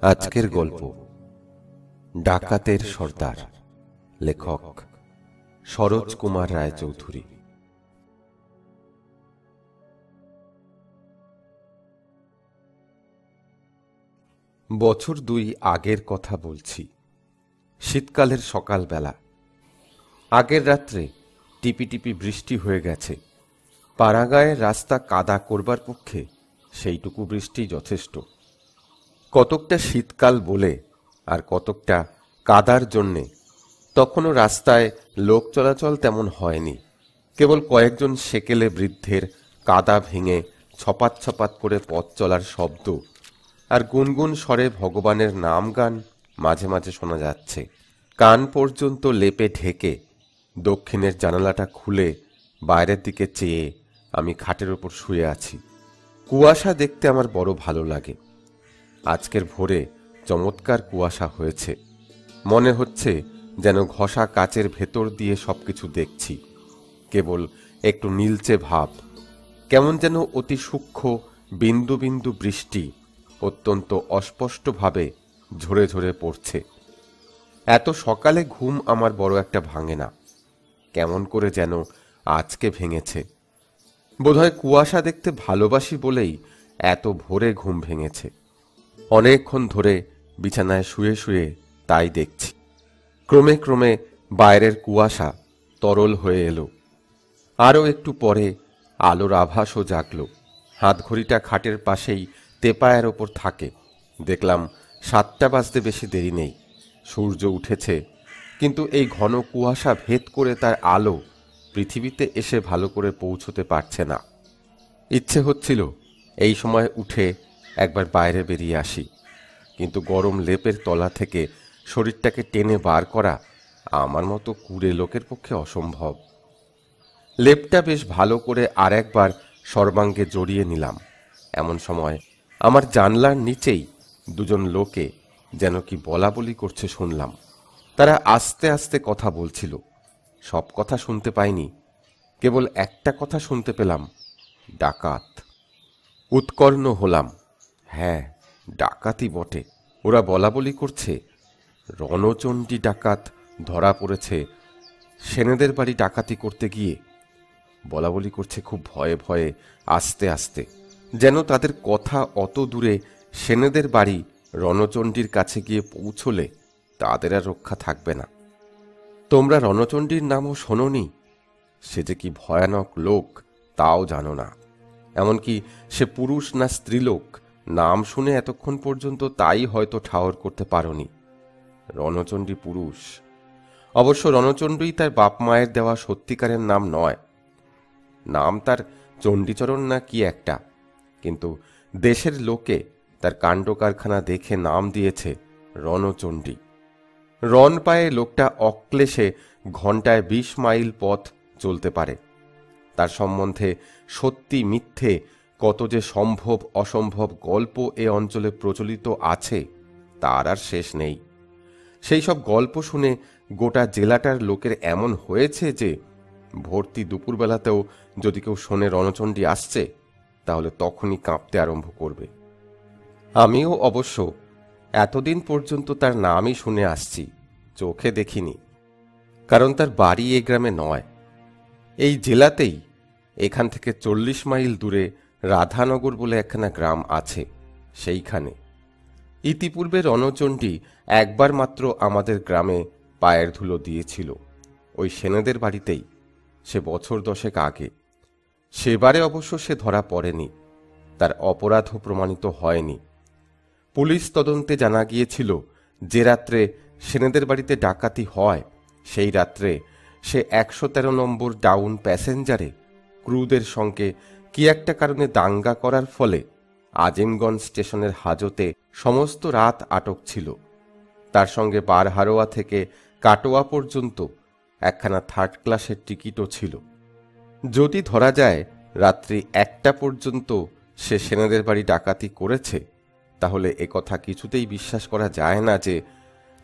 আজকের গল্প ডাকাতের সর্দার। লেখক সরোজ কুমার রায়চৌধুরী। বছর 2 আগের কথা বলছি। শীতকালের সকালবেলা। আগের রাত্রে টিপি টিপি বৃষ্টি হয়ে গেছে। পাড়াগাঁয়ের রাস্তা কাদা করবার পক্ষে সেইটুকু বৃষ্টি যথেষ্ট। কতকটা শীতকাল বলে আর কতকটা কাদার জন্যে তখনও রাস্তায় লোক চলাচল তেমন হয়নি। কেবল কয়েকজন সেকেলে বৃদ্ধের কাদা ভেঙে ছপাত ছপাত করে পথ চলার শব্দ আর গুনগুন স্বরে ভগবানের নাম গান মাঝে মাঝে শোনা যাচ্ছে। কান পর্যন্ত লেপে ঢেকে দক্ষিণের জানালাটা খুলে বাইরের দিকে চেয়ে আমি খাটের ওপর শুয়ে আছি। কুয়াশা দেখতে আমার বড় ভালো লাগে। আজকের ভোরে চমৎকার কুয়াশা হয়েছে। মনে হচ্ছে যেন ঘষা কাচের ভেতর দিয়ে সবকিছু দেখছি। কেবল একটু নীলচে ভাব, কেমন যেন অতি সূক্ষ্ম বিন্দু বিন্দু বৃষ্টি অত্যন্ত অস্পষ্টভাবে ঝরে ঝরে পড়ছে। এত সকালে ঘুম আমার বড় একটা ভাঙে না। কেমন করে যেন আজকে ভেঙেছে। বোধহয় কুয়াশা দেখতে ভালোবাসি বলেই এত ভোরে ঘুম ভেঙেছে। অনেকক্ষণ ধরে বিছানায় শুয়ে শুয়ে তাই দেখছি। ক্রমে ক্রমে বাইরের কুয়াশা তরল হয়ে এলো। আরও একটু পরে আলোর আভাসও জাগল। হাতঘড়িটা খাটের পাশেই তেপায়ের ওপর থাকে। দেখলাম 7টা বাজতে বেশি দেরি নেই। সূর্য উঠেছে, কিন্তু এই ঘন কুয়াশা ভেদ করে তার আলো পৃথিবীতে এসে ভালো করে পৌঁছতে পারছে না। ইচ্ছে হচ্ছিল এই সময় উঠে একবার বাইরে বেরিয়ে আসি, কিন্তু গরম লেপের তলা থেকে শরীরটাকে টেনে বার করা আমার মতো কুড়ে লোকের পক্ষে অসম্ভব। লেপটা বেশ ভালো করে আর একবার সর্বাঙ্গে জড়িয়ে নিলাম। এমন সময় আমার জানলার নিচেই দুজন লোকে যেন কি বলা বলি করছে শুনলাম। তারা আস্তে আস্তে কথা বলছিল। সব কথা শুনতে পাইনি, কেবল একটা কথা শুনতে পেলাম, ডাকাত। উৎকর্ণ হলাম। হ্যাঁ, ডাকাতি বটে। ওরা বলা বলি করছে রণচণ্ডী ডাকাত ধরা পড়েছে সেনেদের বাড়ি ডাকাতি করতে গিয়ে। বলা বলি করছে খুব ভয়ে ভয়ে, আস্তে আস্তে, যেন তাদের কথা অত দূরে সেনেদের বাড়ি রণচণ্ডীর কাছে গিয়ে পৌঁছলে তাদের আর রক্ষা থাকবে না। তোমরা রণচণ্ডীর নামও শোনোনি? সে যে কি ভয়ানক লোক তাও জানো না। এমনকি সে পুরুষ না স্ত্রীলোক নাম শুনে এতক্ষণ পর্যন্ত তাই হয়তো ঠাহর করতে পারোনি। রণচণ্ডী পুরুষ। অবশ্য রণচণ্ডী তার বাপ মায়ের দেওয়া সত্যিকারের নাম নয়। নাম তার চণ্ডীচরণ না কি একটা, কিন্তু দেশের লোকে তার কাণ্ড কারখানা দেখে নাম দিয়েছে রণচণ্ডী। রণ পায়ে লোকটা অক্লেশে ঘণ্টায় 20 মাইল পথ চলতে পারে। তার সম্বন্ধে সত্যি মিথ্যে কত যে সম্ভব অসম্ভব গল্প এ অঞ্চলে প্রচলিত আছে তার আর শেষ নেই। সেই সব গল্প শুনে গোটা জেলাটার লোকের এমন হয়েছে যে ভর্তি দুপুরবেলাতেও যদি কেউ শোনে রণচণ্ডী আসছে, তাহলে তখনই কাঁপতে আরম্ভ করবে। আমিও অবশ্য এতদিন পর্যন্ত তার নামই শুনে আসছি, চোখে দেখিনি। কারণ তার বাড়ি এ গ্রামে নয়, এই জেলাতেই। এখান থেকে 40 মাইল দূরে রাধানগর বলে একখানা গ্রাম আছে, সেইখানে। ইতিপূর্বে রণচণ্ডী একবার মাত্র আমাদের গ্রামে পায়ের ধুলো দিয়েছিল, ওই সেনেদের বাড়িতেই, সে বছর 10 আগে। সেবারে অবশ্য সে ধরা পড়েনি, তার অপরাধও প্রমাণিত হয়নি। পুলিশ তদন্তে জানা গিয়েছিল যে রাত্রে সেনেদের বাড়িতে ডাকাতি হয় সেই রাত্রে সে 113 নম্বর ডাউন প্যাসেঞ্জারে ক্রুদের সঙ্গে কি একটা কারণে দাঙ্গা করার ফলে আজিমগঞ্জ স্টেশনের হাজতে সমস্ত রাত আটক ছিল। তার সঙ্গে বারহারোয়া থেকে কাটোয়া পর্যন্ত একখানা 3rd ক্লাসের টিকিটও ছিল। যদি ধরা যায় রাত্রি 1টা পর্যন্ত সে সেনাদের বাড়ি ডাকাতি করেছে, তাহলে একথা কিছুতেই বিশ্বাস করা যায় না যে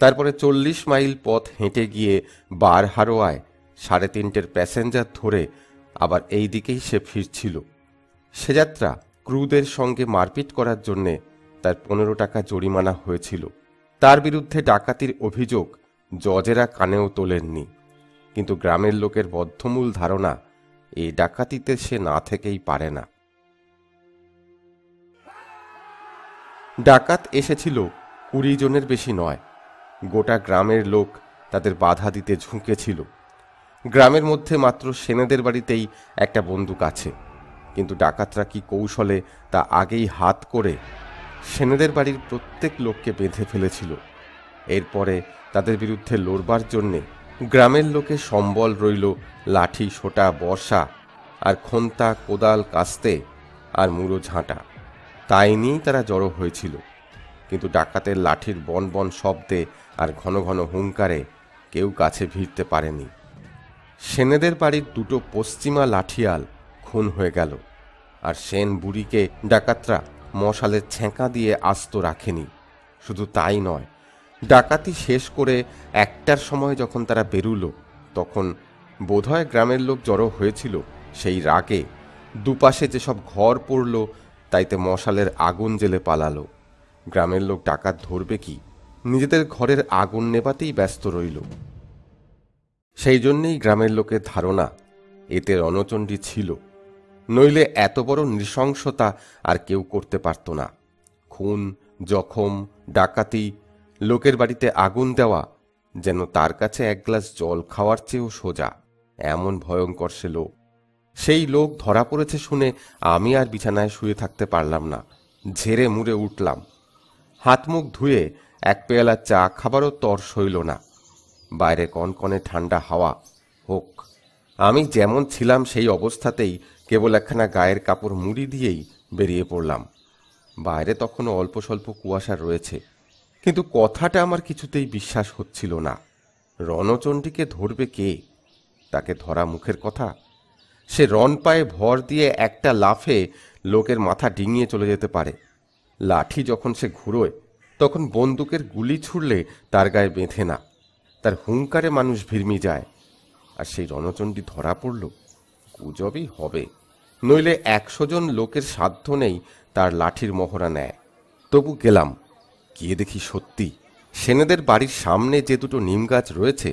তারপরে 40 মাইল পথ হেঁটে গিয়ে বারহারোয়ায় 3:30 প্যাসেঞ্জার ধরে আবার এই দিকেই সে ফিরছিল। সে যাত্রা ক্রুদের সঙ্গে মারপিট করার জন্যে তার 15 টাকা জরিমানা হয়েছিল। তার বিরুদ্ধে ডাকাতির অভিযোগ জজেরা কানেও তোলেননি, কিন্তু গ্রামের লোকের বদ্ধমূল ধারণা এই ডাকাতিতে সে না থেকেই পারে না। ডাকাত এসেছিল 20 জনের বেশি নয়। গোটা গ্রামের লোক তাদের বাধা দিতে ঝুঁকেছিল। গ্রামের মধ্যে মাত্র সেনেদের বাড়িতেই একটা বন্দুক আছে, কিন্তু ডাকাতরা কি কৌশলে তা আগেই হাত করে সেনেদের বাড়ির প্রত্যেক লোককে বেঁধে ফেলেছিল। এরপরে তাদের বিরুদ্ধে লড়বার জন্যে গ্রামের লোকের সম্বল রইল লাঠি, সোটা, বর্ষা আর খন্তা, কোদাল, কাস্তে আর মুড়ো ঝাঁটা। তাই নিয়েই তারা জড়ো হয়েছিল। কিন্তু ডাকাতের লাঠির বনবন শব্দে আর ঘন ঘন হুঙ্কারে কেউ কাছে ভিড়তে পারেনি। সেনেদের বাড়ির 2টো পশ্চিমা লাঠিয়াল খুন হয়ে গেল, আর সেন বুড়িকে ডাকাতরা মশালের ছেঁকা দিয়ে আস্ত রাখেনি। শুধু তাই নয়, ডাকাতি শেষ করে 1টার সময় যখন তারা বেরুলো, তখন বোধহয় গ্রামের লোক জড়ো হয়েছিল সেই রাগে দুপাশে যেসব ঘর পড়ল তাইতে মশালের আগুন জ্বেলে পালালো। গ্রামের লোক ডাকাত ধরবে কি, নিজেদের ঘরের আগুন নেবাতেই ব্যস্ত রইল। সেই জন্যেই গ্রামের লোকের ধারণা এতে রণচণ্ডী ছিল, নইলে এত বড় নৃশংসতা আর কেউ করতে পারত না। খুন, জখম, ডাকাতি, লোকের বাড়িতে আগুন দেওয়া যেন তার কাছে 1 গ্লাস জল খাওয়ার চেয়েও সোজা, এমন ভয়ঙ্কর সে লোক। সেই লোক ধরা পড়েছে শুনে আমি আর বিছানায় শুয়ে থাকতে পারলাম না। ঝেড়ে মুড়ে উঠলাম। হাত মুখ ধুয়ে 1 পেয়ালা চা খাবারও তর সইল না। বাইরে কনকনে ঠান্ডা হাওয়া হোক, আমি যেমন ছিলাম সেই অবস্থাতেই কেবল একখানা গায়ের কাপড় মুড়ি দিয়েই বেরিয়ে পড়লাম। বাইরে তখনও অল্প স্বল্প কুয়াশা রয়েছে, কিন্তু কথাটা আমার কিছুতেই বিশ্বাস হচ্ছিল না। রণচণ্ডীকে ধরবে কে? তাকে ধরা মুখের কথা। সে রণ পায়ে ভর দিয়ে একটা লাফে লোকের মাথা ডিঙিয়ে চলে যেতে পারে। লাঠি যখন সে ঘুরোয়, তখন বন্দুকের গুলি ছুড়লে তার গায়ে বেঁধে না, তার হুঙ্কারে মানুষ ভিড়মি যায়। আর সেই রণচণ্ডী ধরা পড়ল, গুজবই হবে, নইলে 100 জন লোকের সাধ্য নেই তার লাঠির মহড়া নেয়। তবু গেলাম। গিয়ে দেখি সত্যি সেনেদের বাড়ির সামনে যে 2টো নিম গাছ রয়েছে,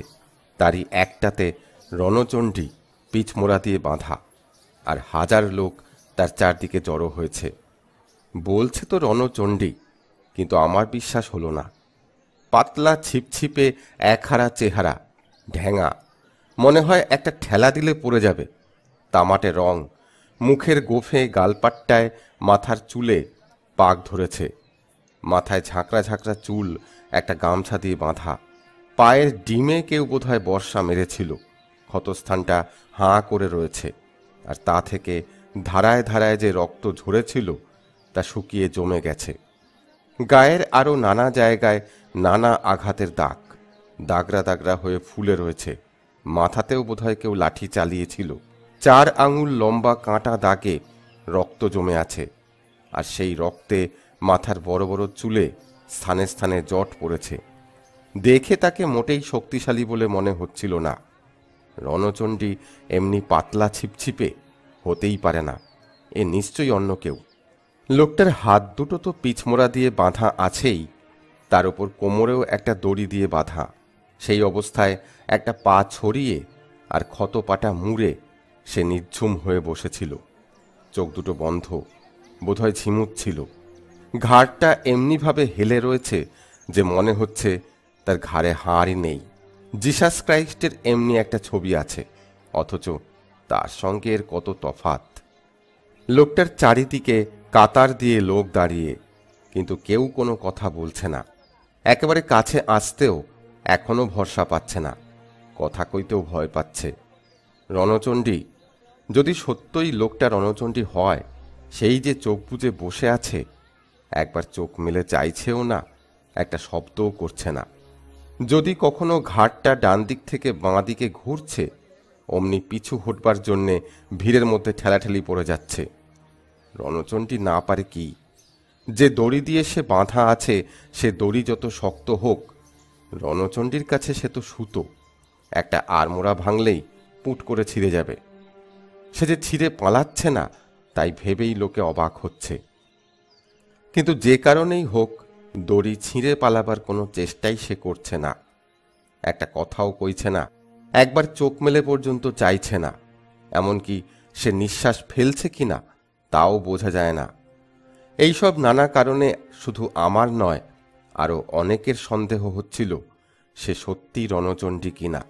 তারই একটাতে রণচণ্ডী পিচমোড়া দিয়ে বাঁধা, আর 1000 লোক তার চারদিকে জড়ো হয়েছে। বলছে তো রণচণ্ডী, কিন্তু আমার বিশ্বাস হলো না। পাতলা ছিপছিপে একহারা চেহারা, ঢ্যাঙা, মনে হয় একটা ঠেলা দিলে পড়ে যাবে। তামাটে রং, মুখের গোফে, গালপাট্টায়, মাথার চুলে পাক ধরেছে। মাথায় ঝাঁকড়া ঝাঁকড়া চুল একটা গামছা দিয়ে বাঁধা। পায়ের ডিমে কেউ বোধহয় বর্ষা মেরেছিল। ক্ষতস্থানটা হাঁ করে রয়েছে, আর তা থেকে ধারায় ধারায় যে রক্ত ঝরেছিল তা শুকিয়ে জমে গেছে। গায়ের আরও নানা জায়গায় নানা আঘাতের দাগ, দাগরা দাগরা হয়ে ফুলে রয়েছে। মাথাতেও বোধহয় কেউ লাঠি চালিয়েছিল। 4 আঙুল লম্বা কাঁটা দাগে রক্ত জমে আছে, আর সেই রক্তে মাথার বড় বড় চুলে স্থানে স্থানে জট পড়েছে। দেখে তাকে মোটেই শক্তিশালী বলে মনে হচ্ছিল না। রণচণ্ডী এমনি পাতলা ছিপছিপে হতেই পারে না, এ নিশ্চয়ই অন্য কেউ। লোকটার হাত 2টো তো পিচমোড়া দিয়ে বাঁধা আছেই, তার উপর কোমরেও একটা দড়ি দিয়ে বাঁধা। সেই অবস্থায় একটা পা ছড়িয়ে আর ক্ষত পাটা মুড়ে সে নির্ঝুম হয়ে বসেছিল। চোখ 2টো বন্ধ, বোধহয় ঝিমুচ্ছিল। ঘাড়টা এমনিভাবে হেলে রয়েছে যে মনে হচ্ছে তার ঘাড়ে হাড়ই নেই। জিসাস ক্রাইস্টের এমনি একটা ছবি আছে, অথচ তার সঙ্গে এর কত তফাত। লোকটার চারিদিকে কাতার দিয়ে লোক দাঁড়িয়ে, কিন্তু কেউ কোনো কথা বলছে না। একেবারে কাছে আসতেও এখনো ভরসা পাচ্ছে না, কথা কইতেও ভয় পাচ্ছে। রণচণ্ডী, যদি সত্যই লোকটা রণচণ্ডী হয়, সেই যে চোখ বুজে বসে আছে, একবার চোখ মেলে চাইছেও না, একটা শব্দও করছে না। যদি কখনো ঘাটটা ডান দিক থেকে বাঁ দিকে ঘুরছে, অমনি পিছু হটবার জন্যে ভিড়ের মধ্যে ঠেলাঠেলি পড়ে যাচ্ছে। রণচণ্ডী না পারে কি? যে দড়ি দিয়ে সে বাঁধা আছে, সে দড়ি যত শক্ত হোক, রণচণ্ডীর কাছে সে তো সুতো, একটা আড়মোড়া ভাঙলেই পুট করে ছিঁড়ে যাবে। সে যে ছিঁড়ে পালাচ্ছে না, তাই ভেবেই লোকে অবাক হচ্ছে। কিন্তু যে কারণেই হোক দড়ি ছিঁড়ে পালাবার কোনো চেষ্টাই সে করছে না। একটা কথাও কইছে না, একবার চোখ মেলে পর্যন্ত চাইছে না। এমনকি সে নিঃশ্বাস ফেলছে কিনা তাও বোঝা যায় না। এইসব নানা কারণে শুধু আমার নয়, আরও অনেকের সন্দেহ হচ্ছিল সে সত্যি রণচণ্ডী কিনা।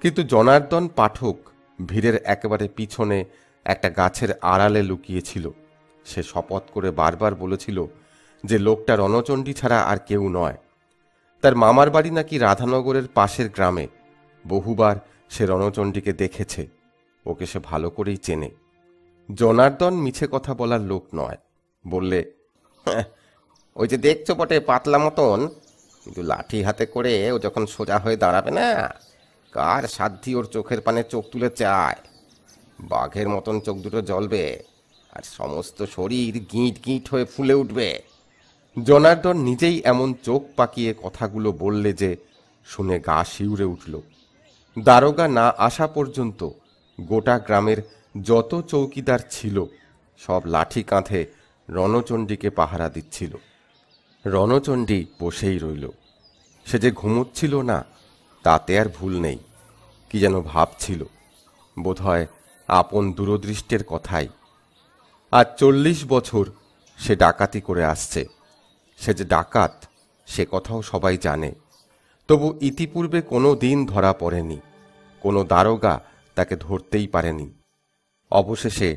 কিন্তু জনার্দন পাঠক ভিড়ের একেবারে পিছনে একটা গাছের আড়ালে লুকিয়েছিল। সে শপথ করে বারবার বলেছিল যে লোকটা রণচণ্ডী ছাড়া আর কেউ নয়। তার মামার বাড়ি নাকি রাধানগরের পাশের গ্রামে। বহুবার সে রণচণ্ডীকে দেখেছে, ওকে সে ভালো করেই চেনে। জনার্দন মিছে কথা বলার লোক নয়। বললে, ওই যে দেখছো বটে পাতলা মতন, কিন্তু লাঠি হাতে করে ও যখন সোজা হয়ে দাঁড়াবে না, কার সাধ্যি ওর চোখের পানে চোখ তুলে চায়। বাঘের মতন চোখ দুটো জ্বলবে, আর সমস্ত শরীর গিঁট গিঁট হয়ে ফুলে উঠবে। জনার্দন নিজেই এমন চোখ পাকিয়ে কথাগুলো বললে যে শুনে গা শিউরে উঠল। দারোগা না আসা পর্যন্ত গোটা গ্রামের যত চৌকিদার ছিল সব লাঠি কাঁধে রণচণ্ডীকে পাহারা দিচ্ছিল। রণচণ্ডী বসেই রইল। সে যে ঘুমোচ্ছিল না তাতে আর ভুল নেই। কি যেন ভাবছিল, বোধহয় আপন দূরদৃষ্টের কথাই। আজ 40 বছর সে ডাকাতি করে আসছে। সে যে ডাকাত সে কথাও সবাই জানে। তবু ইতিপূর্বে কোনো দিন ধরা পড়েনি, কোনো দারোগা তাকে ধরতেই পারেনি। অবশেষে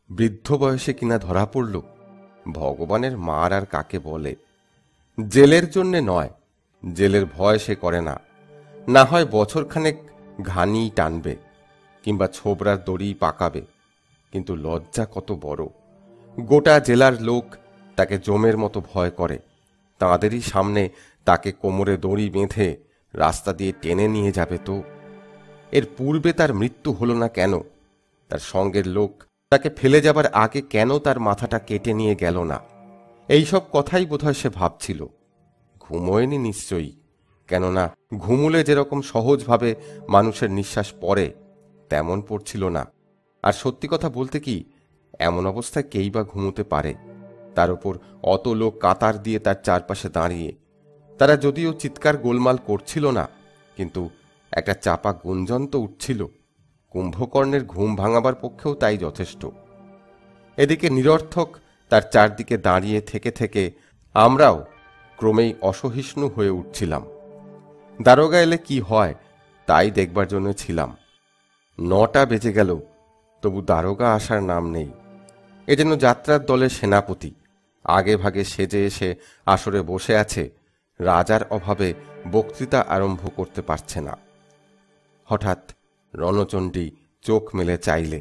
বৃদ্ধ বয়সে কিনা ধরা পড়ল। ভগবানের মার আর কাকে বলে। জেলের জন্যে নয়, জেলের ভয় সে করে না। না হয় বছরখানেক ঘানি টানবে কিংবা ছোবরার দড়ি পাকাবে, কিন্তু লজ্জা কত বড়। গোটা জেলার লোক তাকে জমের মতো ভয় করে। তাঁদেরই সামনে তাকে কোমরে দড়ি বেঁধে রাস্তা দিয়ে টেনে নিয়ে যাবে তো। এর পূর্বে তার মৃত্যু হলো না কেন? তার সঙ্গের লোক তাকে ফেলে যাবার আগে কেন তার মাথাটা কেটে নিয়ে গেল না? এইসব কথাই বোধহয় সে ভাবছিল। ঘুমোয়নি নিশ্চয়ই, কেননা ঘুমুলে যেরকম সহজভাবে মানুষের নিঃশ্বাস পড়ে তেমন পড়ছিল না। আর সত্যি কথা বলতে কি, এমন অবস্থায় কেই বা ঘুমোতে পারে? তার উপর অত লোক কাতার দিয়ে তার চারপাশে দাঁড়িয়ে। তারা যদিও চিৎকার গোলমাল করছিল না, কিন্তু একটা চাপা গুঞ্জন তো উঠছিল। কুম্ভকর্ণের ঘুম ভাঙাবার পক্ষেও তাই যথেষ্ট। এদিকে নিরর্থক তার চারদিকে দাঁড়িয়ে থেকে থেকে আমরাও ক্রমেই অসহিষ্ণু হয়ে উঠছিলাম। দারোগা এলে কি হয় তাই দেখবার জন্য ছিলাম। 9টা বেজে গেল, তবু দারোগা আসার নাম নেই। এ যেন যাত্রার দলের সেনাপতি আগে ভাগে সেজে এসে আসরে বসে আছে, রাজার অভাবে বক্তৃতা আরম্ভ করতে পারছে না। হঠাৎ রণচণ্ডী চোখ মেলে চাইলে।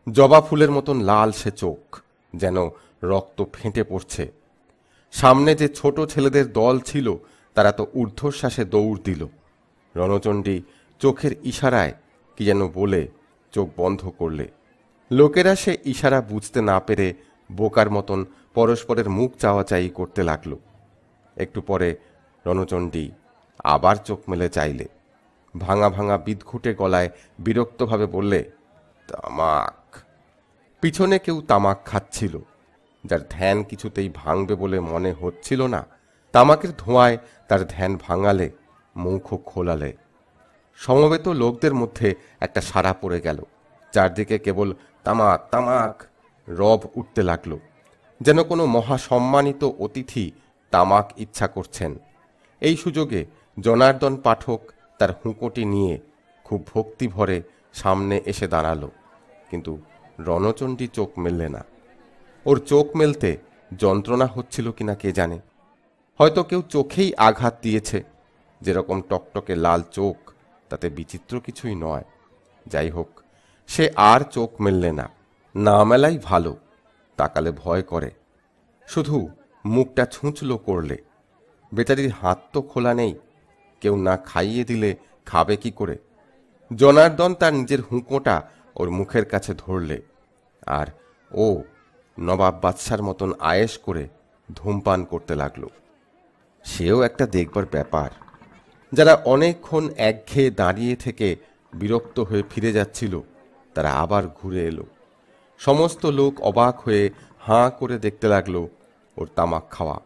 জবা ফুলের মতন লাল সে চোখ, যেন রক্ত ফেটে পড়ছে। সামনে যে ছোট ছেলেদের দল ছিল তারা তো ঊর্ধ্বশ্বাসে দৌড় দিল। রণচণ্ডী চোখের ইশারায় কি যেন বলে চোখ বন্ধ করলে। লোকেরা সে ইশারা বুঝতে না পেরে বোকার মতন পরস্পরের মুখ চাওয়াচাই করতে লাগল। একটু পরে রণচণ্ডী আবার চোখ মেলে চাইলে। ভাঙা ভাঙা বিদঘুটে গলায় বিরক্তভাবে বললে, তামাক। পিছনে কেউ তামাক খাচ্ছিল, যার ধ্যান কিছুতেই ভাঙবে বলে মনে হচ্ছিল না। তামাকের ধোঁয়ায় তার ধ্যান ভাঙালে, মুখও খোলালে। সমবেত লোকদের মধ্যে একটা সাড়া পড়ে গেল। চারদিকে কেবল তামাক তামাক রব উঠতে লাগল, যেন কোনো মহাসম্মানিত অতিথি তামাক ইচ্ছা করছেন। এই সুযোগে জনার্দন পাঠক তার হুঁকোটি নিয়ে খুব ভক্তি ভরে সামনে এসে দাঁড়ালো। কিন্তু রণচণ্ডী চোখ মেললে না। ওর চোখ মেলতে যন্ত্রণা হচ্ছিল কিনা কে জানে। হয়তো কেউ চোখেই আঘাত দিয়েছে। যেরকম টকটকে লাল চোখ, তাতে বিচিত্র কিছুই নয়। যাই হোক, সে আর চোখ মেললে না। না মেলাই ভালো, তাকালে ভয় করে। শুধু মুখটা ছুঁচলো করলে। বেচারির হাত তো খোলা নেই, কেউ না খাইয়ে দিলে খাবে কি করে? জনার্দন তার নিজের হুঁকোটা ওর মুখের কাছে ধরলে, আর ও নবাব বাদশার মতন আয়েশ করে ধূমপান করতে লাগলো। সেও একটা দেখবার ব্যাপার। যারা অনেকক্ষণ একঘেয়ে দাঁড়িয়ে থেকে বিরক্ত হয়ে ফিরে যাচ্ছিল, তারা আবার ঘুরে এলো। সমস্ত লোক অবাক হয়ে হাঁ করে দেখতে লাগলো ওর তামাক খাওয়া।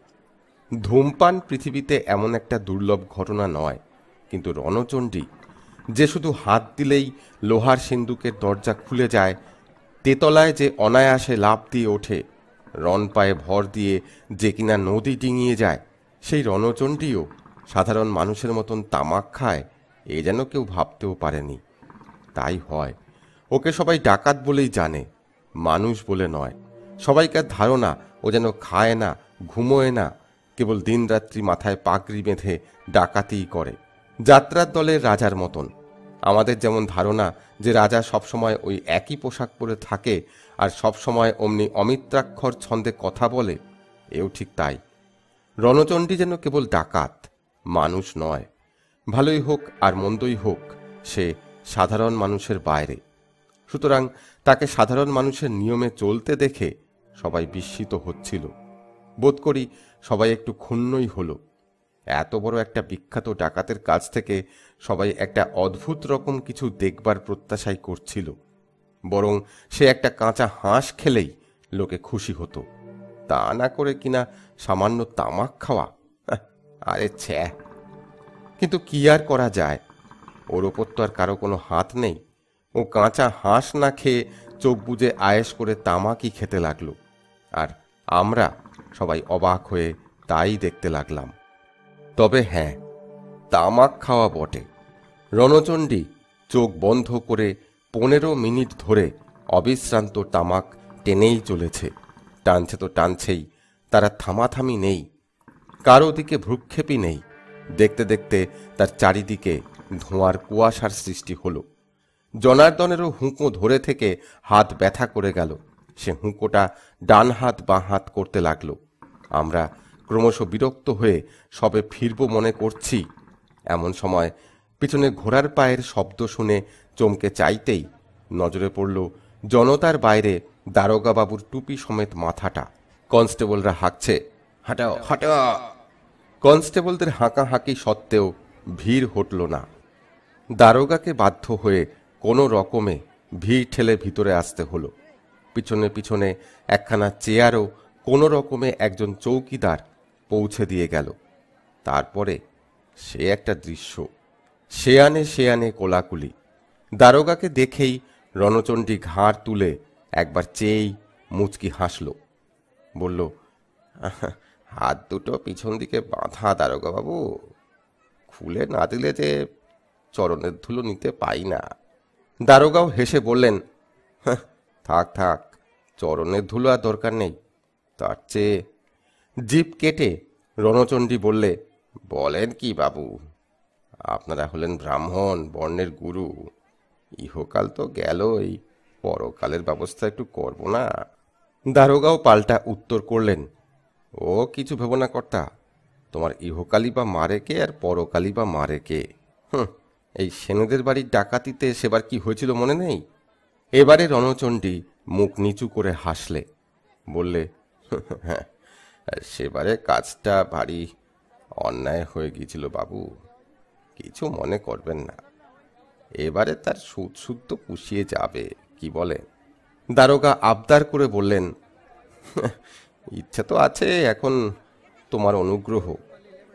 ধূমপান পৃথিবীতে এমন একটা দুর্লভ ঘটনা নয়, কিন্তু রণচণ্ডী যে শুধু হাত দিলেই লোহার সিন্দুকের দরজা খুলে যায়, তেতলায় যে অনায়াসে লাফ দিয়ে ওঠে, রণ পায়ে ভর দিয়ে যে কিনা নদী ডিঙিয়ে যায়, সেই রণচণ্ডীও সাধারণ মানুষের মতন তামাক খায়, এ যেন কেউ ভাবতেও পারেনি। তাই হয় ওকে সবাই ডাকাত বলেই জানে, মানুষ বলে নয়। সবাইকার ধারণা ও যেন খায় না, ঘুমোয় না, কেবল দিনরাত্রি মাথায় পাগড়ি বেঁধে ডাকাতিই করে, যাত্রার দলের রাজার মতন। আমাদের যেমন ধারণা যে রাজা সবসময় ওই একই পোশাক পরে থাকে আর সবসময় অমনি অমিত্রাক্ষর ছন্দে কথা বলে, এও ঠিক তাই। রণচণ্ডী যেন কেবল ডাকাত, মানুষ নয়। ভালোই হোক আর মন্দই হোক, সে সাধারণ মানুষের বাইরে। সুতরাং তাকে সাধারণ মানুষের নিয়মে চলতে দেখে সবাই বিস্মিত হচ্ছিল। বোধ করি সবাই একটু ক্ষুণ্ণই হলো। এত বড় একটা বিখ্যাত ডাকাতের কাছ থেকে সবাই একটা অদ্ভুত রকম কিছু দেখবার প্রত্যাশাই করছিল। বরং সে একটা কাঁচা হাঁস খেলেই লোকে খুশি হতো, তা না করে কিনা সামান্য তামাক খাওয়া। আরে ছ্যা! কিন্তু কি আর করা যায়, ওর ওপর তো আর কারো কোনো হাত নেই। ও কাঁচা হাঁস না খেয়ে চোখ বুজে আয়েশ করে তামাকই খেতে লাগলো, আর আমরা সবাই অবাক হয়ে তাই দেখতে লাগলাম। তবে হ্যাঁ, তামাক খাওয়া বটে। রণচণ্ডী চোখ বন্ধ করে 15 মিনিট ধরে অবিশ্রান্ত তামাক টেনেই চলেছে। টানছে তো টানছেই, তারা থামাথামি নেই, কারো দিকে ভ্রুক্ষেপই নেই। দেখতে দেখতে তার চারিদিকে ধোঁয়ার কুয়াশার সৃষ্টি হলো। জনার্দনেরও হুঁকো ধরে থেকে হাত ব্যথা করে গেল। সে হুঁকোটা ডান হাত বাঁ হাত করতে লাগলো। আমরা ক্রমশ বিরক্ত হয়ে সবে ফিরব মনে করছি, এমন সময় পিছনে ঘোড়ার পায়ের শব্দ শুনে চমকে চাইতেই নজরে পড়ল জনতার বাইরে দারোগা বাবুর টুপি সমেত মাথাটা। কনস্টেবলরা হাঁকছে, হাঁটাও হাঁটাও। কনস্টেবলদের হাঁকাহাঁকি সত্ত্বেও ভিড় হটল না। দারোগাকে বাধ্য হয়ে কোনো রকমে ভিড় ঠেলে ভিতরে আসতে হলো। পিছনে পিছনে একখানা চেয়ারও কোনো রকমে একজন চৌকিদার পৌঁছে দিয়ে গেল। তারপরে সে একটা দৃশ্য, শেয়ানে শেয়ানে কোলাকুলি। দারোগাকে দেখেই রণচণ্ডী ঘাড় তুলে একবার চেয়েই মুচকি হাসল, বলল, হাত দুটো পিছন দিকে বাঁধা দারোগা বাবু, খুলে না দিলে যে চরণের ধুলো নিতে পাই না। দারোগাও হেসে বললেন, থাক থাক, চরণের ধুলো আর দরকার নেই। তার চেয়ে জিভ কেটে রণচণ্ডী বললে, বলেন কি বাবু, আপনারা হলেন ব্রাহ্মণ বর্ণের গুরু, ইহকাল তো গেলই, পরকালের ব্যবস্থা একটু করব না? দারোগাও পাল্টা উত্তর করলেন, ও কিছু ভেব না কর্তা, তোমার ইহকালই বা মারে কে আর পরকালই বা মারে কে? এই সেনেদের বাড়ির ডাকাতিতে সেবার কি হয়েছিল মনে নেই? এবারে রণচণ্ডী মুখ নিচু করে হাসলে, বললে, হ্যাঁ, সেবারে কাজটা ভারী অন্যায় হয়ে গিয়েছিল বাবু, কিছু মনে করবেন না। এবারে তার সুদ শুদ্ধ পুষিয়ে যাবে, কি বলে? দারোগা আবদার করে বললেন, ইচ্ছা তো আছে, এখন তোমার অনুগ্রহ।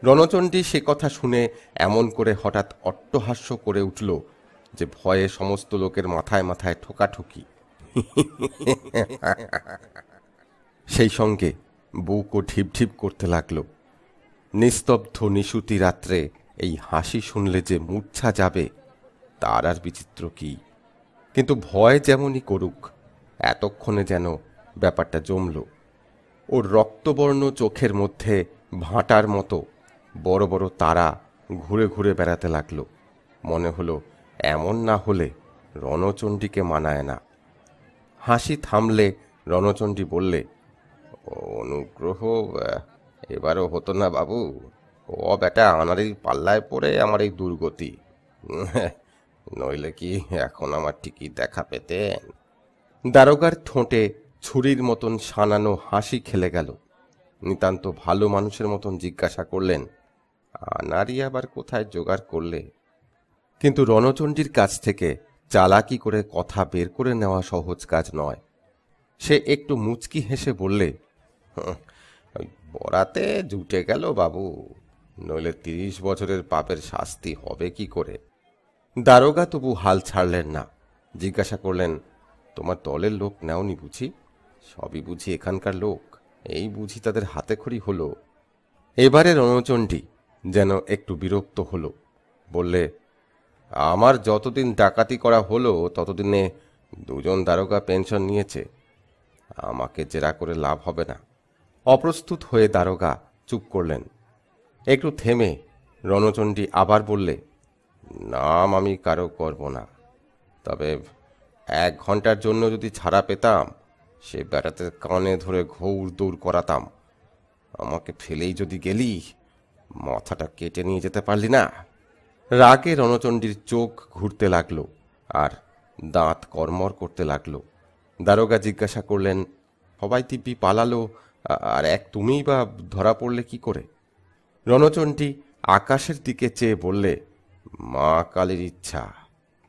রণচণ্ডী সে কথা শুনে এমন করে হঠাৎ অট্টহাস্য করে উঠল যে ভয়ে সমস্ত লোকের মাথায় মাথায় ঠোকাঠুকি। সেই সঙ্গে বুকও ঢিপঢিপ করতে লাগলো। নিস্তব্ধ নিশুতি রাত্রে এই হাসি শুনলে যে মূর্ছা যাবে, তার আর বিচিত্র কি। কিন্তু ভয় যেমনই করুক, এতক্ষণে যেন ব্যাপারটা জমল। ওর রক্তবর্ণ চোখের মধ্যে ভাঁটার মতো বড় বড় তারা ঘুরে ঘুরে বেড়াতে লাগলো। মনে হলো এমন না হলে রণচণ্ডীকে মানায় না। হাসি থামলে রণচণ্ডী বললে, অনুগ্রহ এবারও হতো না বাবু, ও বেটা আনারির পাল্লায় পড়ে আমার এই দুর্গতি, নইলে কি এখন আমার ঠিকই দেখা পেতেন? দারোগার ঠোঁটে ছুরির মতন সানানো হাসি খেলে গেল। নিতান্ত ভালো মানুষের মতন জিজ্ঞাসা করলেন, আনারি আবার কোথায় জোগাড় করলে? কিন্তু রণচণ্ডীর কাছ থেকে চালাকি করে কথা বের করে নেওয়া সহজ কাজ নয়। সে একটু মুচকি হেসে বললে, পড়াতে জুটে গেল বাবু, নইলে 30 বছরের পাপের শাস্তি হবে কি করে? দারোগা তবু হাল ছাড়লেন না। জিজ্ঞাসা করলেন, তোমার দলের লোক নেওনি বুঝি? সবই বুঝি এখানকার লোক, এই বুঝি তাদের হাতেখড়ি হলো? এবারে রণচণ্ডী যেন একটু বিরক্ত হলো, বললে, আমার যতদিন ডাকাতি করা হলো ততদিনে 2জন দারোগা পেনশন নিয়েছে, আমাকে জেরা করে লাভ হবে না। অপ্রস্তুত হয়ে দারোগা চুপ করলেন। একটু থেমে রণচণ্ডী আবার বললে, নাম আমি কারো করব না, তবে 1 ঘন্টার জন্য যদি ছাড়া পেতাম, সে বেটাতে কানে ধরে ঘৌর দৌড় করাতাম। আমাকে ফেলেই যদি গেলি, মাথাটা কেটে নিয়ে যেতে পারলি না। রাগে রণচণ্ডীর চোখ ঘুরতে লাগলো আর দাঁত কর্মর করতে লাগলো। দারোগা জিজ্ঞাসা করলেন, সবাই দিব্যি পালালো, আর এক তুমিই বা ধরা পড়লে কি করে? রণচণ্ডী আকাশের দিকে চেয়ে বললে, মা কালীর ইচ্ছা।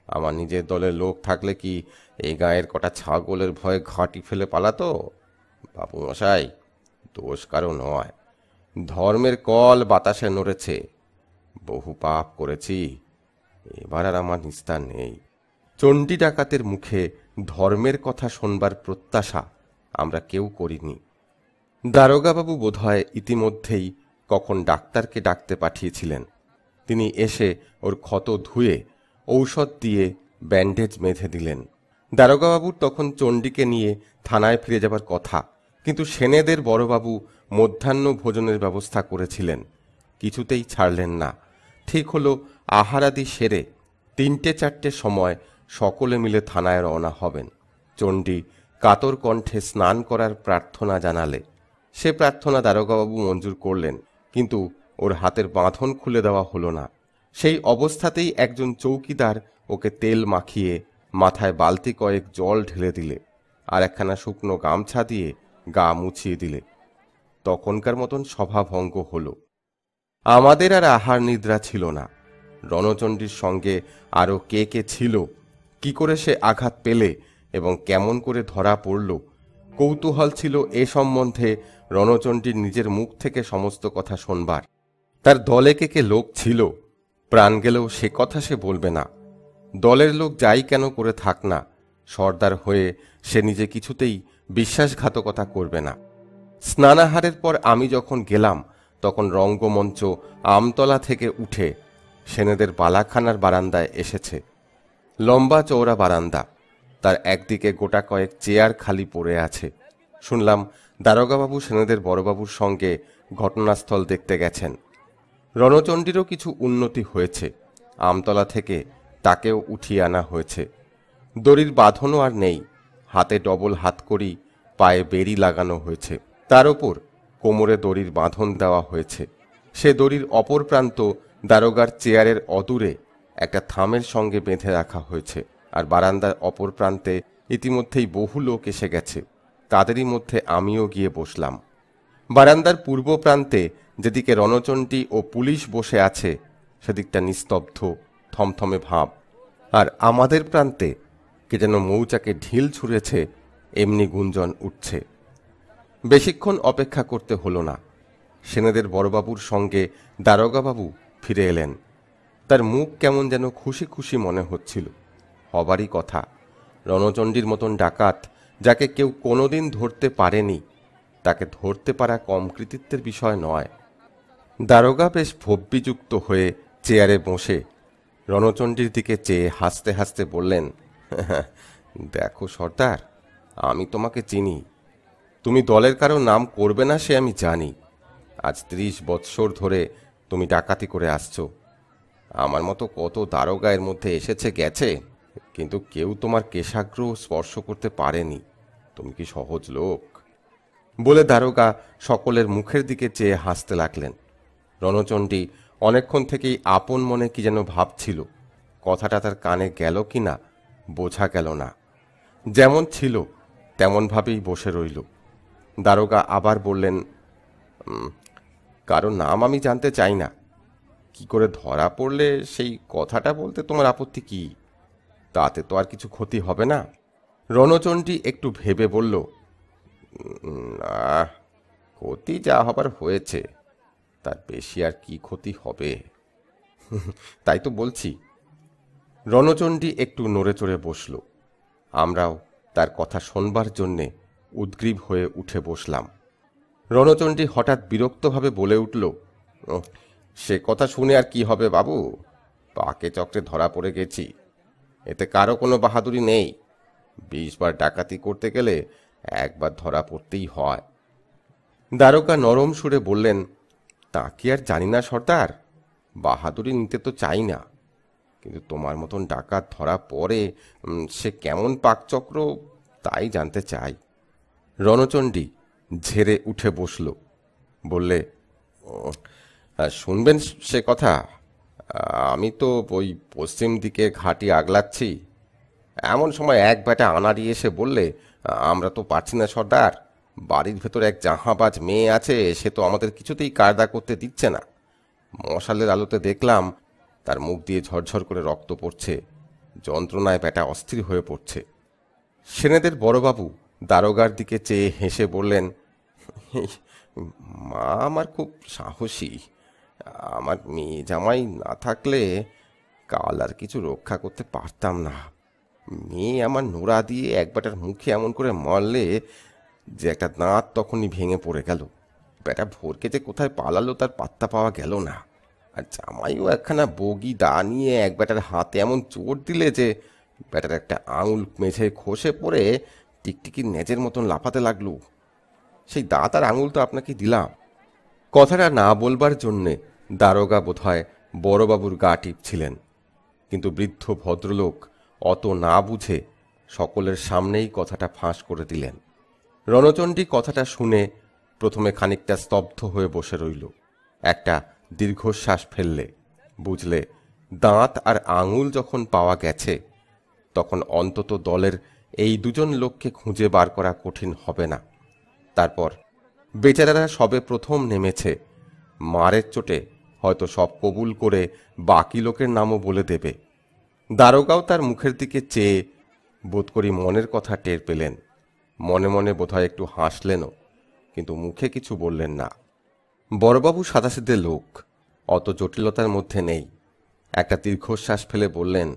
আমার নিজের দলের লোক থাকলে কি এই গায়ের কটা ছাগলের ভয়ে ঘাঁটি ফেলে পালাতো? বাবু মশাই, দোষ কারো নয়, ধর্মের কল বাতাসে নড়েছে। বহু পাপ করেছি, এবার আর আমার নিস্তার নেই। চণ্ডী ডাকাতের মুখে ধর্মের কথা শোনবার প্রত্যাশা আমরা কেউ করিনি। দারোগাবাবু বোধহয় ইতিমধ্যেই কখন ডাক্তারকে ডাকতে পাঠিয়েছিলেন। তিনি এসে ওর ক্ষত ধুয়ে ঔষধ দিয়ে ব্যান্ডেজ বেঁধে দিলেন। দারোগাবাবুর তখন চণ্ডীকে নিয়ে থানায় ফিরে যাবার কথা, কিন্তু সেনেদের বড়বাবু মধ্যাহ্ন ভোজনের ব্যবস্থা করেছিলেন, কিছুতেই ছাড়লেন না। ঠিক হলো আহারাদি সেরে 3টে-4টে সময় সকলে মিলে থানায় রওনা হবেন। চণ্ডী কাতর কণ্ঠে স্নান করার প্রার্থনা জানালে। সে প্রার্থনা দারোগাবাবু মঞ্জুর করলেন, কিন্তু ওর হাতের বাঁধন খুলে দেওয়া হলো না। সেই অবস্থাতেই একজন চৌকিদার ওকে তেল মাখিয়ে মাথায় বালতি কয়েক জল ঢেলে দিলে, আর একখানা শুকনো গামছা দিয়ে গা মুছিয়ে দিলে। তখনকার মতন সভাভঙ্গ হলো। আমাদের আর আহার নিদ্রা ছিল না। রণচণ্ডীর সঙ্গে আরও কে কে ছিল, কি করে সে আঘাত পেলে এবং কেমন করে ধরা পড়ল, কৌতূহল ছিল এ সম্বন্ধে রণচণ্ডীর নিজের মুখ থেকে সমস্ত কথা শোনবার। তার দলে কে কে লোক ছিল, প্রাণ গেলেও সে কথা সে বলবে না। দলের লোক যাই কেন করে থাক না, সর্দার হয়ে সে নিজে কিছুতেই বিশ্বাসঘাতকতা করবে না। স্নানাহারের পর আমি যখন গেলাম, তখন রঙ্গমঞ্চ আমতলা থেকে উঠে সেনেদের বালাখানার বারান্দায় এসেছে। লম্বা চওড়া বারান্দা, তার একদিকে গোটা কয়েক চেয়ার খালি পড়ে আছে। শুনলাম দারোগাবাবু সেনেদের বড়বাবুর সঙ্গে ঘটনাস্থল দেখতে গেছেন। রণচণ্ডীরও কিছু উন্নতি হয়েছে, আমতলা থেকে তাকেও উঠিয়ে আনা হয়েছে। দড়ির বাঁধনও আর নেই, হাতে ডবল হাতকড়ি, পায়ে বেড়ি লাগানো হয়েছে। তার ওপর কোমরে দড়ির বাঁধন দেওয়া হয়েছে। সে দড়ির অপর প্রান্ত দারোগার চেয়ারের অদূরে একটা থামের সঙ্গে বেঁধে রাখা হয়েছে, আর বারান্দার অপর প্রান্তে ইতিমধ্যেই বহু লোক এসে গেছে। তাদেরই মধ্যে আমিও গিয়ে বসলাম। বারান্দার পূর্ব প্রান্তে যেদিকে রণচণ্ডী ও পুলিশ বসে আছে, সেদিকটা নিস্তব্ধ, থমথমে ভাব, আর আমাদের প্রান্তে কে যেন মৌচাকে ঢিল ছুঁড়েছে এমনি গুঞ্জন উঠছে। বেশিক্ষণ অপেক্ষা করতে হলো না। সেনেদের বড়বাবুর সঙ্গে দারোগাবাবু ফিরে এলেন। তার মুখ কেমন যেন খুশি খুশি মনে হচ্ছিল। হবারই কথা, রণচণ্ডীর মতন ডাকাত যাকে কেউ কোনোদিন ধরতে পারেনি, তাকে ধরতে পারা কম কৃতিত্বের বিষয় নয়। দারোগা বেশ ভব্যিযুক্ত হয়ে চেয়ারে বসে রণচণ্ডীর দিকে চেয়ে হাসতে হাসতে বললেন, দেখো সর্দার, আমি তোমাকে চিনি। তুমি দলের কারো নাম করবে না সে আমি জানি। আজ 30 বৎসর ধরে তুমি ডাকাতি করে আসছো। আমার মতো কত দারোগা এর মধ্যে এসেছে গেছে, কিন্তু কেউ তোমার কেশাগ্র স্পর্শ করতে পারেনি। তুমি কি সহজ লোক? বলে দারোগা সকলের মুখের দিকে চেয়ে হাসতে লাগলেন। রণচণ্ডী অনেকক্ষণ থেকেই আপন মনে কি যেন ভাবছিল। কথাটা তার কানে গেল কি না বোঝা গেল না। যেমন ছিল তেমনভাবেই বসে রইল। দারোগা আবার বললেন, কারো নাম আমি জানতে চাই না। কি করে ধরা পড়লে সেই কথাটা বলতে তোমার আপত্তি কি? তাতে তো আর কিছু ক্ষতি হবে না। রণচণ্ডী একটু ভেবে বলল, না, ক্ষতি যা হবার হয়েছে, তার বেশি আর কি ক্ষতি হবে? তাই তো বলছি। রণচণ্ডী একটু নড়ে চড়ে বসল। আমরাও তার কথা শোনবার জন্যে উদগ্রীব হয়ে উঠে বসলাম। রণচণ্ডী হঠাৎ বিরক্তভাবে বলে উঠল, সে কথা শুনে আর কি হবে বাবু? পাকে চক্রে ধরা পড়ে গেছি। এতে কারো কোনো বাহাদুরি নেই। 20 বার ডাকাতি করতে গেলে একবার ধরা পড়তেই হয়। দারোগা নরম সুরে বললেন, তা কি আর জানি না সর্দার, বাহাদুরি নিতে তো চাই না, কিন্তু তোমার মতন ডাকাত ধরা পড়ে সে কেমন পাকচক্র তাই জানতে চাই। রণচণ্ডী ঝেড়ে উঠে বসল, বললে, শুনবেন সে কথা? আমি তো ওই পশ্চিম দিকে ঘাঁটি আগলাচ্ছি, এমন সময় এক বেটা আনাড়ি এসে বললে, আমরা তো পারছি না সর্দার, বাড়ির ভেতর এক জাহাবাজ মেয়ে আছে, সে তো আমাদের কিছুতেই কায়দা করতে দিচ্ছে না। মশালের আলোতে দেখলাম তার মুখ দিয়ে ঝরঝর করে রক্ত পড়ছে, যন্ত্রণায় বেটা অস্থির হয়ে পড়ছে। সেনেদের বড়বাবু দারোগার দিকে চেয়ে হেসে বললেন, মা আমার খুব সাহসী, আমার মেয়ে জামাই না থাকলে কাল আর কিছু রক্ষা করতে পারতাম না। মেয়ে আমার নোড়া দিয়ে একবারটার মুখে এমন করে মারলে যে একটা দাঁত তখনই ভেঙে পড়ে গেল। বেটা ভোরকে যে কোথায় পালালো তার পাত্তা পাওয়া গেল না। আর জামাইও একখানা বগি দা নিয়ে এক বেটার হাতে এমন চোট দিলে যে বেটার একটা আঙুল মেঝে খসে পড়ে টিকটিকির নেজের মতন লাফাতে লাগলো। সেই দাঁত আর আঙুল তো আপনাকে দিলাম। কথাটা না বলবার জন্যে দারোগা বোধহয় বড়বাবুর গা টিপছিলেন, কিন্তু বৃদ্ধ ভদ্রলোক অত না বুঝে সকলের সামনেই কথাটা ফাঁস করে দিলেন। রণচণ্ডী কথাটা শুনে প্রথমে খানিকটা স্তব্ধ হয়ে বসে রইল। একটা দীর্ঘশ্বাস ফেললে, বুঝলে দাঁত আর আঙুল যখন পাওয়া গেছে তখন অন্তত দলের এই দুজন লোককে খুঁজে বার করা কঠিন হবে না। তারপর বেচারারা সবে প্রথম নেমেছে, মারের চোটে হয়তো সব কবুল করে বাকি লোকের নামও বলে দেবে। দারোগাও তার মুখের দিকে চেয়ে বোধ করি মনের কথা টের পেলেন। মনে মনে বোধহয় একটু হাসলেনও, কিন্তু মুখে কিছু বললেন না। বড়বাবু সাদাসিধে লোক, অত জটিলতার মধ্যে নেই। একটা দীর্ঘশ্বাস ফেলে বললেন,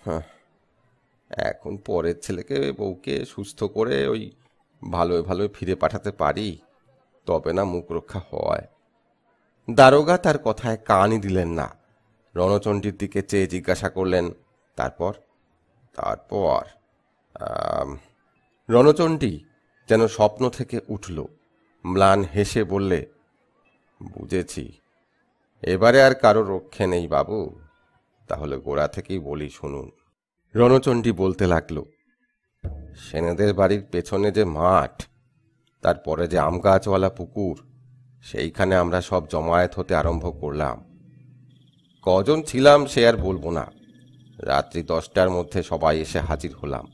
হ্যাঁ, এখন পরের ছেলেকে বউকে সুস্থ করে ওই ভালোয় ভালোয় ফিরে পাঠাতে পারি, তবে না মুখ রক্ষা হয়। দারোগা তার কথায় কানই দিলেন না। রণচণ্ডীর দিকে চেয়ে জিজ্ঞাসা করলেন, তারপর? তারপর রণচণ্ডী যেন স্বপ্ন থেকে উঠল, ম্লান হেসে বললে, বুঝেছি, এবারে আর কারো রক্ষে নেই বাবু। তাহলে গোড়া থেকেই বলি শুনুন। রণচণ্ডী বলতে লাগল, সেনেদের বাড়ির পেছনে যে মাঠ, তারপরে যে আম গাছওয়ালা পুকুর, সেইখানে আমরা সব জমায়েত হতে আরম্ভ করলাম। কজন ছিলাম সে আর বলবো না। রাত্রি 10টার মধ্যে সবাই এসে হাজির হলাম।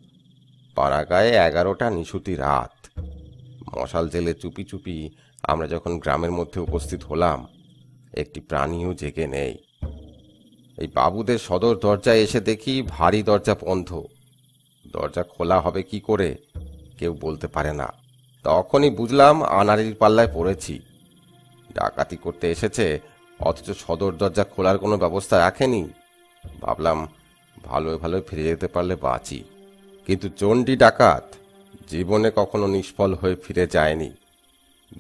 পাড়াগায়ে 11টা নিশুতি রাত। মশাল জেলে চুপি চুপি আমরা যখন গ্রামের মধ্যে উপস্থিত হলাম, একটি প্রাণীও জেগে নেই। এই বাবুদের সদর দরজায় এসে দেখি ভারী দরজা বন্ধ। দরজা খোলা হবে কি করে কেউ বলতে পারে না। তখনই বুঝলাম আনাড়ির পাল্লায় পড়েছি। ডাকাতি করতে এসেছে, অথচ সদর দরজা খোলার কোনো ব্যবস্থা রাখেনি। ভাবলাম ভালোয় ভালোয় ফিরে যেতে পারলে বাঁচি, কিন্তু চণ্ডী ডাকাত জীবনে কখনো নিষ্ফল হয়ে ফিরে যায়নি।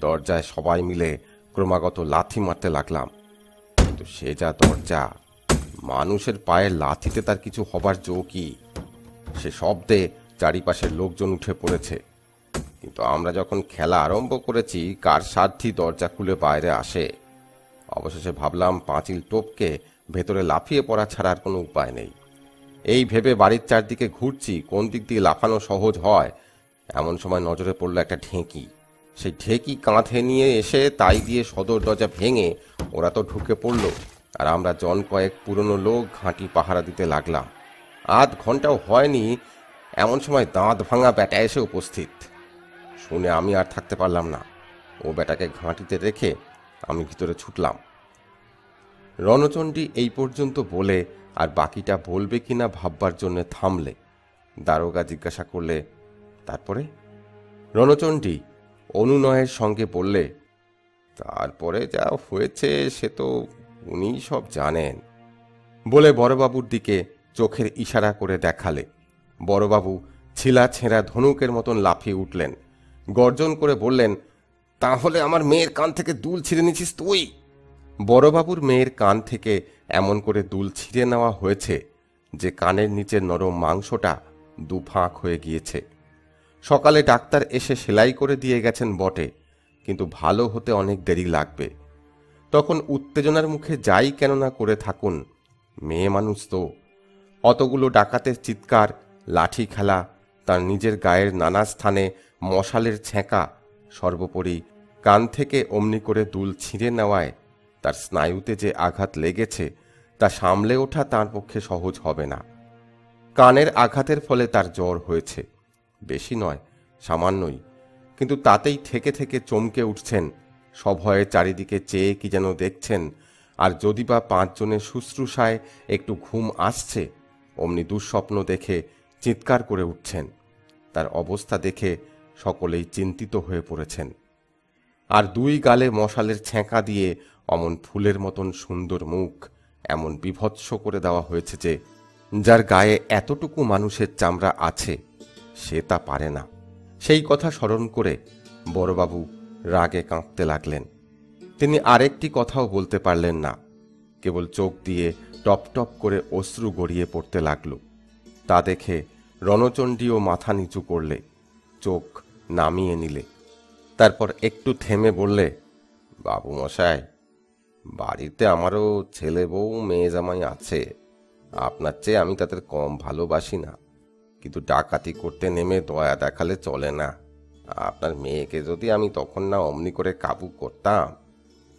দরজায় সবাই মিলে ক্রমাগত লাথি মারতে লাগলাম, কিন্তু সে যা দরজা, মানুষের পায়ের লাথিতে তার কিছু হবার জো কি? সে শব্দে চারিপাশের লোকজন উঠে পড়েছে, কিন্তু আমরা যখন খেলা আরম্ভ করেছি কার সাধ্যি দরজা খুলে বাইরে আসে। অবশেষে ভাবলাম পাঁচিল টপকে ভেতরে লাফিয়ে পড়া ছাড়া আর কোনো উপায় নেই। এই ভেবে বাড়ির চারদিকে ঘুরছি কোন দিক দিয়ে লাফানো সহজ হয়। এমন সময় নজরে পড়ল একটা ঢেঁকি। সেই ঢেঁকি কাঁধে নিয়ে এসে তাই দিয়ে সদর দরজা ভেঙে ওরা তো ঢুকে পড়ল, আর আমরা জন কয়েক পুরনো লোক ঘাঁটি পাহারা দিতে লাগলাম। আধ ঘন্টাও হয়নি, এমন সময় দাঁত ভাঙা বেটা এসে উপস্থিত। শুনে আমি আর থাকতে পারলাম না। ও বেটাকে ঘাঁটিতে রেখে আমি ভিতরে ছুটলাম। রণচণ্ডী এই পর্যন্ত বলে আর বাকিটা বলবে কিনা ভাববার জন্য থামলে। দারোগা জিজ্ঞাসা করলে, তারপরে? রণচণ্ডী অনুনয়ের সঙ্গে বললে, তারপরে যা হয়েছে সে তো উনিই সব জানেন, বলে বড়বাবুর দিকে চোখের ইশারা করে দেখালে। বড়বাবু ছিলা ছেঁড়া ধনুকের মতন লাফিয়ে উঠলেন, গর্জন করে বললেন, তাহলে আমার মেয়ের কান থেকে দুল ছিঁড়ে নিছিস তুই? বড়বাবুর মেয়ের কান থেকে এমন করে দুল ছিঁড়ে নেওয়া হয়েছে যে কানের নিচের নরম মাংসটা দুফাঁক হয়ে গিয়েছে। সকালে ডাক্তার এসে সেলাই করে দিয়ে গেছেন বটে, কিন্তু ভালো হতে অনেক দেরি লাগবে। তখন উত্তেজনার মুখে যাই কেন না করে থাকুন, মেয়ে মানুষ তো। অতগুলো ডাকাতের চিৎকার, লাঠি খেলা, তার নিজের গায়ের নানা স্থানে মশালের ছেঁকা, সর্বোপরি কান থেকে অমনি করে দুল ছিঁড়ে নেওয়ায় তার স্নায়ুতে যে আঘাত লেগেছে তা সামলে ওঠা তার পক্ষে সহজ হবে না। কানের আঘাতের ফলে তার জ্বর হয়েছে, বেশি নয়, সামান্যই, কিন্তু তাতেই থেকে থেকে চমকে উঠছেন, সভয়ে চারিদিকে চেয়ে কি যেন দেখছেন। আর যদি বা 5 জনের শুশ্রূষায় একটু ঘুম আসছে, অমনি দুঃস্বপ্ন দেখে চিৎকার করে উঠছেন। তার অবস্থা দেখে সকলেই চিন্তিত হয়ে পড়েছেন। আর 2 গালে মশালের ছেঁকা দিয়ে অমন ফুলের মতন সুন্দর মুখ এমন বিভৎস করে দেওয়া হয়েছে যে যার গায়ে এতটুকু মানুষের চামড়া আছে সে তা পারে না। সেই কথা স্মরণ করে বড়বাবু রাগে কাঁপতে লাগলেন। তিনি আরেকটি কথাও বলতে পারলেন না, কেবল চোখ দিয়ে টপ টপ করে অশ্রু গড়িয়ে পড়তে লাগল। তা দেখে রণচণ্ডীও মাথা নিচু করলে, চোখ নামিয়ে নিলে। তারপর একটু থেমে বললে, বাবু মশাই, বাড়িতে আমারও ছেলে বউ মেয়ে জামাই আছে, আপনার চেয়ে আমি তাদের কম ভালোবাসি না, কিন্তু ডাকাতি করতে নেমে দয়া দেখালে চলে না। আপনার মেয়েকে যদি আমি তখন না অমনি করে কাবু করতাম,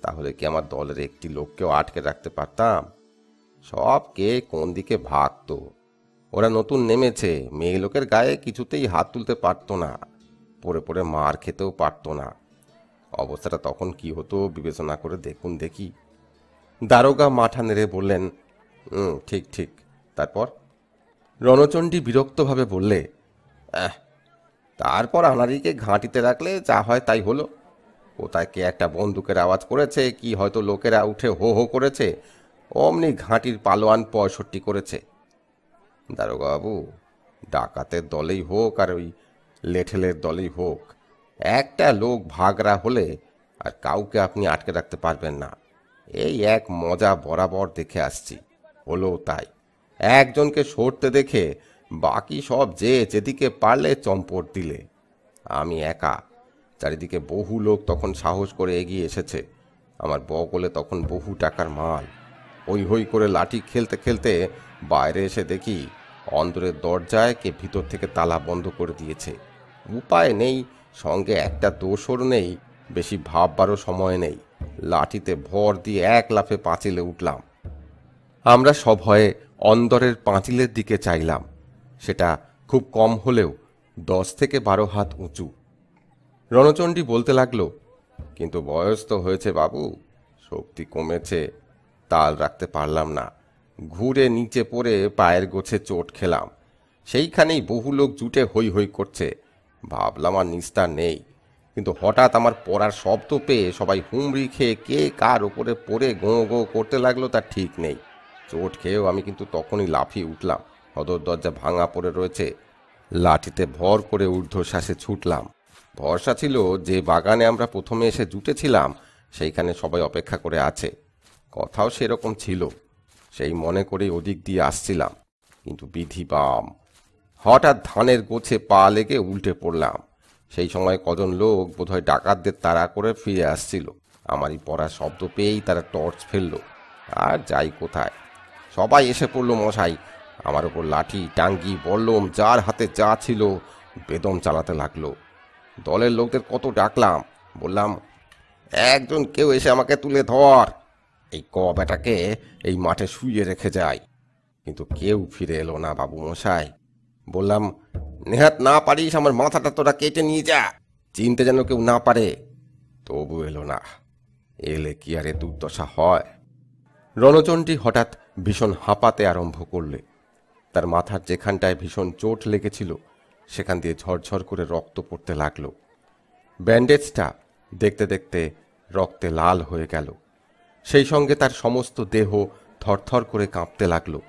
তাহলে কি আমার দলের একটি লোককেও আটকে রাখতে পারতাম? সব কে কোন দিকে ভাগতো। ওরা নতুন নেমেছে, মেয়ে লোকের গায়ে কিছুতেই হাত তুলতে পারতো না, পড়ে পড়ে মার খেতেও পারতো না। অবস্থাটা তখন কি হতো বিবেচনা করে দেখুন দেখি। দারোগা মাথা নেড়ে বললেন, ঠিক ঠিক। তারপর? রণচণ্ডী বিরক্তভাবে বললে, তারপর আনারিকে ঘাঁটিতে রাখলে যা হয় তাই হলো। কোথায় কে একটা বন্দুকের আওয়াজ করেছে, কি হয়তো লোকেরা উঠে হো হো করেছে, অমনি ঘাঁটির পালোয়ান 65 করেছে। দারোগাবাবু, ডাকাতের দলেই হোক আর ওই লেঠেলের দলেই হোক, একটা লোক ভাগরা হলে আর কাউকে আপনি আটকে রাখতে পারবেন না। এই এক মজা বরাবর দেখে আসছি, হলো তাই। একজনকে সরতে দেখে বাকি সব যে যেদিকে পারলে চম্পট দিলে। আমি একা, চারিদিকে বহু লোক তখন সাহস করে এগিয়ে এসেছে। আমার বগলে তখন বহু টাকার মাল। হই হই করে লাঠি খেলতে খেলতে বাইরে এসে দেখি অন্দরের দরজায় কে ভিতর থেকে তালা বন্ধ করে দিয়েছে। উপায় নেই, সঙ্গে একটা দোসর নেই, বেশি ভাববারও সময় নেই। লাঠিতে ভর দিয়ে এক লাফে পাঁচিলে উঠলাম। আমরা সভয়ে অন্দরের পাঁচিলের দিকে চাইলাম। সেটা খুব কম হলেও 10 থেকে 12 হাত উঁচু। রণচণ্ডী বলতে লাগলো, কিন্তু বয়স তো হয়েছে বাবু, শক্তি কমেছে, তাল রাখতে পারলাম না। ঘুরে নিচে পড়ে পায়ের গোছে চোট খেলাম। সেইখানেই বহু লোক জুটে হই হই করছে। ভাবলাম আর নিস্তার নেই, কিন্তু হঠাৎ আমার পড়ার শব্দ পেয়ে সবাই হুমড়ি খেয়ে কে কার ওপরে পড়ে গোঁ গোঁ করতে লাগলো তার ঠিক নেই। চোট খেয়েও আমি কিন্তু তখনই লাফিয়ে উঠলাম। সদর দরজা ভাঙা পড়ে রয়েছে। লাঠিতে ভর করে ঊর্ধ্বশ্বাসে ছুটলাম। ভরসা ছিল যে বাগানে আমরা প্রথমে এসে জুটেছিলাম সেইখানে সবাই অপেক্ষা করে আছে। কথাও সেরকম ছিল, সেই মনে করেই ওদিক দিয়ে আসছিলাম। কিন্তু বিধি বাম, হঠাৎ ধানের গোছে পা লেগে উল্টে পড়লাম। সেই সময় কজন লোক বোধহয় ডাকাতদের তাড়া করে ফিরে আসছিল। আমারই পড়ার শব্দ পেয়েই তারা টর্চ ফেললো। আর যাই কোথায়, সবাই এসে পড়ল মশাই। আমার ওপর লাঠি, টাঙ্গি, বল্লম, যার হাতে যা ছিল বেদম চালাতে লাগলো। দলের লোকদের কত ডাকলাম, বললাম, একজন কেউ এসে আমাকে তুলে ধর, এই বেটাকে এই মাঠে শুইয়ে রেখে যায়। কিন্তু কেউ ফিরে এলো না বাবু মশাই। বললাম, নেহাত না পারিস আমার মাথাটা তোরা কেটে নিয়ে যা, চিনতে যেন কেউ না পারে। তবু এলো না। এলে কি আরে দুর্দশা হয়। রণচণ্ডী হঠাৎ ভীষণ হাঁপাতে আরম্ভ করলে। তার মাথার যেখানটায় ভীষণ চোট লেগেছিল সেখান দিয়ে ঝরঝর করে রক্ত পড়তে লাগলো। ব্যান্ডেজটা দেখতে দেখতে রক্তে লাল হয়ে গেল। সেই সঙ্গে তার সমস্ত দেহ থরথর করে কাঁপতে লাগলো।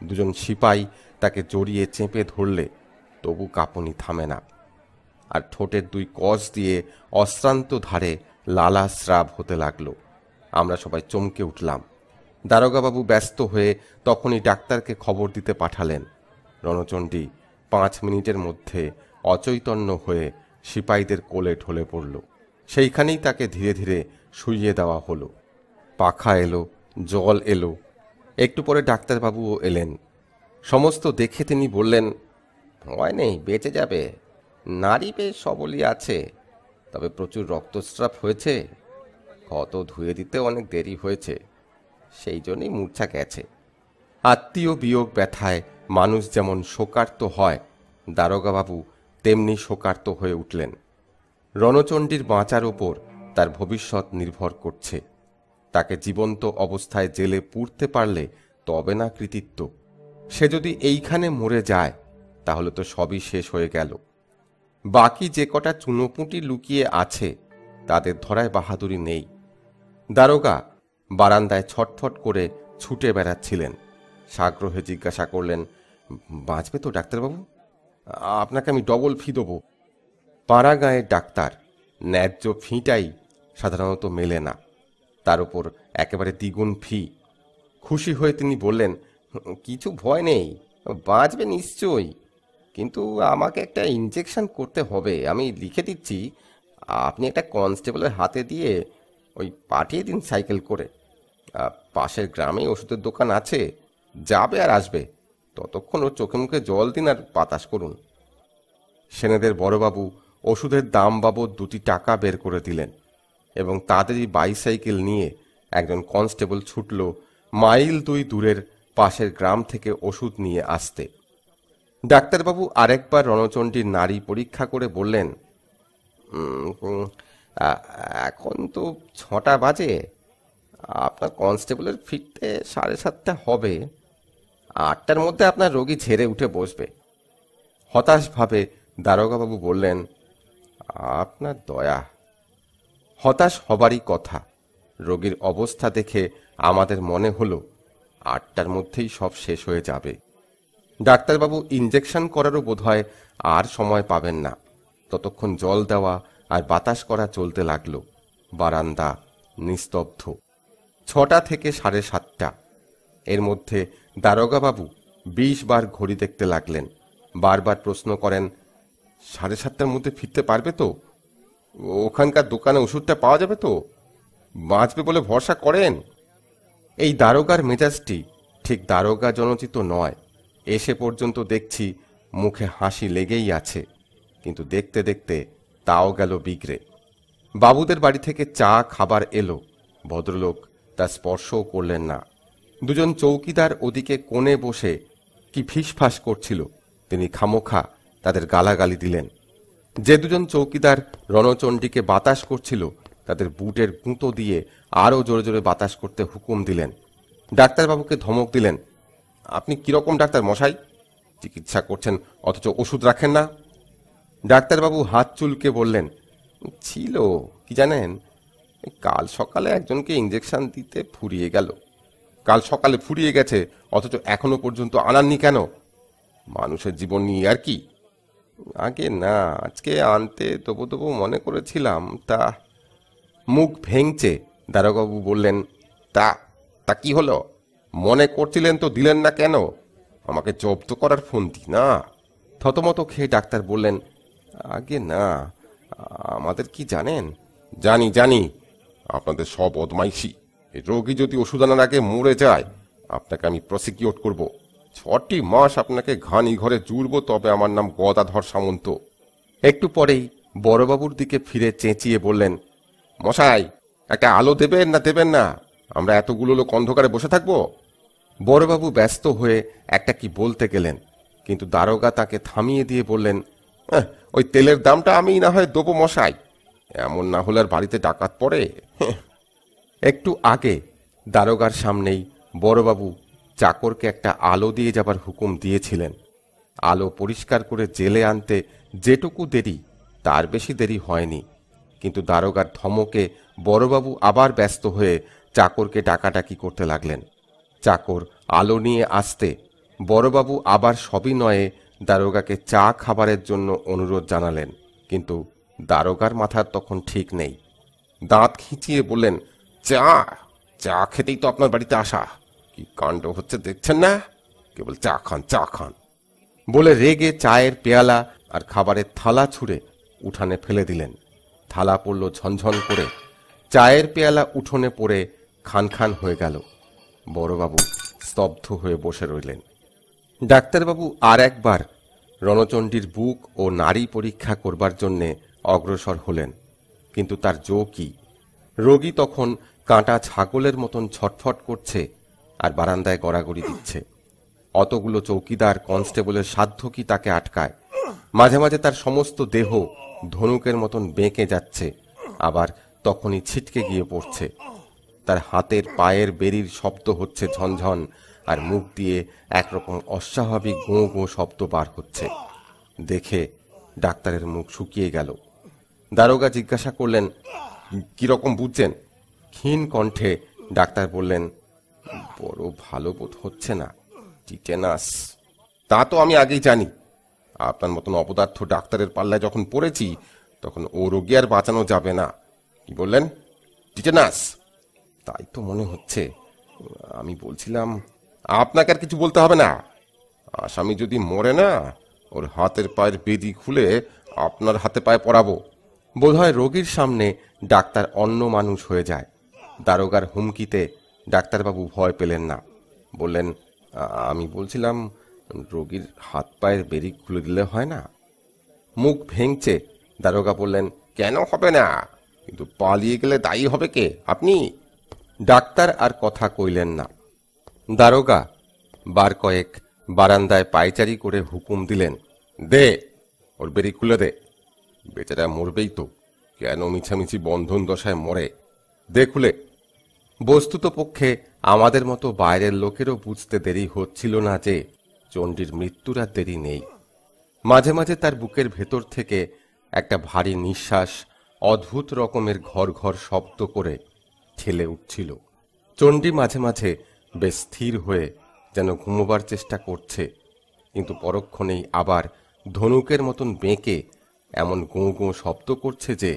দুজন সিপাই তাকে জড়িয়ে চেপে ধরলে তবু কাঁপুনি থামে না, আর ঠোঁটের দুই কষ দিয়ে অশ্রান্ত ধারে লালা স্রাব হতে লাগলো। আমরা সবাই চমকে উঠলাম। দারোগাবাবু ব্যস্ত হয়ে তখনই ডাক্তারকে খবর দিতে পাঠালেন। রণচণ্ডী 5 মিনিটের মধ্যে অচৈতন্য হয়ে সিপাইদের কোলে ঢলে পড়ল। সেইখানেই তাকে ধীরে ধীরে শুইয়ে দেওয়া হলো। পাখা এলো, জল এলো। একটু পরে ডাক্তারবাবুও এলেন। সমস্ত দেখে তিনি বললেন, ভয় নেই, বেঁচে যাবে। নারী বেশ সবলই আছে, তবে প্রচুর রক্তস্রাব হয়েছে। ক্ষত ধুয়ে দিতে অনেক দেরি হয়েছে, সেই জন্যই মূর্ছা গেছে। আত্মীয় বিয়োগ ব্যথায় মানুষ যেমন শোকার্ত হয়, দারোগাবাবু তেমনি শোকার্ত হয়ে উঠলেন। রণচণ্ডীর বাঁচার ওপর তার ভবিষ্যৎ নির্ভর করছে। তাকে জীবন্ত অবস্থায় জেলে পুরতে পারলে তবে না কৃতিত্ব। সে যদি এইখানে মরে যায় তাহলে তো সবই শেষ হয়ে গেল। বাকি যে কটা চুনোপুঁটি লুকিয়ে আছে তাদের ধরায় বাহাদুরি নেই। দারোগা বারান্দায় ছটফট করে ছুটে বেড়াচ্ছিলেন। সাগ্রহে জিজ্ঞাসা করলেন, বাঁচবে তো ডাক্তারবাবু? আপনাকে আমি ডবল ফি দেবো। পাড়া গাঁয়ের ডাক্তার, ন্যায্য ফিটাই সাধারণত মেলে না, তার উপর একেবারে দ্বিগুণ ফি। খুশি হয়ে তিনি বললেন, কিছু ভয় নেই, বাঁচবে নিশ্চয়ই, কিন্তু আমাকে একটা ইনজেকশন করতে হবে। আমি লিখে দিচ্ছি, আপনি একটা কনস্টেবলের হাতে দিয়ে ওই পাঠিয়ে দিন সাইকেল করে। পাশের গ্রামেই ওষুধের দোকান আছে, যাবে আর আসবে। ততক্ষণ ওর চোখে মুখে জল দিন আর বাতাস করুন। সেনেদের বড়বাবু ওষুধের দাম বাবদ 2টি টাকা বের করে দিলেন এবং তাদেরই বাইসাইকেল নিয়ে একজন কনস্টেবল ছুটল মাইল 2 দূরের পাশের গ্রাম থেকে ওষুধ নিয়ে আসতে। ডাক্তারবাবু আরেকবার রণচণ্ডীর নাড়ি পরীক্ষা করে বললেন, এখন তো 6টা বাজে, আপনার কনস্টেবলের ফিরতে 7:30 হবে। 8টার মধ্যে আপনার রোগী ঝেড়ে উঠে বসবে। হতাশভাবে দারোগাবাবু বললেন, আপনার দয়া। হতাশ হবারই কথা। রোগীর অবস্থা দেখে আমাদের মনে হলো 8টার মধ্যেই সব শেষ হয়ে যাবে। ডাক্তারবাবু ইনজেকশন করারও বোধহয় আর সময় পাবেন না। ততক্ষণ জল দেওয়া আর বাতাস করা চলতে লাগলো। বারান্দা নিস্তব্ধ। 6টা থেকে 7:30। এর মধ্যে দারোগাবাবু 20 বার ঘড়ি দেখতে লাগলেন। বারবার প্রশ্ন করেন, 7:30টার মধ্যে ফিরতে পারবে তো? ওখানকার দোকানে ওষুধটা পাওয়া যাবে তো? বাঁচবে বলে ভরসা করেন? এই দারোগার মেজাজটি ঠিক দারোগা জনচিত নয়। এসে পর্যন্ত দেখছি মুখে হাসি লেগেই আছে, কিন্তু দেখতে দেখতে তাও গেল বিগড়ে। বাবুদের বাড়ি থেকে চা খাবার এলো। ভদ্রলোক তা স্পর্শও করলেন না। দুজন চৌকিদার ওদিকে কোণে বসে কি ফিসফাস করছিল, তিনি খামোখা তাদের গালাগালি দিলেন। যে দুজন চৌকিদার রণচণ্ডীকে বাতাস করছিল তাদের বুটের গুঁতো দিয়ে আরও জোরে জোরে বাতাস করতে হুকুম দিলেন। ডাক্তারবাবুকে ধমক দিলেন, আপনি কিরকম ডাক্তার মশাই? চিকিৎসা করছেন অথচ ওষুধ রাখেন না। ডাক্তারবাবু হাত চুলকে বললেন, ছিল কি জানেন, কাল সকালে একজনকে ইঞ্জেকশন দিতে ফুরিয়ে গেল। কাল সকালে ফুরিয়ে গেছে, অথচ এখনো পর্যন্ত আনাননি কেন? মানুষের জীবন নিয়ে আর কি। আগে না, আজকে আনতে তবু তবু মনে করেছিলাম, তা। মুখ ভেঙচে দারোগাবু বললেন, তা তা কি হলো? মনে করছিলেন তো দিলেন না কেন? আমাকে জব্দ করার ফন্দি না। থতমত খেয়ে ডাক্তার বললেন, আগে না, আমাদের কি জানেন? জানি জানি, আপনাদের সব বদমাইশি। রোগী যদি ওষুধ আনার আগে মরে যায় আপনাকে আমি প্রসিকিউট করব। 6টি মাস আপনাকে ঘানি ঘরে জুড়ব, তবে আমার নাম গদাধর সামন্ত। একটু পরেই বড়বাবুর দিকে ফিরে চেঁচিয়ে বললেন, মশাই, একটা আলো দেবেন না দেবেন না? আমরা এতগুলো লোক অন্ধকারে বসে থাকবো? বড়বাবু ব্যস্ত হয়ে একটা কি বলতে গেলেন, কিন্তু দারোগা তাকে থামিয়ে দিয়ে বললেন, ওই তেলের দামটা আমি না হয় দেবো মশাই, এমন না হলে আর বাড়িতে ডাকাত পড়ে। একটু আগে দারোগার সামনেই বড়বাবু চাকরকে একটা আলো দিয়ে যাবার হুকুম দিয়েছিলেন। আলো পরিষ্কার করে জেলে আনতে যেটুকু দেরি, তার বেশি দেরি হয়নি। কিন্তু দারোগার ধমকে বড়বাবু আবার ব্যস্ত হয়ে চাকরকে ডাকাডাকি করতে লাগলেন। চাকর আলো নিয়ে আসতে বড়বাবু আবার সবিনয়ে দারোগাকে চা খাবারের জন্য অনুরোধ জানালেন, কিন্তু দারোগার মাথার তখন ঠিক নেই। দাঁত খিঁচিয়ে বললেন, চা চা খেতেই তো আপনার বাড়িতে আসা, কি কাণ্ড হচ্ছে দেখছেন না, কেবল চা খান চা খান বলে রেগে চায়ের পেয়ালা আর খাবারের থালা ছুঁড়ে উঠানে ফেলে দিলেন। থালা পড়ল ঝনঝন করে, চায়ের পেয়ালা উঠোনে পড়ে খান খান হয়ে গেল। বড়বাবু স্তব্ধ হয়ে বসে রইলেন। ডাক্তারবাবু আর একবার রণচণ্ডীর বুক ও নাড়ি পরীক্ষা করবার জন্যে অগ্রসর হলেন, কিন্তু তার জো কি? রোগী তখন কাঁটা ছাগলের মতন ছটফট করছে আর বারান্দায় গড়াগড়ি দিচ্ছে। অতগুলো চৌকিদার কনস্টেবলের সাধ্য কি তাকে আটকায়? মাঝে মাঝে তার সমস্ত দেহ ধনুকের মতন বেঁকে যাচ্ছে, আবার তখনই ছিটকে গিয়ে পড়ছে। তার হাতের পায়ের বেরির শব্দ হচ্ছে ঝনঝন, আর মুখ দিয়ে একরকম অস্বাভাবিক গোঁ গোঁ শব্দ বার হচ্ছে। দেখে ডাক্তারের মুখ শুকিয়ে গেল। দারোগা জিজ্ঞাসা করলেন, কিরকম বুঝছেন? ক্ষীণ কণ্ঠে ডাক্তার বললেন, বড় ভালো বোধ হচ্ছে না, টিটেনাস। তা তো আমি আগেই জানি, আপনার মতন অপদার্থ ডাক্তারের পাল্লায় যখন পড়েছি তখন ও রোগী আর বাঁচানো যাবে না। কি বললেন? টিটেনাস? তাই তো মনে হচ্ছে। আমি বলছিলাম, আপনাকে আর কিছু বলতে হবে না। আসামি যদি মরে না, ওর হাতের পায়ের বেদি খুলে আপনার হাতে পায়ে পরাবো। বোধহয় রোগীর সামনে ডাক্তার অন্য মানুষ হয়ে যায়। দারোগার হুমকিতে ডাক্তারবাবু ভয় পেলেন না। বললেন, আমি বলছিলাম, রোগীর হাত পায়ের বেরি খুলে দিলে হয় না? মুখ ভেঙচে দারোগা বললেন, কেন হবে না? কিন্তু পালিয়ে গেলে দায়ী হবে কে? আপনি? ডাক্তার আর কথা কইলেন না। দারোগা বার কয়েক বারান্দায় পায়চারি করে হুকুম দিলেন, দে, ওর বেরি খুলে দে। বেচারা মরবেই তো, কেন মিছামিছি বন্ধন দশায় মরে? দে খুলে। বস্তুত পক্ষে আমাদের মতো বাইরের লোকেরও বুঝতে দেরি হচ্ছিল না যে চণ্ডীর মৃত্যুর আর দেরি নেই। মাঝে মাঝে তার বুকের ভেতর থেকে একটা ভারী নিঃশ্বাস অদ্ভুত রকমের ঘর ঘর শব্দ করে ঠেলে উঠছিল। চণ্ডী মাঝে মাঝে বেশ স্থির হয়ে যেন ঘুমোবার চেষ্টা করছে, কিন্তু পরক্ষণেই আবার ধনুকের মতন বেঁকে এমন গোঁ গোঁ শব্দ করছে যে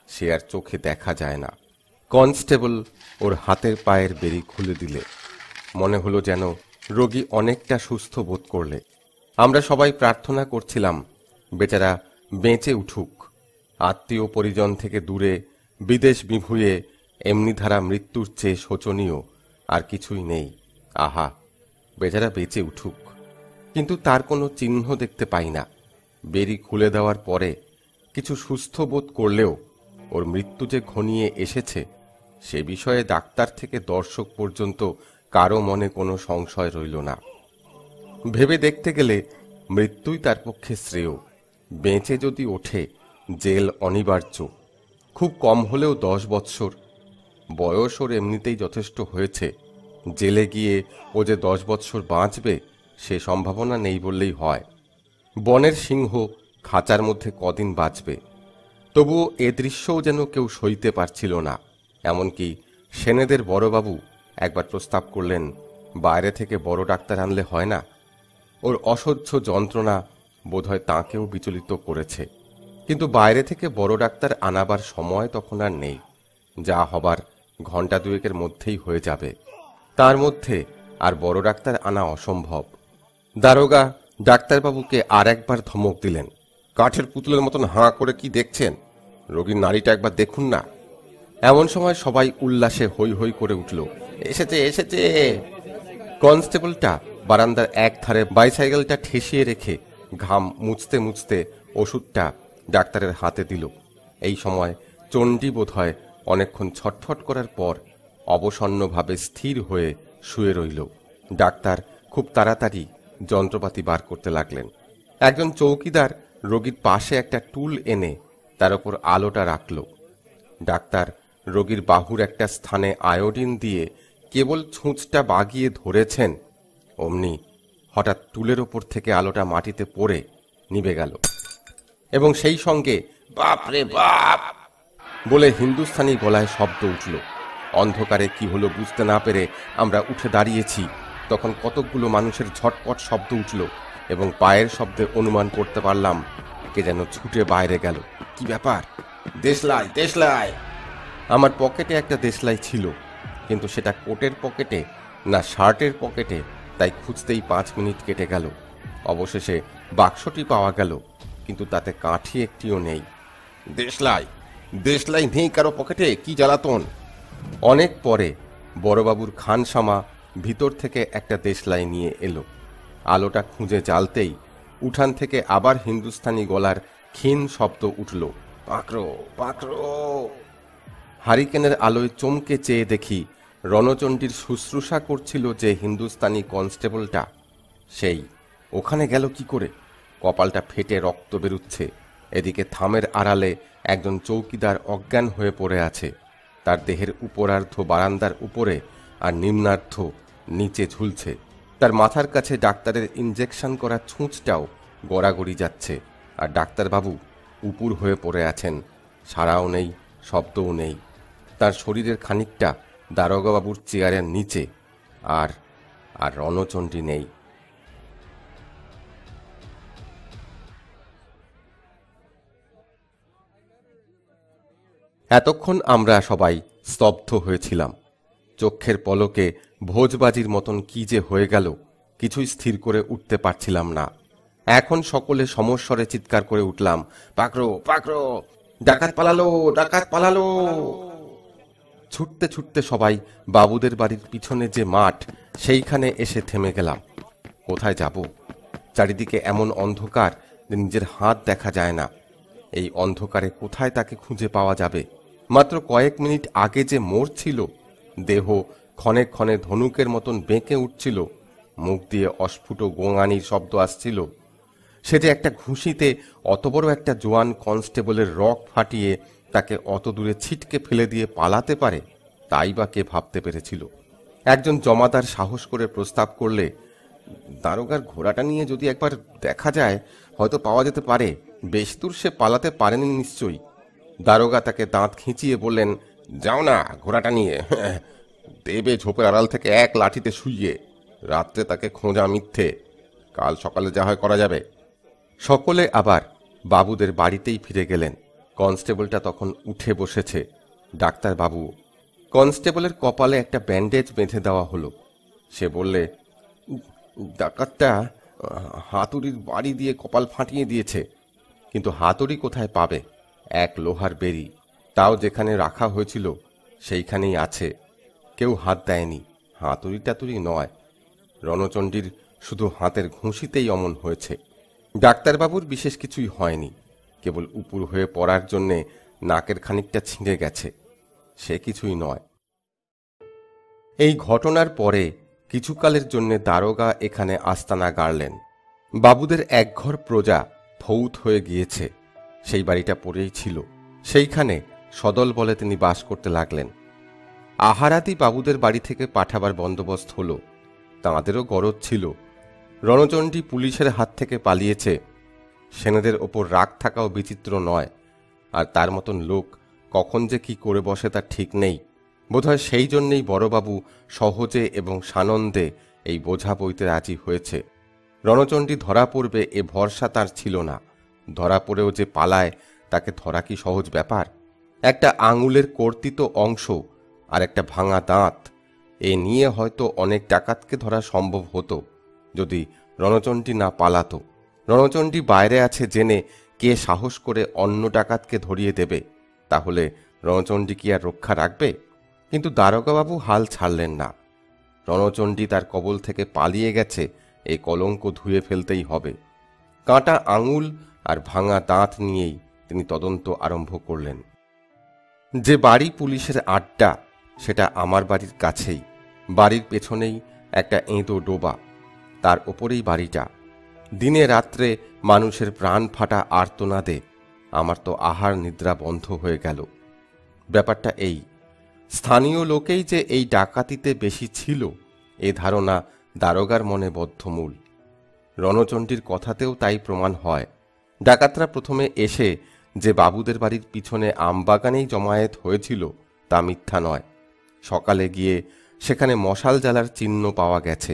সে আর চোখে দেখা যায় না। কনস্টেবল ওর হাতের পায়ের বেরি খুলে দিলে মনে হলো যেন রোগী অনেকটা সুস্থ বোধ করলে। আমরা সবাই প্রার্থনা করছিলাম বেচারা বেঁচে উঠুক। আত্মীয় পরিজন থেকে দূরে, বিদেশ বিভুঁয়ে এমনি ধারা মৃত্যুর চেয়ে শোচনীয় আর কিছুই নেই। আহা, বেচারা বেঁচে উঠুক। কিন্তু তার কোনো চিহ্ন দেখতে পাই না। বেরি খুলে দেওয়ার পরে কিছু সুস্থ বোধ করলেও ওর মৃত্যু যে ঘনিয়ে এসেছে সে বিষয়ে ডাক্তার থেকে দর্শক পর্যন্ত কারো মনে কোনো সংশয় রইল না। ভেবে দেখতে গেলে মৃত্যুই তার পক্ষে শ্রেয়। বেঁচে যদি ওঠে, জেল অনিবার্য। খুব কম হলেও 10 বৎসর। বয়স ওর এমনিতেই যথেষ্ট হয়েছে। জেলে গিয়ে ও যে 10 বৎসর বাঁচবে সে সম্ভাবনা নেই বললেই হয়। বনের সিংহ খাঁচার মধ্যে কদিন বাঁচবে? তবুও এ দৃশ্যও যেন কেউ সইতে পারছিল না। এমনকি সেনেদের বড়বাবু একবার প্রস্তাব করলেন, বাইরে থেকে বড় ডাক্তার আনলে হয় না? ওর অসহ্য যন্ত্রণা বোধহয় তাঁকেও বিচলিত করেছে। কিন্তু বাইরে থেকে বড় ডাক্তার আনাবার সময় তখন আর নেই। যা হবার ঘণ্টা দুয়েকের মধ্যেই হয়ে যাবে। তার মধ্যে আর বড় ডাক্তার আনা অসম্ভব। দারোগা ডাক্তারবাবুকে আর একবার ধমক দিলেন, কাঠের পুতুলের মতন হাঁ করে কি দেখছেন? রোগীর নাড়িটা একবার দেখুন না। এমন সময় সবাই উল্লাসে হৈ হৈ করে উঠল, এসেছে এসেছে। কনস্টেবলটা বারান্দার এক ধারে বাইসাইকেলটা ঠেসিয়ে রেখে ঘাম মুছতে মুছতে ওষুধটা ডাক্তারের হাতে দিল। এই সময় চণ্ডী বোধহয় অনেকক্ষণ ছটফট করার পর অবসন্নভাবে স্থির হয়ে শুয়ে রইল। ডাক্তার খুব তাড়াতাড়ি যন্ত্রপাতি বার করতে লাগলেন। একজন চৌকিদার রোগীর পাশে একটা টুল এনে তার উপর আলোটা রাখল। ডাক্তার রোগীর বাহুর একটা স্থানে আয়োডিন দিয়ে কেবল ছুঁচটা বাগিয়ে ধরেছেন, অমনি হঠাৎ টুলের ওপর থেকে আলোটা মাটিতে পড়ে নিভে গেল এবং সেই সঙ্গে বাপ রে বাপ বলে হিন্দুস্তানি গলায় শব্দ উঠল। অন্ধকারে কি হলো বুঝতে না পেরে আমরা উঠে দাঁড়িয়েছি। তখন কতকগুলো মানুষের ঝটপট শব্দ উঠল এবং পায়ের শব্দে অনুমান করতে পারলাম কে যেন ছুটে বাইরে গেল। কি ব্যাপার? দেশলাই, দেশলাই! আমার পকেটে একটা দেশলাই ছিল, কিন্তু সেটা কোটের পকেটে না শার্টের পকেটে, তাই খুঁজতেই 5 মিনিট কেটে গেল। অবশেষে বাক্সটি পাওয়া গেল, কিন্তু তাতে কাঠি একটিও নেই। দেশলাই, দেশলাই নেই কারো পকেটে? কি জ্বালাতন! অনেক পরে বড়বাবুর খানসামা ভিতর থেকে একটা দেশলাই নিয়ে এলো। আলোটা খুঁজে জ্বালতেই উঠান থেকে আবার হিন্দুস্তানি গলার ক্ষীণ শব্দ উঠল, পাকড়ো, পাকড়ো! হারিকেনের আলোয় চমকে চেয়ে দেখি রণচণ্ডীর শুশ্রূষা করছিল যে হিন্দুস্তানি কনস্টেবলটা, সেই ওখানে গেল কি করে? কপালটা ফেটে রক্ত বেরুচ্ছে। এদিকে থামের আড়ালে একজন চৌকিদার অজ্ঞান হয়ে পড়ে আছে। তার দেহের উপরার্ধ বারান্দার উপরে আর নিম্নার্ধ নিচে ঝুলছে। তার মাথার কাছে ডাক্তারের ইনজেকশন করা ছুঁচটাও গড়াগড়ি যাচ্ছে। আর ডাক্তারবাবু উপুর হয়ে পড়ে আছেন, সাড়াও নেই, শব্দও নেই। তার শরীরের খানিকটা দারোগাবাবুর চেয়ারের নিচে, আর আর রণচণ্ডী নেই। এতক্ষণ আমরা সবাই স্তব্ধ হয়েছিলাম। চক্ষের পলকে ভোজবাজির মতন কি যে হয়ে গেল কিছুই স্থির করে উঠতে পারছিলাম না। এখন সকলে সমস্বরে চিৎকার করে উঠলাম, পাকড়ো, পাকড়ো! ডাকাত পালালো, ডাকাত পালালো! ছুটতে ছুটতে সবাই বাবুদের বাড়ির পিছনে যে মাঠ, সেইখানে এসে থেমে গেলাম। কোথায় যাব? চারিদিকে এমন অন্ধকার যে নিজের হাত দেখা যায় না। এই অন্ধকারে কোথায় তাকে খুঁজে পাওয়া যাবে? মাত্র কয়েক মিনিট আগে যে মরছিল, দেহ ক্ষণে ক্ষণে ধনুকের মতন বেঁকে উঠছিল, মুখ দিয়ে অস্ফুট গোঙানির শব্দ আসছিল, সে যে একটা ঘুষিতে অত বড় একটা জোয়ান কনস্টেবলের রক ফাটিয়ে তাকে অত দূরে ছিটকে ফেলে দিয়ে পালাতে পারে, তাই বা কে ভাবতে পেরেছিল? একজন জমাদার সাহস করে প্রস্তাব করলে, দারোগার ঘোড়াটা নিয়ে যদি একবার দেখা যায় হয়তো পাওয়া যেতে পারে। বেশ দূর সে পালাতে পারেনি নিশ্চয়ই। দারোগা তাকে দাঁত খিঁচিয়ে বললেন, যাও না ঘোড়াটা নিয়ে, দেবে ঝোপের আড়াল থেকে এক লাঠিতে শুইয়ে। রাত্রে তাকে খোঁজা মিথ্যে, কাল সকালে যা হয় করা যাবে। সকলে আবার বাবুদের বাড়িতেই ফিরে গেলেন। কনস্টেবলটা তখন উঠে বসেছে, ডাক্তারবাবু। কনস্টেবলের কপালে একটা ব্যান্ডেজ বেঁধে দেওয়া হলো। সে বললে, ডাকাতটা হাতুড়ির বাড়ি দিয়ে কপাল ফাটিয়ে দিয়েছে, কিন্তু হাতুড়ি কোথায় পাবে? এক লোহার বেড়ি, তাও যেখানে রাখা হয়েছিল সেইখানেই আছে, কেউ হাত দেয়নি। হাতুড়ি টাতুড়ি নয়, রণচণ্ডীর শুধু হাতের ঘুষিতেই অমন হয়েছে। ডাক্তারবাবুর বিশেষ কিছুই হয়নি, কেবল উপুর হয়ে পড়ার জন্যে নাকের খানিকটা ছিঁড়ে গেছে, সে কিছুই নয়। এই ঘটনার পরে কিছুকালের জন্য দারোগা এখানে আস্তানা গাড়লেন। বাবুদের একঘর প্রজা ফৌত হয়ে গিয়েছে, সেই বাড়িটা পড়েই ছিল। সেইখানে সদল বলে তিনি বাস করতে লাগলেন। আহারাদি বাবুদের বাড়ি থেকে পাঠাবার বন্দোবস্ত হলো। তাঁদেরও গরজ ছিল। রণচণ্ডী পুলিশের হাত থেকে পালিয়েছে, সেনাদের ওপর রাগ থাকাও বিচিত্র নয়। আর তার মতন লোক কখন যে কি করে বসে তার ঠিক নেই। বোধহয় সেই জন্যেই বড়বাবু সহজে এবং সানন্দে এই বোঝা বইতে রাজি হয়েছে। রণচণ্ডী ধরা পড়বে এ ভরসা তার ছিল না। ধরা পড়েও যে পালায়, তাকে ধরা কি সহজ ব্যাপার? একটা আঙুলের কর্তিত অংশ আর একটা ভাঙা দাঁত, এ নিয়ে হয়তো অনেক ডাকাতকে ধরা সম্ভব হতো যদি রণচণ্ডী না পালাতো। রণচণ্ডী বাইরে আছে জেনে কে সাহস করে অন্য ডাকাতকে ধরিয়ে দেবে? তাহলে রণচণ্ডী কি আর রক্ষা রাখবে? কিন্তু দারোগাবাবু হাল ছাড়লেন না। রণচণ্ডী তার কবল থেকে পালিয়ে গেছে, এই কলঙ্ক ধুয়ে ফেলতেই হবে। কাঁটা আঙুল আর ভাঙা দাঁত নিয়েই তিনি তদন্ত আরম্ভ করলেন। যে বাড়ি পুলিশের আড্ডা, সেটা আমার বাড়ির কাছেই। বাড়ির পেছনেই একটা এঁদো ডোবা, তার ওপরেই বাড়িটা। দিনে রাত্রে মানুষের প্রাণ ফাটা আর্তনাদে আমার তো আহার নিদ্রা বন্ধ হয়ে গেল। ব্যাপারটা এই, স্থানীয় লোকেই যে এই ডাকাতিতে বেশি ছিল এ ধারণা দারোগার মনে বদ্ধমূল। রণচণ্ডীর কথাতেও তাই প্রমাণ হয়। ডাকাতরা প্রথমে এসে যে বাবুদের বাড়ির পিছনে আমবাগানেই জমায়েত হয়েছিল তা মিথ্যা নয়। সকালে গিয়ে সেখানে মশাল জ্বালার চিহ্ন পাওয়া গেছে।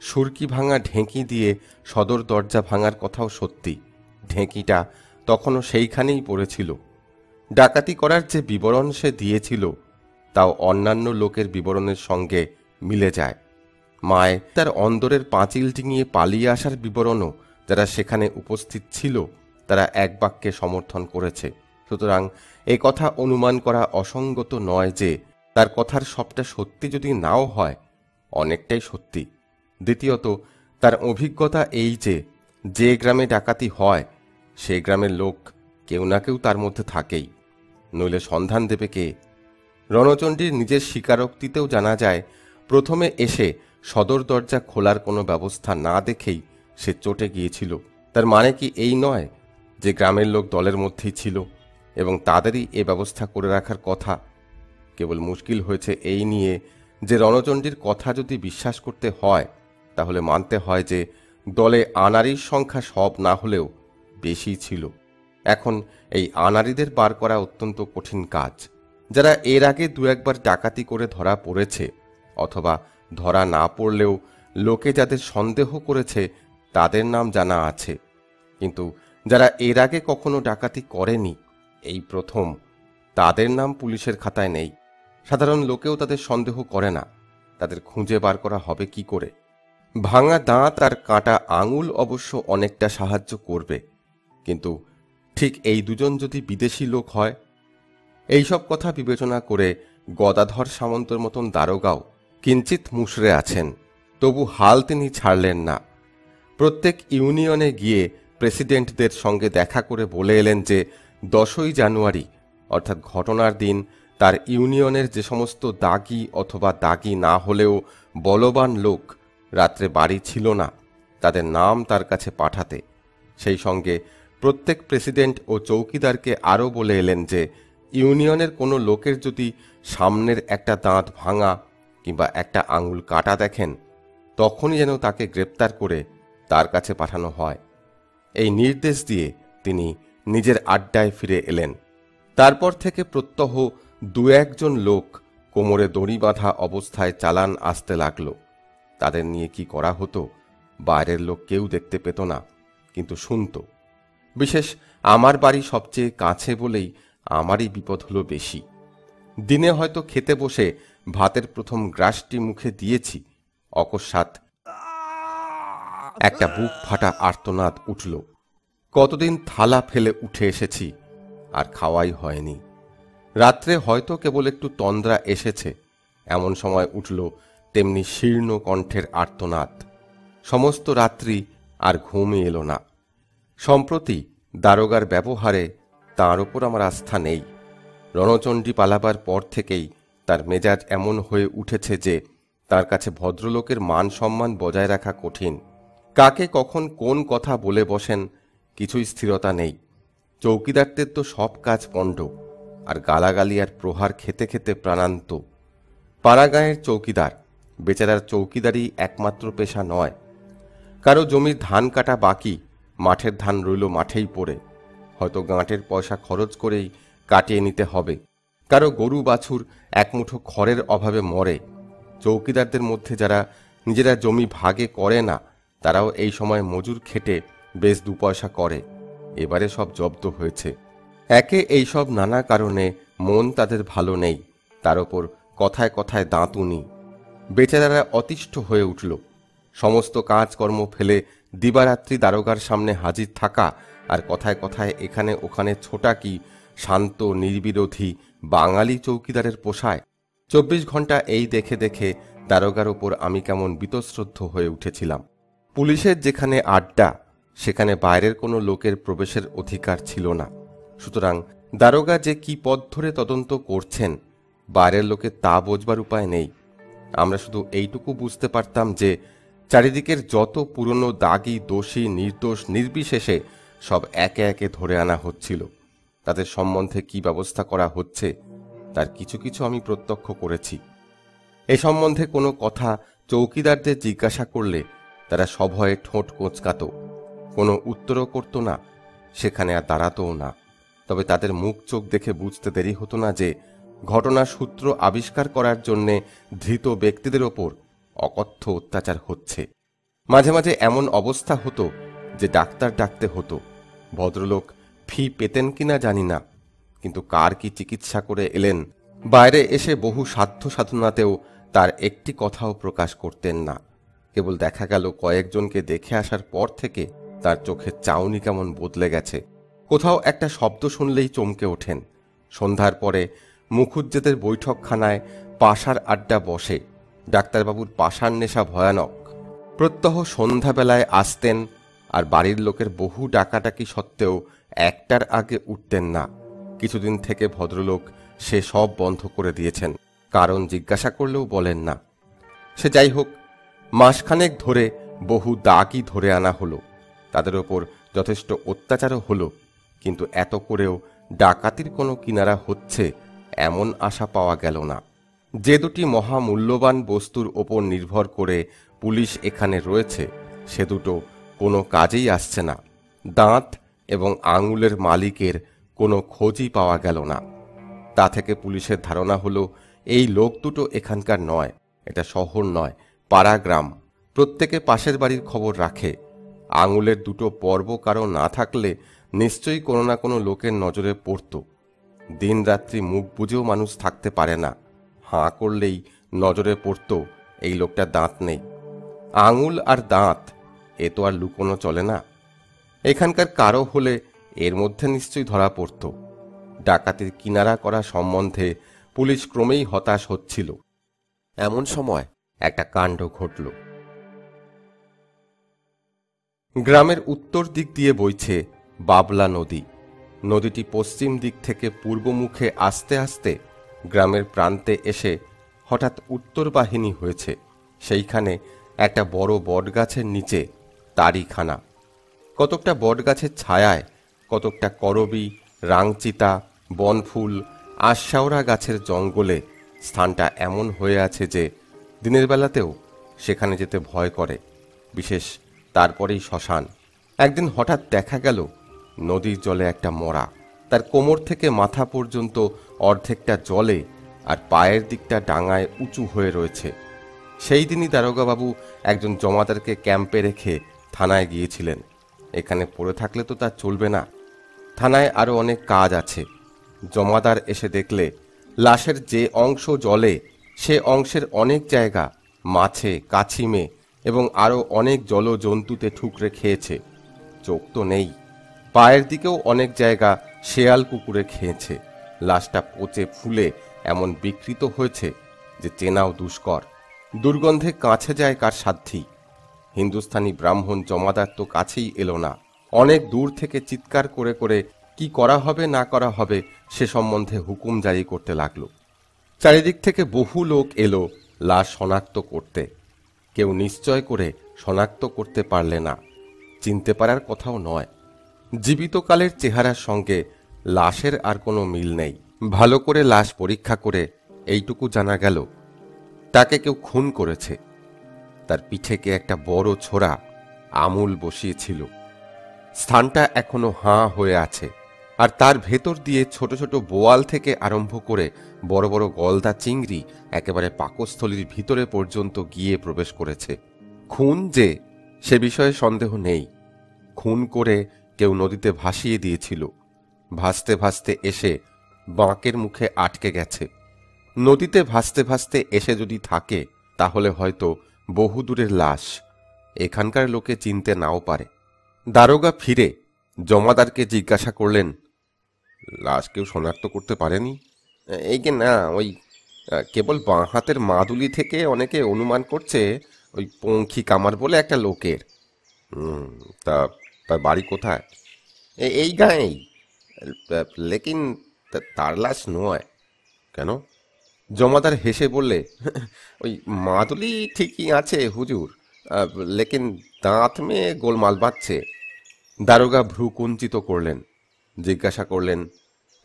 সুরকি ভাঙা ঢেঁকি দিয়ে সদর দরজা ভাঙার কথাও সত্যি। ঢেঁকিটা তখনও সেইখানেই পড়েছিল। ডাকাতি করার যে বিবরণ সে দিয়েছিল তাও অন্যান্য লোকের বিবরণের সঙ্গে মিলে যায়। মায় তার অন্দরের পাঁচিল ডিঙিয়ে পালিয়ে আসার বিবরণও যারা সেখানে উপস্থিত ছিল তারা এক বাক্যে সমর্থন করেছে। সুতরাং এ কথা অনুমান করা অসঙ্গত নয় যে তার কথার সবটা সত্যি যদি নাও হয়, অনেকটাই সত্যি। দ্বিতীয়ত, তার অভিজ্ঞতা এই যে গ্রামে ডাকাতি হয় সে গ্রামের লোক কেউ না কেউ তার মধ্যে থাকেই, নইলে সন্ধান দেবে কে? রণচণ্ডীর নিজের স্বীকারোক্তিতেও জানা যায়, প্রথমে এসে সদর দরজা খোলার কোনো ব্যবস্থা না দেখেই সে চটে গিয়েছিল। তার মানে কি এই নয় যে গ্রামের লোক দলের মধ্যেই ছিল এবং তাদেরই এ ব্যবস্থা করে রাখার কথা? কেবল মুশকিল হয়েছে এই নিয়ে যে রণচণ্ডীর কথা যদি বিশ্বাস করতে হয় তাহলে মানতে হয় যে দলে আনাড়ির সংখ্যা সব না হলেও বেশি ছিল। এখন এই আনাড়িদের বার করা অত্যন্ত কঠিন কাজ। যারা এর আগে দু একবার ডাকাতি করে ধরা পড়েছে অথবা ধরা না পড়লেও লোকে যাদের সন্দেহ করেছে তাদের নাম জানা আছে, কিন্তু যারা এর আগে কখনো ডাকাতি করেনি, এই প্রথম, তাদের নাম পুলিশের খাতায় নেই। সাধারণ লোকেও তাদের সন্দেহ করে না। তাদের খুঁজে বার করা হবে কি করে? ভাঙা দাঁত আর কাটা আঙুল অবশ্য অনেকটা সাহায্য করবে, কিন্তু ঠিক এই দুজন যদি বিদেশি লোক হয়? এইসব কথা বিবেচনা করে গদাধর সামন্তর মতন দারোগাও কিঞ্চিত মুশড়ে আছেন। তবু হাল তিনি ছাড়লেন না। প্রত্যেক ইউনিয়নে গিয়ে প্রেসিডেন্টদের সঙ্গে দেখা করে বলে এলেন যে 10ই জানুয়ারি অর্থাৎ ঘটনার দিন তার ইউনিয়নের যে সমস্ত দাগি অথবা দাগি না হলেও বলবান লোক রাত্রে বাড়ি ছিল না তাদের নাম তার কাছে পাঠাতে। সেই সঙ্গে প্রত্যেক প্রেসিডেন্ট ও চৌকিদারকে আরও বলে এলেন যে ইউনিয়নের কোনো লোকের যদি সামনের একটা দাঁত ভাঙা কিংবা একটা আঙুল কাটা দেখেন তখনই যেন তাকে গ্রেপ্তার করে তার কাছে পাঠানো হয়। এই নির্দেশ দিয়ে তিনি নিজের আড্ডায় ফিরে এলেন। তারপর থেকে প্রত্যহ দু একজন লোক কোমরে দড়ি বাঁধা অবস্থায় চালান আসতে লাগল। তাদের নিয়ে কি করা হতো বাইরের লোক কেউ দেখতে পেত না, কিন্তু শুনত। বিশেষ আমার বাড়ি সবচেয়ে কাছে বলেই আমারই বিপদ হলো বেশি। দিনে হয়তো খেতে বসে ভাতের প্রথম গ্রাসটি মুখে দিয়েছি, অকস্মাৎ একটা বুক ফাটা আর্তনাদ উঠল। কতদিন থালা ফেলে উঠে এসেছি আর খাওয়াই হয়নি। রাত্রে হয়তো কেবল একটু তন্দ্রা এসেছে, এমন সময় উঠল তেমনি শীর্ণ কণ্ঠের আর্তনাদ। সমস্ত রাত্রি আর ঘুমই এলো না। সম্প্রতি দারোগার ব্যবহারে তাঁর ওপর আমার আস্থা নেই। রণচণ্ডী পালাবার পর থেকেই তার মেজাজ এমন হয়ে উঠেছে যে তার কাছে ভদ্রলোকের মান সম্মান বজায় রাখা কঠিন। কাকে কখন কোন কথা বলে বসেন কিছুই স্থিরতা নেই। চৌকিদারদের তো সব কাজ পণ্ড, আর গালাগালি আর প্রহার খেতে খেতে প্রাণান্ত। পাড়াগাঁয়ের চৌকিদার বেচারার চৌকিদারি একমাত্র পেশা নয়। কারো জমির ধান কাটা বাকি, মাঠের ধান রইল মাঠেই পড়ে, হয়তো গাঁটের পয়সা খরচ করেই কাটিয়ে নিতে হবে। কারো গরু বাছুর এক মুঠো খড়ের অভাবে মরে। চৌকিদারদের মধ্যে যারা নিজেরা জমি ভাগে করে না তারাও এই সময় মজুর খেটে বেশ 2 পয়সা করে। এবারে সব জব্দ হয়েছে। একে এই সব নানা কারণে মন তাদের ভালো নেই, তার ওপর কথায় কথায় দাঁতুনি। বেচারারা অতিষ্ঠ হয়ে উঠল। সমস্ত কাজকর্ম ফেলে দিবারাত্রি দারোগার সামনে হাজির থাকা আর কথায় কথায় এখানে ওখানে ছোটা কি শান্ত নির্বিরোধী বাঙালি চৌকিদারের পোষায়? 24 ঘন্টা এই দেখে দেখে দারোগার ওপর আমি কেমন বীতশ্রদ্ধ হয়ে উঠেছিলাম। পুলিশের যেখানে আড্ডা সেখানে বাইরের কোনো লোকের প্রবেশের অধিকার ছিল না। সুতরাং দারোগা যে কি পথ ধরে তদন্ত করছেন বাইরের লোকে তা বোঝবার উপায় নেই। আমরা শুধু এইটুকু বুঝতে পারতাম যে চারিদিকের যত পুরনো দাগি দোষী নির্দোষ নির্বিশেষে সব একে একে ধরে আনা হচ্ছিল। তাদের সম্বন্ধে কি ব্যবস্থা করা হচ্ছে তার কিছু কিছু আমি প্রত্যক্ষ করেছি। এ সম্বন্ধে কোনো কথা চৌকিদারদের জিজ্ঞাসা করলে তারা সভয়ে ঠোঁট কোঁচকাত, কোনো উত্তরও করত না, সেখানে আর দাঁড়াতও না। তবে তাদের মুখ চোখ দেখে বুঝতে দেরি হতো না যে ঘটনার সূত্র আবিষ্কার করার জন্যে ধৃত ব্যক্তিদের ওপর অকথ্য অত্যাচার হচ্ছে। মাঝে মাঝে এমন অবস্থা হতো যে ডাক্তার ডাকতে হতো। ভদ্রলোক ফি পেতেন কিনা জানি না, কিন্তু কার কি চিকিৎসা করে এলেন, বাইরে এসে বহু সাধ্য সাধনাতেও তার একটি কথাও প্রকাশ করতেন না। কেবল দেখা গেল কয়েকজনকে দেখে আসার পর থেকে তার চোখের চাউনি কেমন বদলে গেছে। কোথাও একটা শব্দ শুনলেই চমকে ওঠেন। সন্ধ্যার পরে মুখুজ্জেদের বৈঠকখানায় পাশার আড্ডা বসে। ডাক্তারবাবুর পাশার নেশা ভয়ানক। প্রত্যহ সন্ধ্যাবেলায় আসতেন, আর বাড়ির লোকের বহু ডাকাডাকি সত্ত্বেও একটার আগে উঠতেন না। কিছুদিন থেকে ভদ্রলোক সে সব বন্ধ করে দিয়েছেন, কারণ জিজ্ঞাসা করলেও বলেন না। সে যাই হোক, মাসখানেক ধরে বহু দাগই ধরে আনা হলো। তাদের ওপর যথেষ্ট অত্যাচারও হলো, কিন্তু এত করেও ডাকাতির কোনো কিনারা হচ্ছে এমন আশা পাওয়া গেল না। যে দুটি মহামূল্যবান বস্তুর ওপর নির্ভর করে পুলিশ এখানে রয়েছে, সে দুটো কোনো কাজেই আসছে না। দাঁত এবং আঙুলের মালিকের কোনো খোঁজই পাওয়া গেল না। তা থেকে পুলিশের ধারণা হলো এই লোক দুটো এখানকার নয়, এটা শহর নয়, পাড়া গ্রাম। প্রত্যেকে পাশের বাড়ির খবর রাখে। আঙুলের দুটো পর্ব কারো না থাকলে নিশ্চয়ই কোনো না কোনো লোকের নজরে পড়ত। দিন রাত্রি মুখ বুঝেও মানুষ থাকতে পারে না, হাঁ করলেই নজরে পড়ত এই লোকটার দাঁত নেই। আঙুল আর দাঁত এ তো আর লুকোনো চলে না। এখানকার কারো হলে এর মধ্যে নিশ্চয়ই ধরা পড়ত। ডাকাতির কিনারা করা সম্বন্ধে পুলিশ ক্রমেই হতাশ হচ্ছিল। এমন সময় একটা কাণ্ড ঘটল। গ্রামের উত্তর দিক দিয়ে বইছে বাবলা নদী। নদীটি পশ্চিম দিক থেকে পূর্বমুখে আস্তে আস্তে গ্রামের প্রান্তে এসে হঠাৎ উত্তর বাহিনী হয়েছে। সেইখানে একটা বড় বটগাছের নিচে তারিখানা। কতকটা বটগাছের ছায়ায়, কতকটা করবি, রাংচিতা, বনফুল, আশাওড়া গাছের জঙ্গলে স্থানটা এমন হয়ে আছে যে দিনের বেলাতেও সেখানে যেতে ভয় করে। বিশেষ তারপরেই শ্মশান। একদিন হঠাৎ দেখা গেল নদীর জলে একটা মরা, তার কোমর থেকে মাথা পর্যন্ত অর্ধেকটা জলে আর পায়ের দিকটা ডাঙায় উঁচু হয়ে রয়েছে। সেই দিনই দারোগাবাবু একজন জমাদারকে ক্যাম্পে রেখে থানায় গিয়েছিলেন। এখানে পড়ে থাকলে তো তার চলবে না, থানায় আরও অনেক কাজ আছে। জমাদার এসে দেখলে লাশের যে অংশ জলে, সে অংশের অনেক জায়গা মাছে, কাছিমে এবং আরও অনেক জলজন্তুতে ঠুকরে খেয়েছে। চোখ তো নেই, পায়ের দিকেও অনেক জায়গা শেয়াল কুকুরে খেয়েছে। লাশটা পচে ফুলে এমন বিকৃত হয়েছে যে চেনাও দুষ্কর। দুর্গন্ধে কাছে যায় কার সাধ্যি। হিন্দুস্থানি ব্রাহ্মণ জমাদার তো কাছেই এলো না। অনেক দূর থেকে চিৎকার করে করে কি করা হবে না করা হবে সে সম্বন্ধে হুকুম জারি করতে লাগলো। চারিদিক থেকে বহু লোক এলো লাশ শনাক্ত করতে। কেউ নিশ্চয় করে শনাক্ত করতে পারলে না, চিনতে পারার কথাও নয়। জীবিতকালের চেহারার সঙ্গে লাশের আর কোনো মিল নেই। ভালো করে লাশ পরীক্ষা করে এইটুকু জানা গেল তাকে কেউ খুন করেছে। তার পিঠে কে একটা বড় ছোরা আমূল বসিয়েছিল। স্থানটা এখনো হাঁ হয়ে আছে, আর তার ভেতর দিয়ে ছোট ছোট বোয়াল থেকে আরম্ভ করে বড় বড় গলদা চিংড়ি একেবারে পাকস্থলীর ভিতরে পর্যন্ত গিয়ে প্রবেশ করেছে। খুন যে, সে বিষয়ে সন্দেহ নেই। খুন করে কেউ নদীতে ভাসিয়ে দিয়েছিল। ভাসতে ভাসতে এসে বাঁকের মুখে আটকে গেছে। নদীতে ভাসতে ভাসতে এসে যদি থাকে তাহলে হয়তো বহু দূরের লাশ, এখানকার লোকে চিনতে নাও পারে। দারোগা ফিরে জমাদারকে জিজ্ঞাসা করলেন, লাশ কেউ শনাক্ত করতে পারেনি? এই যে না, ওই কেবল বাঁ হাতের মাদুলি থেকে অনেকে অনুমান করছে ওই পঙ্খী কামার বলে একটা লোকের। তা তার বাড়ি কোথায়? এই গাঁয়েই, লেকিন তার লাশ নয়। কেন? জমাদার হেসে বললে, ওই মাদুলি ঠিকই আছে হুজুর, লেকিন দাঁত মেয়ে গোলমাল বাঁধছে। দারোগা ভ্রু কুঞ্চিত করলেন, জিজ্ঞাসা করলেন,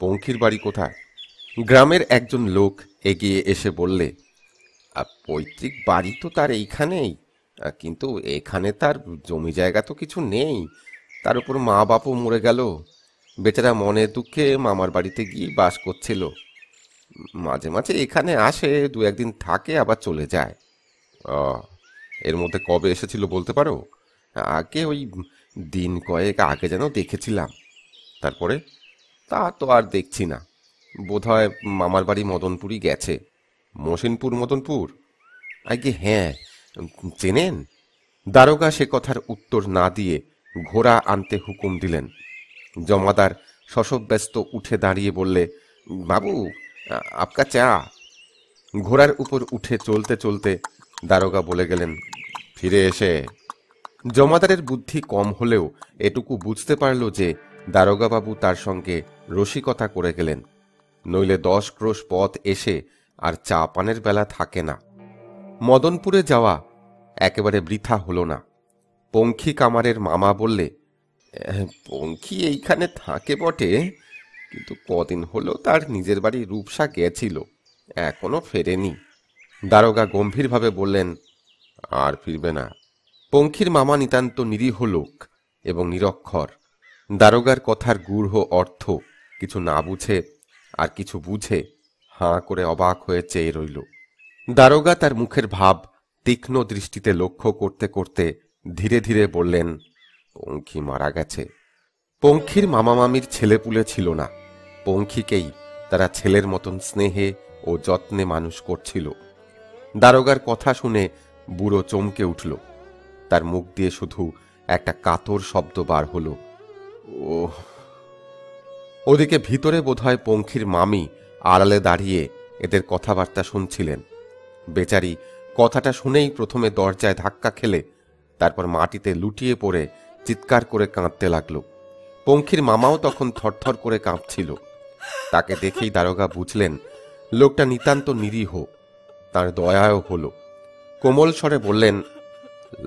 পঙ্খির বাড়ি কোথায়? গ্রামের একজন লোক এগিয়ে এসে বললে, পৈতৃক বাড়ি তো তার এইখানেই, কিন্তু এখানে তার জমি জায়গা তো কিছু নেই। তার উপর মা বাপও মরে গেল। বেচারা মনে দুঃখে মামার বাড়িতে গিয়ে বাস করছিল। মাঝে মাঝে এখানে আসে, দু একদিন থাকে আবার চলে যায়। ও, এর মধ্যে কবে এসেছিল বলতে পারো? আগে ওই দিন কয়েক আগে যেন দেখেছিলাম। তারপরে তা তো আর দেখছি না। বোধহয় মামার বাড়ি মদনপুরই গেছে। মসিনপুর মদনপুর? আগে হ্যাঁ। চেনেন? দারোগা সে কথার উত্তর না দিয়ে ঘোড়া আনতে হুকুম দিলেন। জমাদার শশব্যস্ত উঠে দাঁড়িয়ে বললে, বাবু, আপকা চা। ঘোড়ার উপর উঠে চলতে চলতে দারোগা বলে গেলেন, ফিরে এসে। জমাদারের বুদ্ধি কম হলেও এটুকু বুঝতে পারল যে দারোগাবাবু তার সঙ্গে রসিকতা করে গেলেন, নইলে 10 ক্রোশ পথ এসে আর চা পানের বেলা থাকে না। মদনপুরে যাওয়া একেবারে বৃথা হল না। পঙ্খী কামারের মামা বললে, পঙ্খী এইখানে থাকে বটে, কিন্তু কদিন হলো তার নিজের বাড়ি রূপসা গেছিল, এখনো ফেরেনি। দারোগা গম্ভীরভাবে বললেন, আর ফিরবে না। পঙ্খীর মামা নিতান্ত নিরীহ লোক এবং নিরক্ষর। দারোগার কথার গূঢ় অর্থ কিছু না বুঝে আর কিছু বুঝে হাঁ করে অবাক হয়ে চেয়ে রইল। দারোগা তার মুখের ভাব তীক্ষ্ণ দৃষ্টিতে লক্ষ্য করতে করতে ধীরে ধীরে বললেন, পঙ্খী মারা গেছে। পঙ্খীর মামা মামির ছেলেপুলে ছিল না। পঙ্খীকেই তারা ছেলের মতন স্নেহে ও যত্নে মানুষ করছিল। দারোগার কথা শুনে বুড়ো চমকে উঠল। তার মুখ দিয়ে শুধু একটা কাতর শব্দ বার হল, ও। ওদিকে ভিতরে বোধহয় পঙ্খীর মামি আড়ালে দাঁড়িয়ে এদের কথাবার্তা শুনছিলেন। বেচারি কথাটা শুনেই প্রথমে দরজায় ধাক্কা খেলে, তারপর মাটিতে লুটিয়ে পড়ে চিৎকার করে কাঁদতে লাগল। পঙ্খীর মামাও তখন থরথর করে কাঁপছিল। তাকে দেখেই দারোগা বুঝলেন লোকটা নিতান্ত নিরীহ। তার দয়াও হল। কোমল স্বরে বললেন,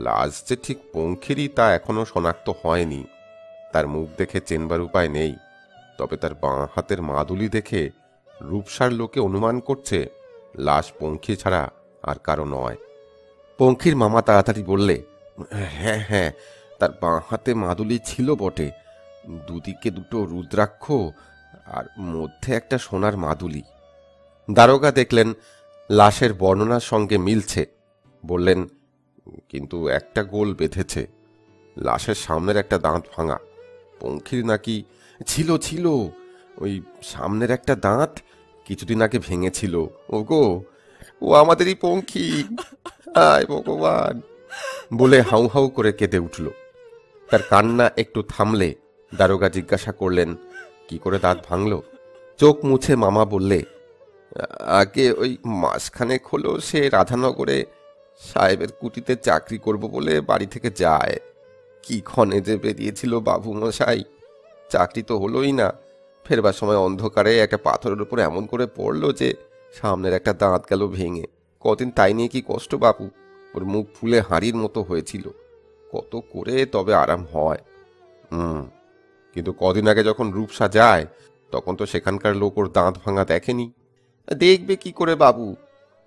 লাশ যে ঠিক পঙ্খীরই তা এখনো শনাক্ত হয়নি। তার মুখ দেখে চেনবার উপায় নেই, তবে তার বাঁ হাতের মাদুলি দেখে রূপসার লোকে অনুমান করছে লাশ পঙ্খী ছাড়া আর কারো নয়। পঙ্খীর মামা তাড়াতাড়ি বললে, হ্যাঁ হ্যাঁ, তার বাঁ হাতে মাদুলি ছিল বটে, দুদিকে দুটো রুদ্রাক্ষ আর মধ্যে একটা সোনার মাদুলি। দারোগা দেখলেন লাশের বর্ণনার সঙ্গে মিলছে। বললেন, কিন্তু একটা গোল বেঁধেছে। লাশের সামনের একটা দাঁত ভাঙা। পঙ্খীর নাকি ছিল ছিল ওই সামনের একটা দাঁত কিছুদিন আগে ভেঙেছিল। ওগো, ও আমাদেরই পঙ্খী, আয় ভগবান বলে হাউ হাউ করে কেঁদে উঠল। তার কান্না একটু থামলে দারোগা জিজ্ঞাসা করলেন, কি করে দাঁত ভাঙল? চোখ মুছে মামা বললে, আগে ওই মাসখানেক হলো সে রাধানগরে সাহেবের কুটিতে চাকরি করব বলে বাড়ি থেকে যায়। কি ক্ষণে যে বেরিয়েছিল বাবু মশাই, চাকরি তো হলোই না। ফেরবার সময় অন্ধকারে একটা পাথরের উপর এমন করে পড়লো যে সামনের একটা দাঁত গেল ভেঙে। কদিন তাই নিয়ে কি কষ্ট বাপু, ওর মুখ ফুলে হাঁড়ির মতো হয়েছিল। কত করে তবে আরাম হয়। কিন্তু কদিন আগে যখন রূপসা যায় তখন তো সেখানকার লোক ওর দাঁত ভাঙা দেখেনি। দেখবে কি করে বাবু,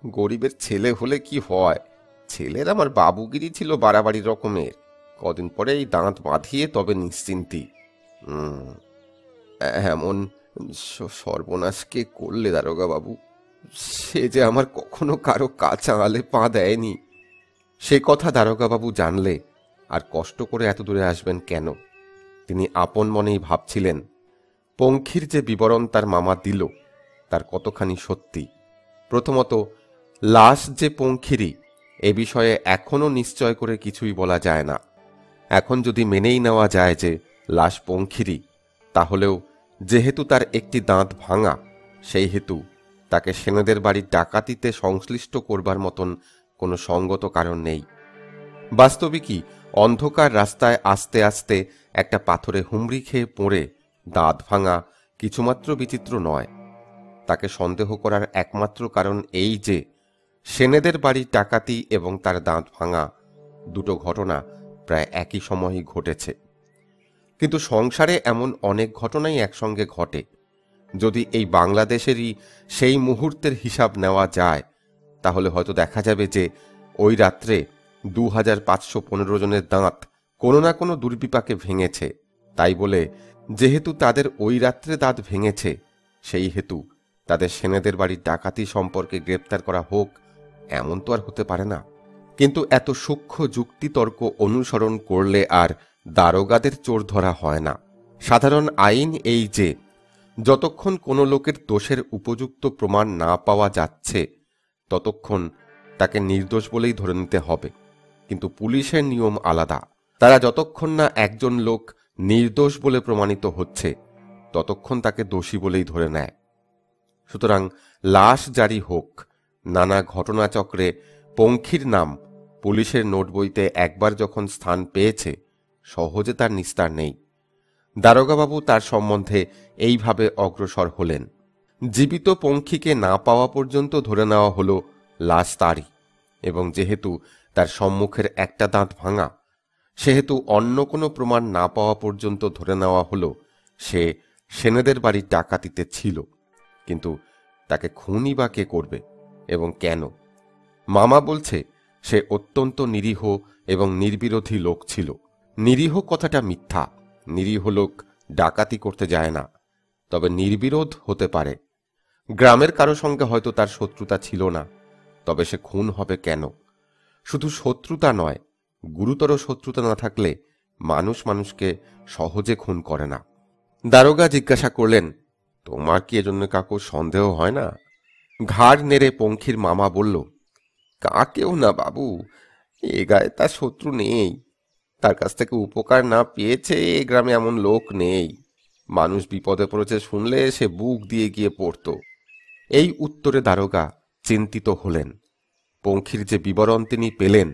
গরিবের ছেলে হলে কি হয়, ছেলের আমার বাবুগিরি ছিল বাড়াবাড়ি রকমের। কদিন পরে এই দাঁত বাঁধিয়ে তবে নিশ্চিন্তি। এমন সর্বনাশকে করলে দারোগা বাবু, সে যে আমার কখনো কারো কাঁচা আলে পা দেয়নি। সে কথা দারোগা বাবু জানলে আর কষ্ট করে এত দূরে আসবেন কেন? তিনি আপন মনেই ভাবছিলেন, পঙ্খীর যে বিবরণ তার মামা দিল তার কতখানি সত্যি। প্রথমত, লাশ যে পঙ্খীরই এ বিষয়ে এখনো নিশ্চয় করে কিছুই বলা যায় না। এখন যদি মেনেই নেওয়া যায় যে লাশ পঙ্খীরই, তাহলেও যেহেতু তার একটি দাঁত ভাঙা, সেই হেতু তাকে সেনেদের বাড়ির ডাকাতিতে সংশ্লিষ্ট করবার মতন কোনো সঙ্গত কারণ নেই। বাস্তবিকই অন্ধকার রাস্তায় আস্তে আস্তে একটা পাথরে হুমড়ি খেয়ে পড়ে দাঁত ভাঙা কিছুমাত্র বিচিত্র নয়। তাকে সন্দেহ করার একমাত্র কারণ এই যে সেনেদের বাড়ির ডাকাতি এবং তার দাঁত ভাঙা দুটো ঘটনা প্রায় একই সময়ই ঘটেছে। কিন্তু সংসারে এমন অনেক ঘটনাই একসঙ্গে ঘটে। যদি এই বাংলাদেশেরই সেই মুহূর্তের হিসাব নেওয়া যায়, তাহলে হয়তো দেখা যাবে যে ওই রাত্রে 2515 জনের দাঁত কোনো না কোনো দুর্বিপাকে ভেঙেছে, তাই বলে যেহেতু তাদের ওই রাত্রে দাঁত ভেঙেছে, সেই হেতু তাদের সেনেদের বাড়ির ডাকাতি সম্পর্কে গ্রেপ্তার করা হোক, এমন তো আর হতে পারে না। কিন্তু এত সূক্ষ্ম যুক্তিতর্ক অনুসরণ করলে আর দারোগাদের চোর ধরা হয় না। সাধারণ আইন এই যে, যতক্ষণ কোনো লোকের দোষের উপযুক্ত প্রমাণ না পাওয়া যাচ্ছে ততক্ষণ তাকে নির্দোষ বলেই ধরে নিতে হবে। কিন্তু পুলিশের নিয়ম আলাদা। তারা যতক্ষণ না একজন লোক নির্দোষ বলে প্রমাণিত হচ্ছে ততক্ষণ তাকে দোষী বলেই ধরে নেয়। সুতরাং লাশ জারি হোক, নানা ঘটনাচক্রে পঙ্খির নাম পুলিশের নোটবইতে একবার যখন স্থান পেয়েছে, সহজে তার নিস্তার নেই। দারোগাবাবু তার সম্বন্ধে এইভাবে অগ্রসর হলেন। জীবিত পঙ্খিকে না পাওয়া পর্যন্ত ধরে নেওয়া হলো লাশ তারই, এবং যেহেতু তার সম্মুখের একটা দাঁত ভাঙা, সেহেতু অন্য কোনো প্রমাণ না পাওয়া পর্যন্ত ধরে নেওয়া হলো সে সেনেদের বাড়ির ডাকাতিতে ছিল। কিন্তু তাকে খুনই বা কে করবে এবং কেন? মামা বলছে সে অত্যন্ত নিরীহ এবং নির্বিরোধী লোক ছিল। নিরীহ কথাটা মিথ্যা। নিরীহ লোক ডাকাতি করতে যায় না, তবে নির্বিরোধ হতে পারে। গ্রামের কারো সঙ্গে হয়তো তার শত্রুতা ছিল না, তবে সে খুন হবে কেন? শুধু শত্রুতা নয়, গুরুতর শত্রুতা না থাকলে মানুষ মানুষকে সহজে খুন করে না। দারোগা জিজ্ঞাসা করলেন, তোমার কি এজন্য কাকু সন্দেহ হয় না? ঘাড় নেড়ে পঙ্খির মামা বলল, কাকেও না বাবু, এ গায়ে তার শত্রু নেই। তার কাছ থেকে উপকার না পেয়েছে এ গ্রামে এমন লোক নেই। মানুষ বিপদে পড়েছে শুনলে সে বুক দিয়ে গিয়ে পড়ত। এই উত্তরে দারোগা চিন্তিত হলেন। পঙ্খির যে বিবরণ তিনি পেলেন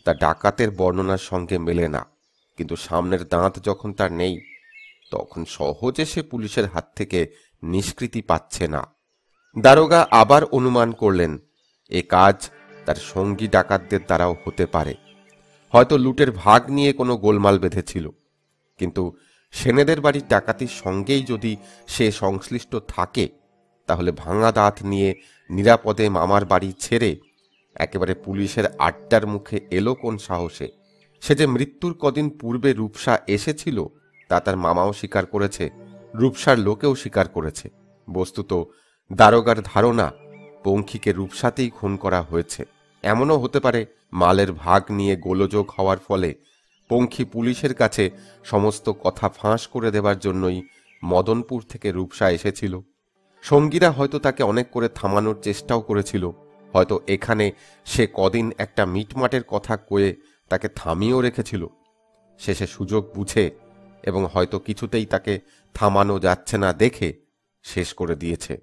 তা ডাকাতের বর্ণনার সঙ্গে মেলে না, কিন্তু সামনের দাঁত যখন তার নেই, তখন সহজে সে পুলিশের হাত থেকে নিষ্কৃতি পাচ্ছে না। দারোগা আবার অনুমান করলেন এ কাজ তার সঙ্গী ডাকাতদের দ্বারাও হতে পারে। হয়তো লুটের ভাগ নিয়ে কোনো গোলমাল বেঁধেছিল, কিন্তু সেনেদের বাড়ির ডাকাতির সঙ্গেই যদি সে সংশ্লিষ্ট থাকে, তাহলে ভাঙা দাঁত নিয়ে নিরাপদে মামার বাড়ি ছেড়ে একেবারে পুলিশের আড্ডার মুখে এলো কোন সাহসে? সে যে মৃত্যুর কদিন পূর্বে রূপসা এসেছিল তা তার মামাও স্বীকার করেছে, রূপসার লোকেও স্বীকার করেছে। বস্তুত দারোগার ধারণা পঙ্খিকে রূপসাতেই খুন করা হয়েছে। এমনও হতে পারে মালের ভাগ নিয়ে গোলযোগ হওয়ার ফলে পঙ্খি পুলিশের কাছে সমস্ত কথা ফাঁস করে দেবার জন্যই মদনপুর থেকে রূপসা এসেছিল। সঙ্গীরা হয়তো তাকে অনেক করে থামানোর চেষ্টাও করেছিল। হয়তো এখানে সে কদিন একটা মিটমাটের কথা কয়ে তাকে থামিয়েও রেখেছিল। শেষে সুযোগ বুঝে এবং হয়তো কিছুতেই তাকে থামানো যাচ্ছে না দেখে শেষ করে দিয়েছে।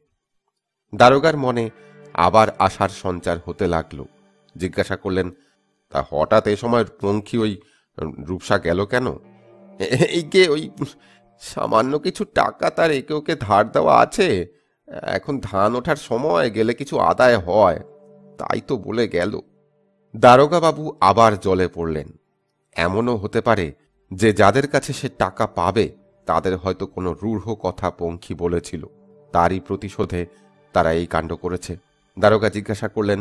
দারোগার মনে আবার আশার সঞ্চার হতে লাগলো। জিজ্ঞাসা করলেন, তা হঠাৎ এ সময় পঙ্খি ওই রূপসা গেল কেন? এই কে ওই সামান্য কিছু টাকা তার একে ওকে ধার দেওয়া আছে, এখন ধান ওঠার সময় গেলে কিছু আদায় হয়, তাই তো বলে গেল। দারোগা বাবু আবার জলে পড়লেন। এমনও হতে পারে যে যাদের কাছে সে টাকা পাবে তাদের হয়তো কোনো রূঢ় কথা পঙ্খি বলেছিল, তারই প্রতিশোধে তারা এই কাণ্ড করেছে। দারোগা জিজ্ঞাসা করলেন,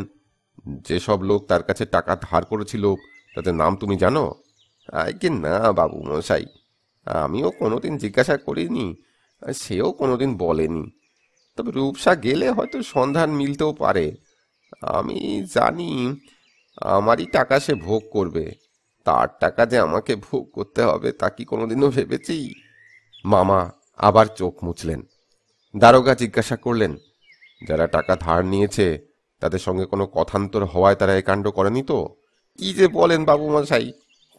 যেসব লোক তার কাছে টাকা ধার করেছিল তাদের নাম তুমি জানো? আগে না বাবু মশাই, আমিও কোনোদিন জিজ্ঞাসা করিনি, সেও কোনোদিন বলেনি। তবে রূপসা গেলে হয়তো সন্ধান মিলতেও পারে। আমি জানি আমারই টাকা সে ভোগ করবে, তার টাকা যে আমাকে ভোগ করতে হবে তা কি কোনোদিনও ভেবেছি? মামা আবার চোখ মুছলেন। দারোগা জিজ্ঞাসা করলেন, যারা টাকা ধার নিয়েছে তাদের সঙ্গে কোনো কথান্তর হওয়ায় তারা এই কাণ্ড করেনি তো? কি যে বলেন বাবু মশাই,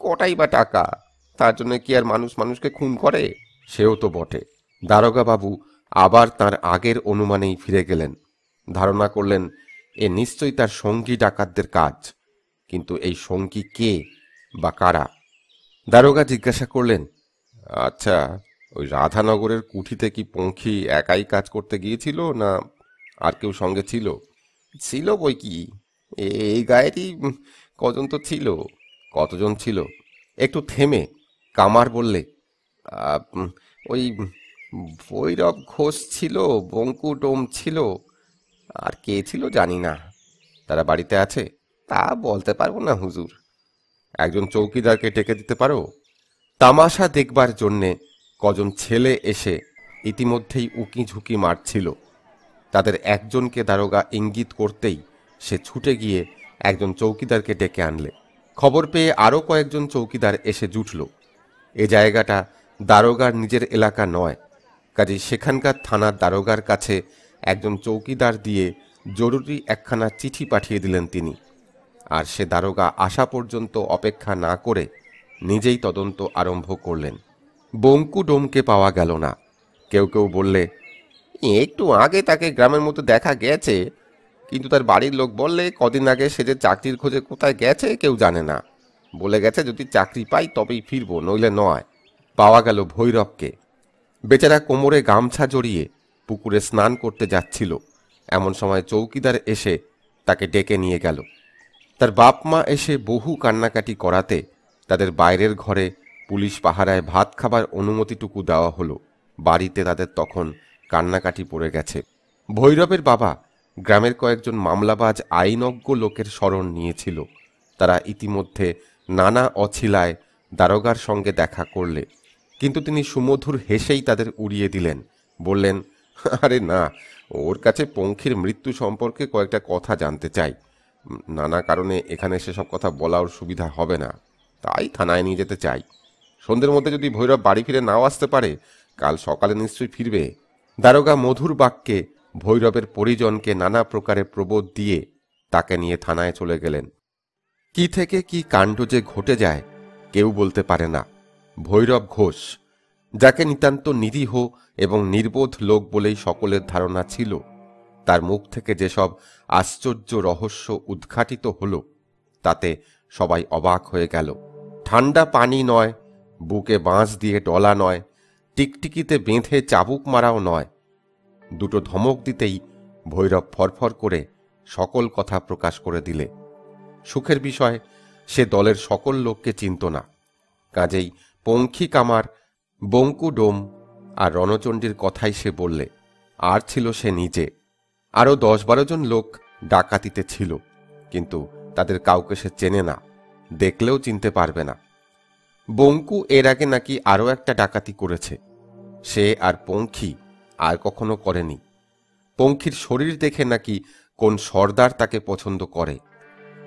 কটাই বা টাকা, তার জন্য কি আর মানুষ মানুষকে খুন করে? সেও তো বটে। দারোগা বাবু আবার তার আগের অনুমানেই ফিরে গেলেন। ধারণা করলেন এ নিশ্চয়ই তার সঙ্গী ডাকাতদের কাজ, কিন্তু এই সঙ্গী কে বা কারা? দারোগা জিজ্ঞাসা করলেন, আচ্ছা, ওই রাধানগরের কুঠিতে কি পঙ্খি একাই কাজ করতে গিয়েছিল না আর কেউ সঙ্গে ছিল? ছিল বই কি, এই গায়েরই কজন তো ছিল। কতজন ছিল? একটু থেমে কামার বললে, ওই ভৈরব ঘোষ ছিল, বঙ্কু ডোম ছিল, আর কে ছিল জানি না। তারা বাড়িতে আছে? তা বলতে পারবো না হুজুর। একজন চৌকিদারকে ডেকে দিতে পারো? তামাশা দেখবার জন্যে কজন ছেলে এসে ইতিমধ্যেই উকি ঝুঁকি মারছিল। তাদের একজনকে দারোগা ইঙ্গিত করতেই সে ছুটে গিয়ে একজন চৌকিদারকে ডেকে আনলে। খবর পেয়ে আরও কয়েকজন চৌকিদার এসে জুটল। এ জায়গাটা দারোগার নিজের এলাকা নয়, কাজেই সেখানকার থানার দারোগার কাছে একজন চৌকিদার দিয়ে জরুরি একখানা চিঠি পাঠিয়ে দিলেন তিনি। আর সে দারোগা আসা পর্যন্ত অপেক্ষা না করে নিজেই তদন্ত আরম্ভ করলেন। বঙ্কু ডোমকে পাওয়া গেল না। কেউ কেউ বললে, একটু আগে তাকে গ্রামের মধ্যে দেখা গেছে, কিন্তু তার বাড়ির লোক বললে কদিন আগে সে যে চাকরির খোঁজে কোথায় গেছে কেউ জানে না। বলে গেছে যদি চাকরি পাই তবেই ফিরবো, নইলে নয়। পাওয়া গেল ভৈরবকে। বেচারা কোমরে গামছা জড়িয়ে পুকুরে স্নান করতে যাচ্ছিল। এমন সময় চৌকিদার এসে তাকে ডেকে নিয়ে গেল। তার বাপ মা এসে বহু কান্নাকাটি করাতে তাদের বাইরের ঘরে পুলিশ পাহারায় ভাত খাবার অনুমতিটুকু দেওয়া হলো। বাড়িতে তাদের তখন কান্নাকাটি পড়ে গেছে। ভৈরবের বাবা গ্রামের কয়েকজন মামলাবাজ আইনজ্ঞ লোকের শরণ নিয়েছিল। তারা ইতিমধ্যে নানা অছিলায় দারোগার সঙ্গে দেখা করলে, কিন্তু তিনি সুমধুর হেসেই তাদের উড়িয়ে দিলেন। বললেন, আরে না, ওর কাছে পঙ্খির মৃত্যু সম্পর্কে কয়েকটা কথা জানতে চাই। নানা কারণে এখানে সেসব কথা বলা ওর সুবিধা হবে না, তাই থানায় নিয়ে যেতে চাই। সন্ধ্যের মধ্যে যদি ভৈরব বাড়ি ফিরে নাও আসতে পারে, কাল সকালে নিশ্চয়ই ফিরবে। দারোগা মধুর বাক্যে ভৈরবের পরিজনকে নানা প্রকারে প্রবোধ দিয়ে তাকে নিয়ে থানায় চলে গেলেন। কি থেকে কি কাণ্ড যে ঘটে যায় কেউ বলতে পারে না। ভৈরব ঘোষ, যাকে নিতান্ত নিরীহ এবং নির্বোধ লোক বলেই সকলের ধারণা ছিল, তার মুখ থেকে যেসব আশ্চর্য রহস্য উদ্ঘাটিত হল তাতে সবাই অবাক হয়ে গেল। ঠান্ডা পানি নয়, বুকে বাঁশ দিয়ে ডলা নয়, টিকটিকিতে বেঁধে চাবুক মারাও নয়। দুটো ধমক দিতেই ভৈরব ফরফর করে সকল কথা প্রকাশ করে দিলে। সুখের বিষয়, সে দলের সকল লোককে চিনত না। কাজেই পঙ্খী কামার, বঙ্কু ডোম আর রণচণ্ডীর কথাই সে বললে। আর ছিল সে নিজে। আরও 10-12 জন লোক ডাকাতিতে ছিল, কিন্তু তাদের কাউকে সে চেনে না, দেখলেও চিনতে পারবে না। বঙ্কু এর আগে নাকি আরও একটা ডাকাতি করেছে, সে আর পঙ্খী আর কখনো করেনি। পঙ্খির শরীর দেখে নাকি কোন সর্দার তাকে পছন্দ করে।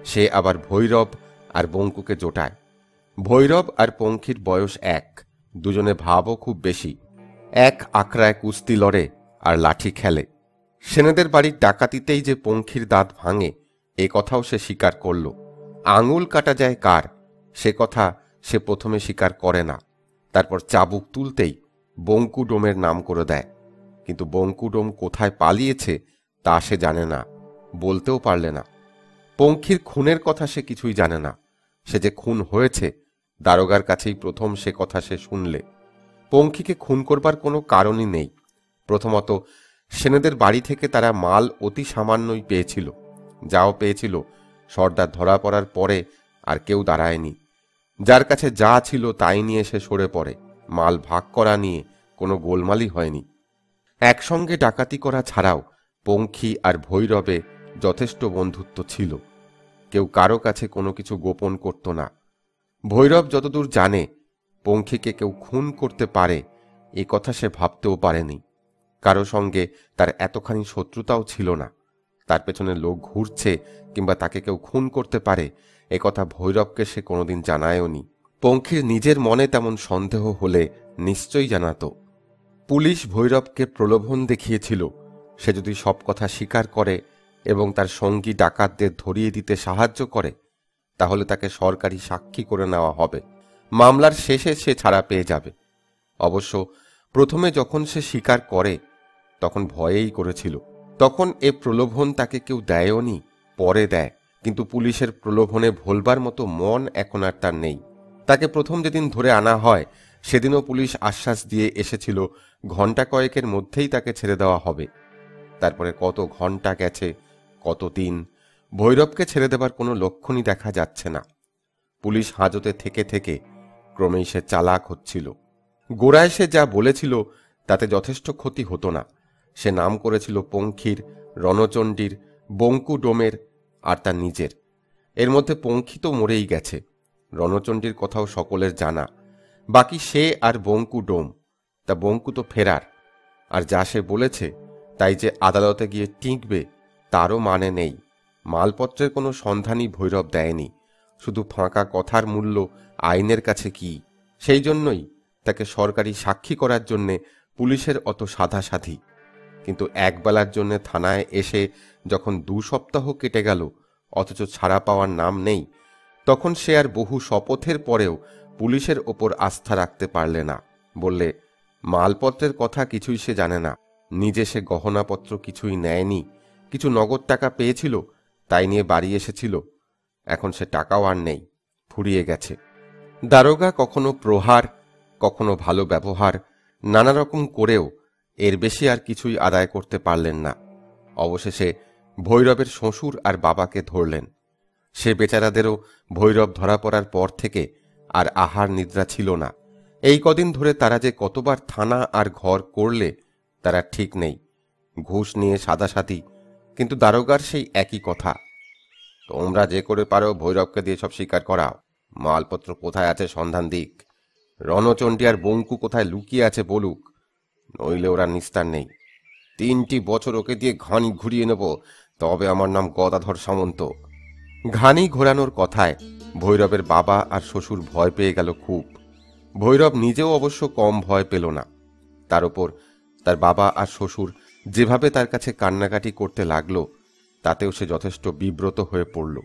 সে আবার ভৈরব আর বঙ্কুকে জোটায়। ভৈরব আর পঙ্খির বয়স এক, দুজনে ভাবও খুব বেশি। এক আখড়ায় কুস্তি লড়ে আর লাঠি খেলে। সেনেদের বাড়ির ডাকাতিতেই যে পঙ্খির দাঁত ভাঙে এ কথাও সে স্বীকার করল। আঙুল কাটা যায় কার সে কথা সে প্রথমে স্বীকার করে না, তারপর চাবুক তুলতেই বঙ্কু ডোমের নাম করে দেয়। কিন্তু বঙ্কু ডোম কোথায় পালিয়েছে তা সে জানে না, বলতেও পারলে না। পঙ্খির খুনের কথা সে কিছুই জানে না। সে যে খুন হয়েছে দারোগার কাছেই প্রথম সে কথা সে শুনলে। পঙ্খিকে খুন করবার কোনো কারণই নেই। প্রথমত, সেনেদের বাড়ি থেকে তারা মাল অতি সামান্যই পেয়েছিল। যাও পেয়েছিল, সর্দার ধরা পড়ার পরে আর কেউ দাঁড়ায়নি। যার কাছে যা ছিল তাই নিয়ে সে সরে পড়ে। মাল ভাগ করা নিয়ে কোনো গোলমালই হয়নি। একসঙ্গে ডাকাতি করা ছাড়াও পঙ্খী আর ভৈরবে যথেষ্ট বন্ধুত্ব ছিল। কেউ কারো কাছে কোনো কিছু গোপন করত না। ভৈরব যতদূর জানে পঙ্খীকে কেউ খুন করতে পারে এ কথা সে ভাবতেও পারেনি। কারো সঙ্গে তার এতখানি শত্রুতাও ছিল না। তার পেছনে লোক ঘুরছে কিংবা তাকে কেউ খুন করতে পারে এ কথা ভৈরবকে সে কোনোদিন জানায়ওনি। পঙ্খির নিজের মনে তেমন সন্দেহ হলে নিশ্চয়ই জানাত। পুলিশ ভৈরবকে প্রলোভন দেখিয়েছিল, সে যদি সব কথা স্বীকার করে এবং তার সঙ্গী ডাকাতদের ধরিয়ে দিতে সাহায্য করে তাহলে তাকে সরকারি সাক্ষী করে নেওয়া হবে। মামলার শেষে সে ছাড়া পেয়ে যাবে। অবশ্য প্রথমে যখন সে স্বীকার করে তখন ভয়েই করেছিল। তখন এ প্রলোভন তাকে কেউ দেয়ওনি, পরে দেয়। কিন্তু পুলিশের প্রলোভনে ভোলবার মতো মন এখন আর তার নেই। তাকে প্রথম যেদিন ধরে আনা হয় সেদিনও পুলিশ আশ্বাস দিয়ে এসেছিল ঘণ্টা কয়েকের মধ্যেই তাকে ছেড়ে দেওয়া হবে। তারপরে কত ঘণ্টা গেছে, কত দিন, ভৈরবকে ছেড়ে দেবার কোনো লক্ষণই দেখা যাচ্ছে না। পুলিশ হাজতে থেকে থেকে ক্রমেই সে চালাক হচ্ছিল। গোড়ায় সে যা বলেছিল তাতে যথেষ্ট ক্ষতি হতো না। সে নাম করেছিল পঙ্খির, রণচণ্ডীর, বঙ্কু ডোমের আর তার নিজের। এর মধ্যে পঙ্খী তো মরেই গেছে, রণচণ্ডীর কথাও সকলের জানা। বাকি সে আর বঙ্কু ডোম, তা বঙ্কু তো ফেরার, আর যা সে বলেছে তাই যে আদালতে গিয়ে টিঁকবে তারও মানে নেই। মালপত্রের কোনো সন্ধানই ভৈরব দেয়নি, শুধু ফাঁকা কথার মূল্য আইনের কাছে কি। সেই জন্যই তাকে সরকারি সাক্ষী করার জন্যে পুলিশের অত সাধাসাধি। কিন্তু একবেলার জন্য থানায় এসে যখন 2 সপ্তাহ কেটে গেল অথচ ছাড়া পাওয়ার নাম নেই, তখন সে আর বহু শপথের পরেও পুলিশের ওপর আস্থা রাখতে পারলে না। বললে মালপত্রের কথা কিছুই সে জানে না, নিজে সে গহনাপত্র কিছুই নেয়নি, কিছু নগদ টাকা পেয়েছিল তাই নিয়ে বাড়ি এসেছিল, এখন সে টাকাও আর নেই, ফুরিয়ে গেছে। দারোগা কখনো প্রহার, কখনো ভালো ব্যবহার, নানা রকম করেও এর বেশি আর কিছুই আদায় করতে পারলেন না। অবশেষে ভৈরবের শ্বশুর আর বাবাকে ধরলেন। সে বেচারাদেরও ভৈরব ধরা পড়ার পর থেকে আর আহার নিদ্রা ছিল না। এই কদিন ধরে তারা যে কতবার থানা আর ঘর করলে তারা ঠিক নেই। ঘুষ নিয়ে সাদাসাদি, কিন্তু দারোগার সেই একই কথা, তোমরা যে করে পারো ভৈরবকে দিয়ে সব স্বীকার করাও, মালপত্র কোথায় আছে সন্ধান দিক, রণচণ্ডী আর বঙ্কু কোথায় লুকিয়ে আছে বলুক, নইলে ওরা নিস্তার নেই। 3টি বছর ওকে দিয়ে ঘানি ঘুরিয়ে নেব, তবে আমার নাম গদাধর সামন্ত। ঘানি ঘোরানোর কথায় ভৈরবের বাবা আর শ্বশুর ভয় পেয়ে গেল খুব। ভৈরব নিজেও অবশ্য কম ভয় পেল না। তার ওপর তার বাবা আর শ্বশুর যেভাবে তার কাছে কান্নাকাটি করতে লাগলো তাতেও সে যথেষ্ট বিব্রত হয়ে পড়ল।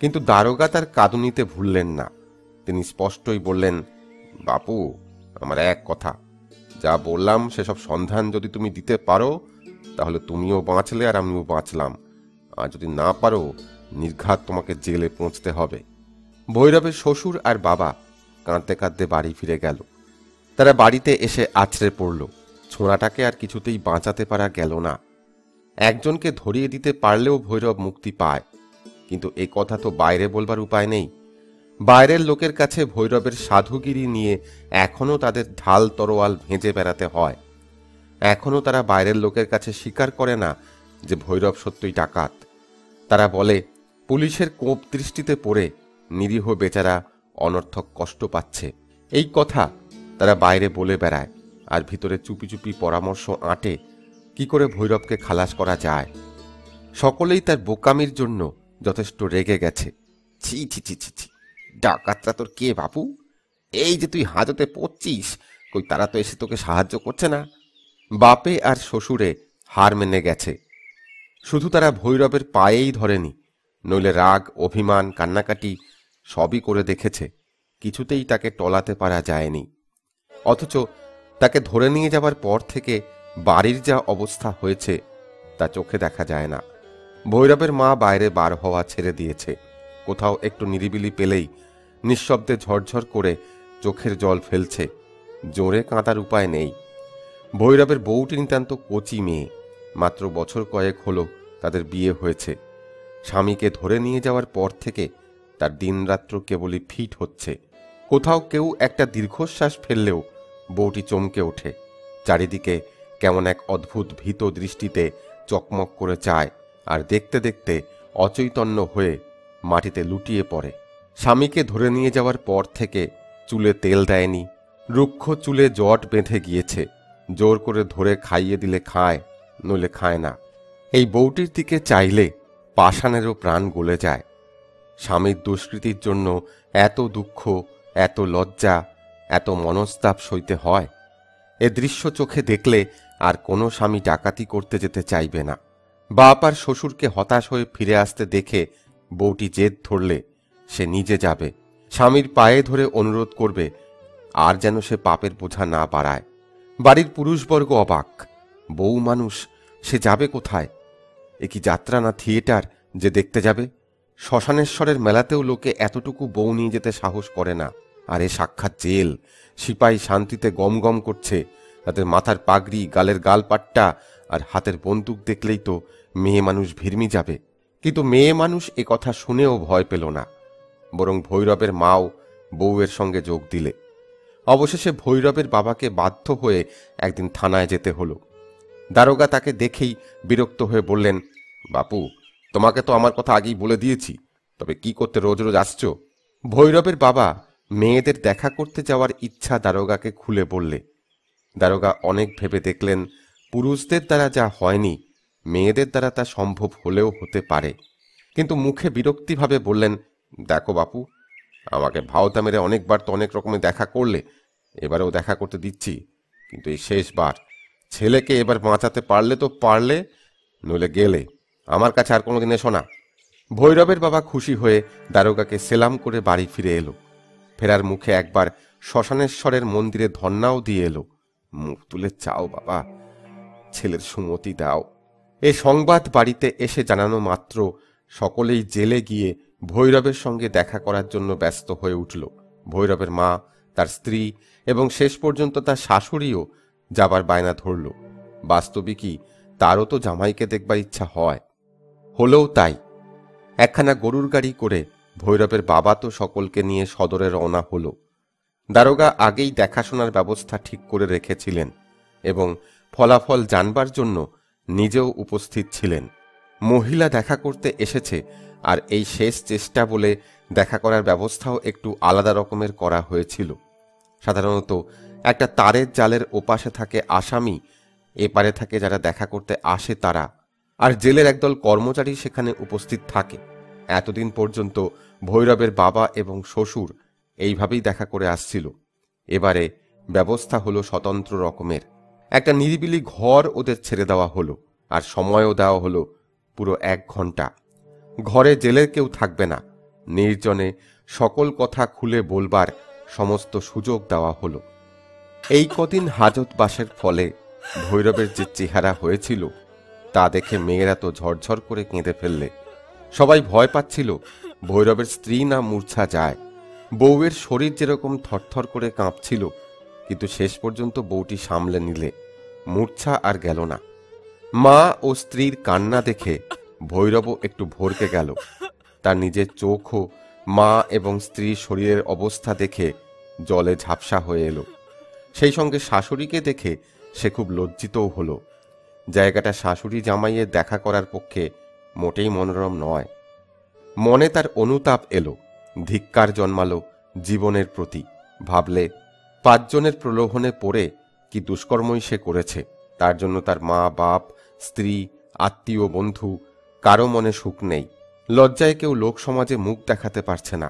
কিন্তু দারোগা তার কাঁদুনিতে ভুললেন না। তিনি স্পষ্টই বললেন, বাপু, আমার এক কথা, যা বললাম সেসব সন্ধান যদি তুমি দিতে পারো তাহলে তুমিও বাঁচলে আর আমিও বাঁচলাম, আর যদি না পারো নির্ঘাত তোমাকে জেলে পৌঁছতে হবে। ভৈরবের শ্বশুর আর বাবা কাঁদতে কাঁদতে বাড়ি ফিরে গেল। তারা বাড়িতে এসে আছড়ে পড়ল। ছোঁড়াটাকে আর কিছুতেই বাঁচাতে পারা গেল না। একজনকে ধরিয়ে দিতে পারলেও ভৈরব মুক্তি পায়, কিন্তু এ কথা তো বাইরে বলবার উপায় নেই। বাইরের লোকের কাছে ভৈরবের সাধুগিরি নিয়ে এখনো তাদের ঢাল তরোয়াল ভেঁজে বেড়াতে হয়। এখনো তারা বাইরের লোকের কাছে স্বীকার করে না যে ভৈরব সত্যই ডাকাত। তারা বলে পুলিশের কোপ দৃষ্টিতে পড়ে নিরীহ বেচারা অনর্থক কষ্ট পাচ্ছে। এই কথা তারা বাইরে বলে বেড়ায়, আর ভিতরে চুপি চুপি পরামর্শ আঁটে কি করে ভৈরবকে খালাস করা যায়। সকলেই তার বোকামির জন্য যথেষ্ট রেগে গেছে। ছি ছি ছি ছি ছি, ডাকাতরা তোর কে বাপু? এই যে তুই হাজতে পড়ছিস, কই তারা তো এসে তোকে সাহায্য করছে না। বাপে আর শ্বশুরে হার মেনে গেছে। শুধু তারা ভৈরবের পায়েই ধরেনি, নইলে রাগ, অভিমান, কান্নাকাটি সবই করে দেখেছে, কিছুতেই তাকে টলাতে পারা যায়নি। অথচ তাকে ধরে নিয়ে যাবার পর থেকে বাড়ির যা অবস্থা হয়েছে তা চোখে দেখা যায় না। ভৈরবের মা বাইরে বার হওয়া ছেড়ে দিয়েছে। কোথাও একটু নিরিবিলি পেলেই নিঃশব্দে ঝরঝর করে চোখের জল ফেলছে। জোরে কাঁদার উপায় নেই। ভৈরবের বউটি নিতান্ত কচি মেয়ে, মাত্র বছর কয়েক হলো তাদের বিয়ে হয়েছে। স্বামীকে ধরে নিয়ে যাওয়ার পর থেকে তার দিনরাত্র কেবলই ফিট হচ্ছে। কোথাও কেউ একটা দীর্ঘশ্বাস ফেললেও বউটি চমকে ওঠে, চারিদিকে কেমন এক অদ্ভুত ভীত দৃষ্টিতে চকমক করে চায়, আর দেখতে দেখতে অচৈতন্য হয়ে মাটিতে লুটিয়ে পড়ে। স্বামীকে ধরে নিয়ে যাওয়ার পর থেকে চুলে তেল দেয়নি, রুক্ষ চুলে জট বেঁধে গিয়েছে। জোর করে ধরে খাইয়ে দিলে খায়, নইলে খায় না। এই বউটির দিকে চাইলে পাষাণেরও প্রাণ গলে যায়। স্বামীর দুষ্কৃতির জন্য এত দুঃখ, এত লজ্জা, এত মনস্তাপ সইতে হয়। এ দৃশ্য চোখে দেখলে আর কোনো স্বামী ডাকাতি করতে যেতে চাইবে না। বাপ আর শ্বশুরকে হতাশ হয়ে ফিরে আসতে দেখে বউটি জেদ ধরলে সে নিজে যাবে, স্বামীর পায়ে ধরে অনুরোধ করবে, আর যেন সে পাপের বোঝা না বাড়ায়। বাড়ির পুরুষবর্গ অবাক। বউ মানুষ, সে যাবে কোথায়? এ কি যাত্রা না থিয়েটার যে দেখতে যাবে? শ্মশানেশ্বরের মেলাতেও লোকে এতটুকু বউ নিয়ে যেতে সাহস করে না, আর এ সাক্ষাৎ জেল। সিপাহী শান্তিতে গম গম করছে, তাদের মাথার পাগড়ি, গালের গালপাট্টা আর হাতের বন্দুক দেখলেই তো মেয়ে মানুষ ভিড়মি যাবে। কিন্তু মেয়ে মানুষ এ কথা শুনেও ভয় পেল না, বরং ভৈরবের মাও বউয়ের সঙ্গে যোগ দিলে। অবশেষে ভৈরবের বাবাকে বাধ্য হয়ে একদিন থানায় যেতে হলো। দারোগা তাকে দেখেই বিরক্ত হয়ে বললেন, বাপু, তোমাকে তো আমার কথা আগেই বলে দিয়েছি, তবে কি করতে রোজ রোজ আসছো? ভৈরবের বাবা মেয়েদের দেখা করতে যাওয়ার ইচ্ছা দারোগাকে খুলে বললে। দারোগা অনেক ভেবে দেখলেন পুরুষদের দ্বারা যা হয়নি মেয়েদের দ্বারা তা সম্ভব হলেও হতে পারে, কিন্তু মুখে বিরক্তিভাবে বললেন, দেখো বাপু, আমাকে ভাওতা মেরে অনেকবার তো অনেক রকমের দেখা করলে, এবারেও দেখা করতে দিচ্ছি, কিন্তু এই শেষবার ছেলেকে এবার বাঁচাতে পারলে তো পারলে, নইলে গেলে, আমার কাছে আর কোনোদিন এসো না। ভৈরবের বাবা খুশি হয়ে দারোগাকে সেলাম করে বাড়ি ফিরে এলো। ফেরার মুখে একবার শ্মশানেশ্বরের মন্দিরে ধন্যাও দিয়ে এলো। মুখ তুলে চাও বাবা, ছেলের সুমতি দাও। এ সংবাদ বাড়িতে এসে জানানো মাত্র সকলেই জেলে গিয়ে ভৈরবের সঙ্গে দেখা করার জন্য ব্যস্ত হয়ে উঠল। ভৈরবের মা, তার স্ত্রী এবং শেষ পর্যন্ত তার শাশুড়িও যাবার বায়না ধরল। বাস্তবিকই তারও তো জামাইকে দেখবার ইচ্ছা হয়। হলেও তাই। একখানা গরুর গাড়ি করে ভৈরবের বাবা তো সকলকে নিয়ে সদরে রওনা হল। দারোগা আগেই দেখাশোনার ব্যবস্থা ঠিক করে রেখেছিলেন এবং ফলাফল জানবার জন্য নিজেও উপস্থিত ছিলেন। মহিলা দেখা করতে এসেছে, আর এই শেষ চেষ্টা বলে দেখা করার ব্যবস্থাও একটু আলাদা রকমের করা হয়েছিল। সাধারণত একটা তারের জালের ওপাশে থাকে আসামি, এপারে থাকে যারা দেখা করতে আসে তারা, আর জেলের একদল কর্মচারী সেখানে উপস্থিত থাকে। এতদিন পর্যন্ত ভৈরবের বাবা এবং শ্বশুর এইভাবেই দেখা করে আসছিল। এবারে ব্যবস্থা হলো স্বতন্ত্র রকমের। একটা নিরিবিলি ঘর ওদের ছেড়ে দেওয়া হলো, আর সময়ও দেওয়া হলো পুরো 1 ঘন্টা। ঘরে জেলের কেউ থাকবে না, নির্জনে সকল কথা খুলে বলবার সমস্ত সুযোগ দেওয়া হলো। এই কদিন হাজতবাসের ফলে ভৈরবের যে চেহারা হয়েছিল তা দেখে মেয়েরা তো ঝরঝর করে কেঁদে ফেললে। সবাই ভয় পাচ্ছিল ভৈরবের স্ত্রী না মূর্ছা যায়। বউয়ের শরীর যেরকম থরথর করে কাঁপছিল, কিন্তু শেষ পর্যন্ত বউটি সামলে নিলে, মূর্ছা আর গেল না। মা ও স্ত্রীর কান্না দেখে ভৈরবও একটু ভরকে গেল। তার নিজের চোখও মা এবং স্ত্রীর শরীরের অবস্থা দেখে জলে ঝাপসা হয়ে এলো। সেই সঙ্গে শাশুড়িকে দেখে সে খুব লজ্জিতও হলো। জায়গাটা শাশুড়ি জামাইয়ের দেখা করার পক্ষে মোটেই মনোরম নয়। মনে তার অনুতাপ এলো, ধিক্কার জন্মালো জীবনের প্রতি। ভাবলে 5 জনের প্রলোভনে পড়ে কি দুষ্কর্মই সে করেছে। তার জন্য তার মা, বাপ, স্ত্রী, আত্মীয়, বন্ধু কারো মনে সুখ নেই। লজ্জায় কেউ লোক সমাজে মুখ দেখাতে পারছে না।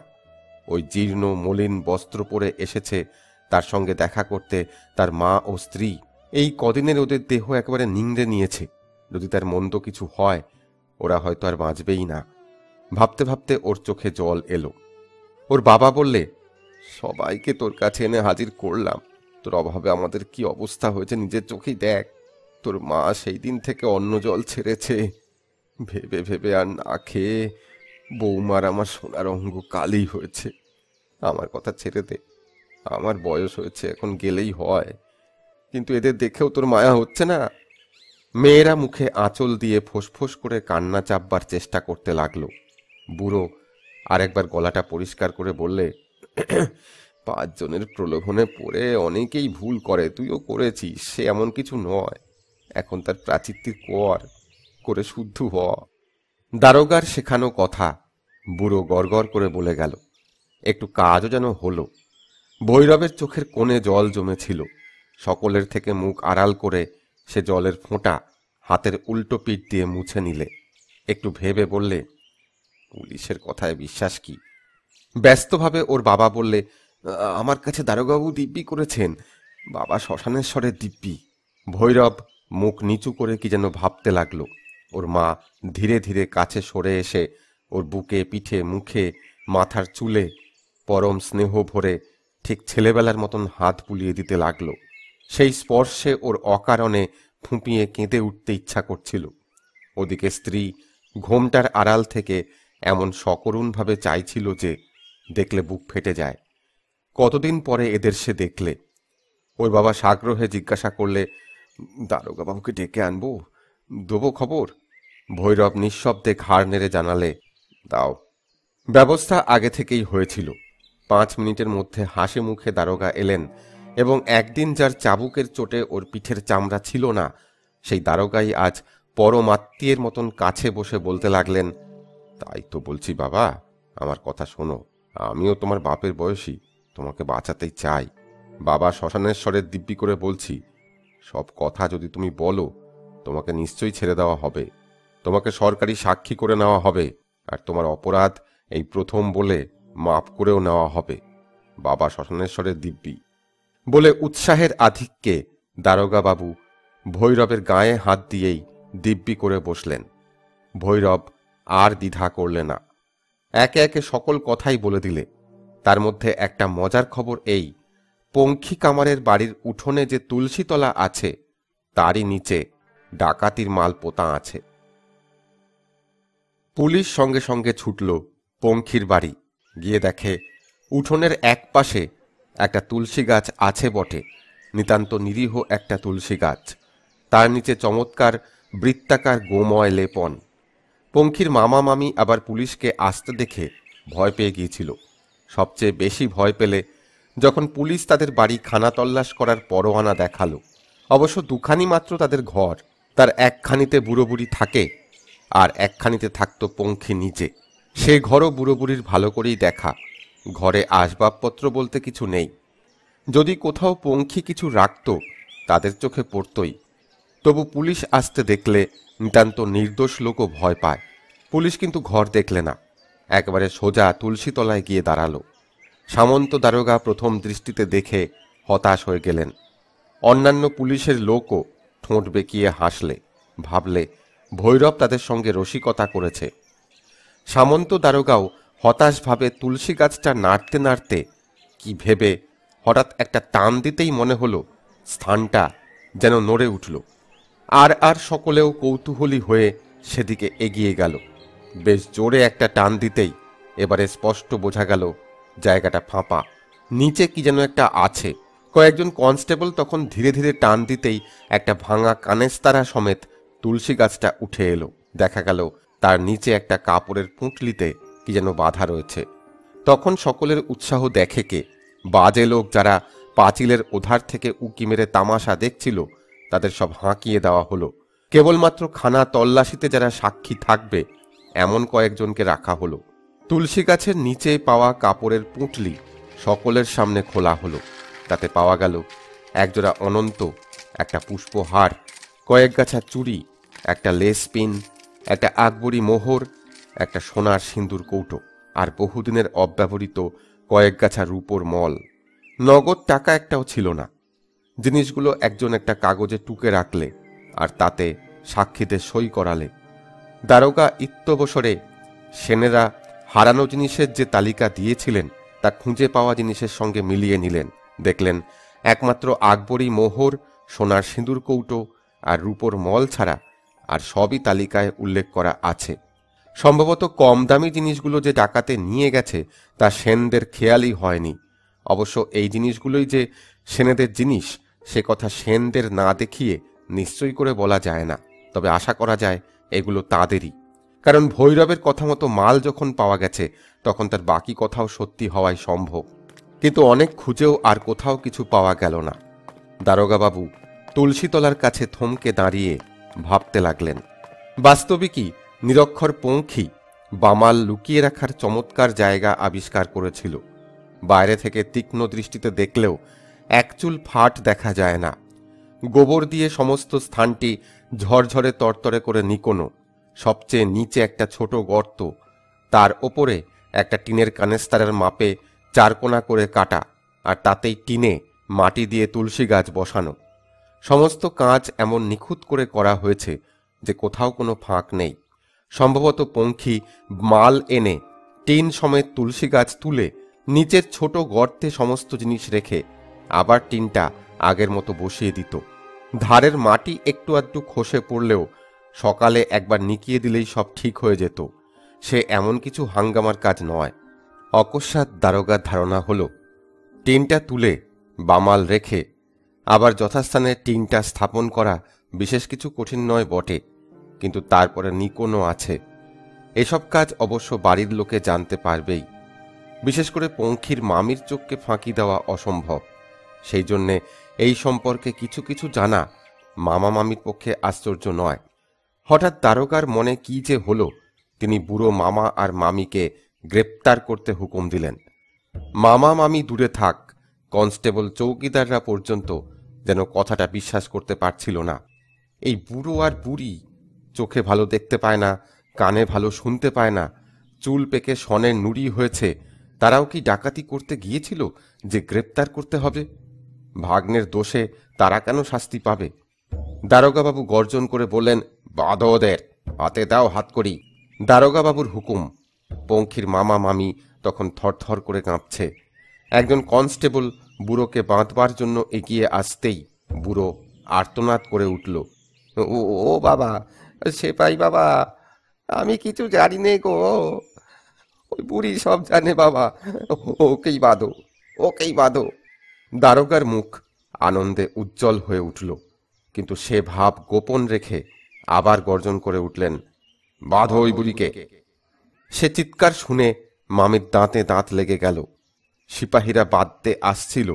ওই জীর্ণ মলিন বস্ত্র পরে এসেছে তার সঙ্গে দেখা করতে তার মা ও স্ত্রী। এই কদিনের ওদের দেহ একেবারে নিংড়ে নিয়েছে। যদি তার মন্দ কিছু হয়, ওরা হয়তো আর বাঁচবেই না। ভাবতে ভাবতে ওর চোখে জল এলো। ওর বাবা বললে, সবাইকে তোর কাছে এনে হাজির করলাম, তোর অভাবে আমাদের কি অবস্থা হয়েছে নিজের চোখেই দেখ। তোর মা সেই দিন থেকে অন্ন জল ছেড়েছে। ভেবে ভেবে আর না খেয়ে বৌমার আমার সোনার অঙ্গ কালি হয়েছে। আমার কথা ছেড়ে দে, আমার বয়স হয়েছে, এখন গেলেই হয়, কিন্তু এদের দেখেও তোর মায়া হচ্ছে না। মেয়েরা মুখে আঁচল দিয়ে ফোঁসফোঁস করে কান্না চাপবার চেষ্টা করতে লাগলো। বুড়ো আরেকবার গলাটা পরিষ্কার করে বললে, 5 জনের প্রলোভনে পড়ে অনেকেই ভুল করে, তুইও করেছিস, সে এমন কিছু নয়। এখন তার প্রাচিত্তির করে শুদ্ধ হ। দারোগার শেখানো কথা বুড়ো গড়গড় করে বলে গেল। একটু কাজও যেন হলো। ভৈরবের চোখের কোণে জল জমেছিল। সকলের থেকে মুখ আড়াল করে সে জলের ফোঁটা হাতের উল্টো পিঠ দিয়ে মুছে নিলে। একটু ভেবে বললে, পুলিশের কথায় বিশ্বাস কি? ব্যস্তভাবে ওর বাবা বললে, আমার কাছে দারোগাবু দিব্যি করেছেন, বাবা শ্মশানেশ্বরের দিব্যি। ভৈরব মুখ নিচু করে কি যেন ভাবতে লাগলো। ওর মা ধীরে ধীরে কাছে সরে এসে ওর বুকে, পিঠে, মুখে, মাথার চুলে পরম স্নেহ ভরে ঠিক ছেলেবেলার মতন হাত বুলিয়ে দিতে লাগলো। সেই স্পর্শে ওর অকারণে ফুঁপিয়ে কেঁদে উঠতে ইচ্ছা করছিল। ওদিকে স্ত্রী ঘোমটার আড়াল থেকে এমন সকরুণভাবে চাইছিল যে দেখলে বুক ফেটে যায়। কতদিন পরে এদের সে দেখলে। ওর বাবা সাগ্রহে জিজ্ঞাসা করলে, দারোগা বাবুকে ডেকে আনবো, দেবো খবর? ভৈরব নিঃশব্দে ঘাড় নেড়ে জানালে, দাও। ব্যবস্থা আগে থেকেই হয়েছিল। 5 মিনিটের মধ্যে হাসি মুখে দারোগা এলেন এবং একদিন যার চাবুকের চোটে ওর পিঠের চামড়া ছিল না, সেই দারোগাই আজ পরমাত্মীয়ের মতন কাছে বসে বলতে লাগলেন, তাই তো বলছি বাবা, আমার কথা শোনো, আমিও তোমার বাপের বয়সী, তোমাকে বাঁচাতেই চাই। বাবা শ্মশানেশ্বরের দিব্যি করে বলছি, সব কথা যদি তুমি বলো, তোমাকে নিশ্চয়ই ছেড়ে দেওয়া হবে, তোমাকে সরকারি সাক্ষী করে নেওয়া হবে, আর তোমার অপরাধ এই প্রথম বলে মাপ করেও নেওয়া হবে, বাবা শ্মশানেশ্বরের দিব্যি। বলে উৎসাহের আধিক্যে দারোগা বাবু ভৈরবের গায়ে হাত দিয়েই দিব্যি করে বসলেন। ভৈরব আর দ্বিধা করলে না, একে একে সকল কথাই বলে দিলে। তার মধ্যে একটা মজার খবর এই, পঙ্খী কামারের বাড়ির উঠোনে যে তুলসীতলা আছে তারই নিচে ডাকাতির মাল পোতা আছে। পুলিশ সঙ্গে সঙ্গে ছুটল পঙ্খির বাড়ি। গিয়ে দেখে উঠোনের এক পাশে একটা তুলসী গাছ আছে বটে, নিতান্ত নিরীহ একটা তুলসী গাছ, তার নিচে চমৎকার বৃত্তাকার গোময় লেপন। পঙ্খির মামা মামি আবার পুলিশকে আসতে দেখে ভয় পেয়ে গিয়েছিল। সবচেয়ে বেশি ভয় পেলে যখন পুলিশ তাদের বাড়ি খানা তল্লাশ করার পরোয়ানা দেখালো। অবশ্য দুখানি মাত্র তাদের ঘর, তার একখানিতে বুড়ো বুড়ি থাকে আর একখানিতে থাকতো পঙ্খী নিজে। সে ঘরও বুড়ো বুড়ির ভালো করেই দেখা, ঘরে আসবাবপত্র বলতে কিছু নেই। যদি কোথাও পঙ্খী কিছু রাখত তাদের চোখে পড়তই। তবু পুলিশ আসতে দেখলে নিতান্ত নির্দোষ লোকও ভয় পায়। পুলিশ কিন্তু ঘর দেখলে না, একবারে সোজা তুলসীতলায় গিয়ে দাঁড়ালো। সামন্ত দারোগা প্রথম দৃষ্টিতে দেখে হতাশ হয়ে গেলেন। অন্যান্য পুলিশের লোকও ঠোঁট বেঁকিয়ে হাসলে, ভাবলে ভৈরব তাদের সঙ্গে রসিকতা করেছে। সামন্ত দারোগাও হতাশভাবে তুলসী গাছটা নাড়তে নাড়তে কি ভেবে হঠাৎ একটা টান দিতেই মনে হলো স্থানটা যেন নড়ে উঠল। আর সকলেও কৌতূহলী হয়ে সেদিকে এগিয়ে গেল। বেশ জোরে একটা টান দিতেই এবারে স্পষ্ট বোঝা গেল জায়গাটা ফাঁপা, নিচে কি যেন একটা আছে। কয়েকজন কনস্টেবল তখন ধীরে ধীরে টান দিতেই একটা ভাঙা কানেস্তারা সমেত তুলসী গাছটা উঠে এলো। দেখা গেল তার নিচে একটা কাপড়ের পুঁটলিতে কি যেন বাঁধা রয়েছে। তখন সকলের উৎসাহ দেখে কে, বাজে লোক যারা পাঁচিলের ওধার থেকে উকি মেরে তামাশা দেখছিল তাদের সব হাঁকিয়ে দেওয়া হলো। কেবলমাত্র খানা তল্লাশিতে যারা সাক্ষী থাকবে এমন কয়েকজনকে রাখা হলো। তুলসী গাছের নিচে পাওয়া কাপড়ের পুঁটলি সকলের সামনে খোলা হলো। তাতে পাওয়া গেল একজোড়া অনন্ত, একটা পুষ্পহার, কয়েক গাছা চুড়ি, একটা লেস পিন, একটা আকবরী মোহর, একটা সোনার সিঁদুর কৌটো, আর বহুদিনের অব্যবহৃত কয়েক গাছা রূপোর মল। নগদ টাকা একটাও ছিল না। জিনিসগুলো একজন একটা কাগজে টুকে রাখলে আর তাতে সাক্ষীদের সই করালে। দারোগা ইত্যবসরে সেনেরা হারানো জিনিসের যে তালিকা দিয়েছিলেন তা খুঁজে পাওয়া জিনিসের সঙ্গে মিলিয়ে নিলেন। দেখলেন একমাত্র আকবরী মোহর, সোনার সিঁদুর কৌটো আর রূপোর মল ছাড়া আর সবই তালিকায় উল্লেখ করা আছে। সম্ভবত কম দামি জিনিসগুলো যে ডাকাতে নিয়ে গেছে তা সেনদের খেয়ালই হয়নি। অবশ্য এই জিনিসগুলোই যে সেনেদের জিনিস সে কথা সেনদের না দেখিয়ে নিশ্চয় করে বলা যায় না, তবে আশা করা যায় এগুলো তাদেরই। কারণ ভৈরবের কথা মতো মাল যখন পাওয়া গেছে তখন তার বাকি কথাও সত্যি হওয়াই সম্ভব। কিন্তু অনেক খুঁজেও আর কোথাও কিছু পাওয়া গেল না। দারোগাবাবু তুলসীতলার কাছে থমকে দাঁড়িয়ে ভাবতে লাগলেন। বাস্তবিকই নিরক্ষর পঙ্খী বামাল লুকিয়ে রাখার চমৎকার জায়গা আবিষ্কার করেছিল। বাইরে থেকে তীক্ষ্ণ দৃষ্টিতে দেখলেও একচুল ফাট দেখা যায় না। গোবর দিয়ে সমস্ত স্থানটি ঝরঝরে তরতরে করে নিকোনো। সবচেয়ে নিচে একটা ছোট গর্ত, তার ওপরে একটা টিনের কানেস্তারের মাপে চারকোনা করে কাটা, আর তাতেই টিনে মাটি দিয়ে তুলসী গাছ বসানো। সমস্ত কাজ এমন নিখুঁত করে করা হয়েছে যে কোথাও কোনো ফাঁক নেই। সম্ভবত পঙ্খী মাল এনে টিন সমেত তুলসী গাছ তুলে নিচের ছোট গর্তে সমস্ত জিনিস রেখে আবার টিনটা আগের মতো বসিয়ে দিত। ধারের মাটি একটু আধটু খসে পড়লেও সকালে একবার নিকিয়ে দিলেই সব ঠিক হয়ে যেত। সে এমন কিছু হাঙ্গামার কাজ নয়। অকস্মাৎ দারোগার ধারণা হলো টিনটা তুলে বামাল রেখে আবার যথাস্থানে টিনটা স্থাপন করা বিশেষ কিছু কঠিন নয় বটে, কিন্তু তারপরে নিকোনো আছে। এসব কাজ অবশ্য বাড়ির লোকে জানতে পারবেই। বিশেষ করে পঙ্খির মামির চোখকে ফাঁকি দেওয়া অসম্ভব। সেই জন্যে এই সম্পর্কে কিছু কিছু জানা মামা মামির পক্ষে আশ্চর্য নয়। হঠাৎ দারোগার মনে কি যে হলো, তিনি বুড়ো মামা আর মামিকে গ্রেপ্তার করতে হুকুম দিলেন। মামা মামি দূরে থাক, কনস্টেবল চৌকিদাররা পর্যন্ত যেন কথাটা বিশ্বাস করতে পারছিল না। এই বুড়ো আর বুড়ি, চোখে ভালো দেখতে পায় না, কানে ভালো শুনতে পায় না, চুল পেকে সনের নুড়ি হয়েছে, তারাও কি ডাকাতি করতে গিয়েছিল যে গ্রেপ্তার করতে হবে? ভাগ্নের দোষে তারা কেন শাস্তি পাবে? দারোগাবাবু গর্জন করে বললেন, বাঁধো ওদের, হাতে দাও হাতকড়ি। দারোগাবাবুর হুকুম। পঙ্খির মামা মামি তখন থরথর করে কাঁপছে। একজন কনস্টেবল বুড়োকে বাঁধবার জন্য এগিয়ে আসতেই বুড়ো আর্তনাদ করে উঠল, ও ও বাবা, সেপাই বাবা, আমি কিছু জানি নে গো, ওই বুড়ি সব জানে বাবা, ওকেই বাঁধো, ওকেই বাঁধো। দারোগার মুখ আনন্দে উজ্জ্বল হয়ে উঠল, কিন্তু সে ভাব গোপন রেখে আবার গর্জন করে উঠলেন, বাঁধো ওই বুড়িকে। সে চিৎকার শুনে মামির দাঁতে দাঁত লেগে গেল। সিপাহীরা বাঁধতে আসছিল,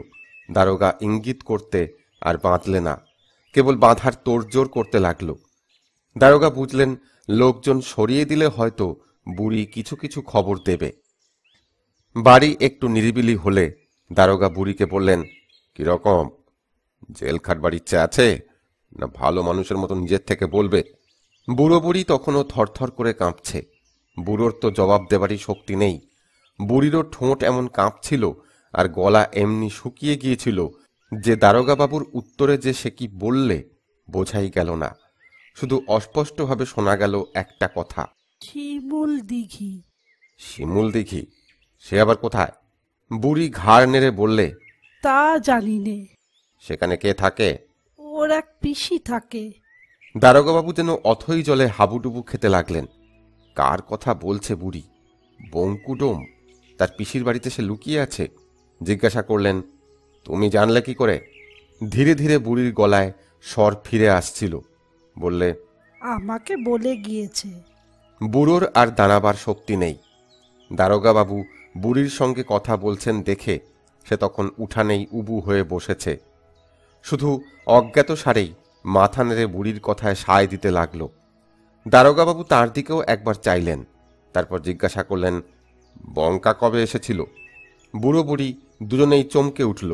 দারোগা ইঙ্গিত করতে আর বাঁধলে না, কেবল বাঁধার তোড়জোড় করতে লাগল। দারোগা বুঝলেন লোকজন সরিয়ে দিলে হয়তো বুড়ি কিছু কিছু খবর দেবে। বাড়ি একটু নিরিবিলি হলে দারোগা বুড়িকে বললেন, কিরকম, জেল খাটবার ইচ্ছে আছে না ভালো মানুষের মতো নিজের থেকে বলবে? বুড়ো বুড়ি তখনও থরথর করে কাঁপছে। বুড়োর তো জবাব দেবারই শক্তি নেই। বুড়িরও ঠোঁট এমন কাঁপছিল আর গলা এমনি শুকিয়ে গিয়েছিল যে দারোগাবাবুর উত্তরে যে সে কি বললে বোঝাই গেল না। শুধু অস্পষ্টভাবে শোনা গেল একটা কথা, শিমুল দিঘি। শিমুল দিঘি? সে আবার কোথায়? বুড়ি ঘাড় নেড়ে বললে, তা জানি নে। সেখানে কে থাকে? ওর এক পিসি থাকে। দারোগাবাবু যেন অথই জলে হাবুডুবু খেতে লাগলেন। কার কথা বলছে বুড়ি? বঙ্কুডোম, তার পিসির বাড়িতে সে লুকিয়ে আছে? জিজ্ঞাসা করলেন, তুমি জানলে কি করে? ধীরে ধীরে বুড়ির গলায় স্বর ফিরে আসছিল। বললে, আমাকে বলে গিয়েছে। বুড়োর আর দাঁড়াবার শক্তি নেই। দারোগাবাবু বুড়ির সঙ্গে কথা বলছেন দেখে সে তখন উঠানেই উবু হয়ে বসেছে। শুধু অজ্ঞাত সারেই মাথা নেড়ে বুড়ির কথায় সায় দিতে লাগল। দারোগাবাবু তার দিকেও একবার চাইলেন, তারপর জিজ্ঞাসা করলেন, বঙ্কা কবে এসেছিল? বুড়ো বুড়ি দুজনেই চমকে উঠল।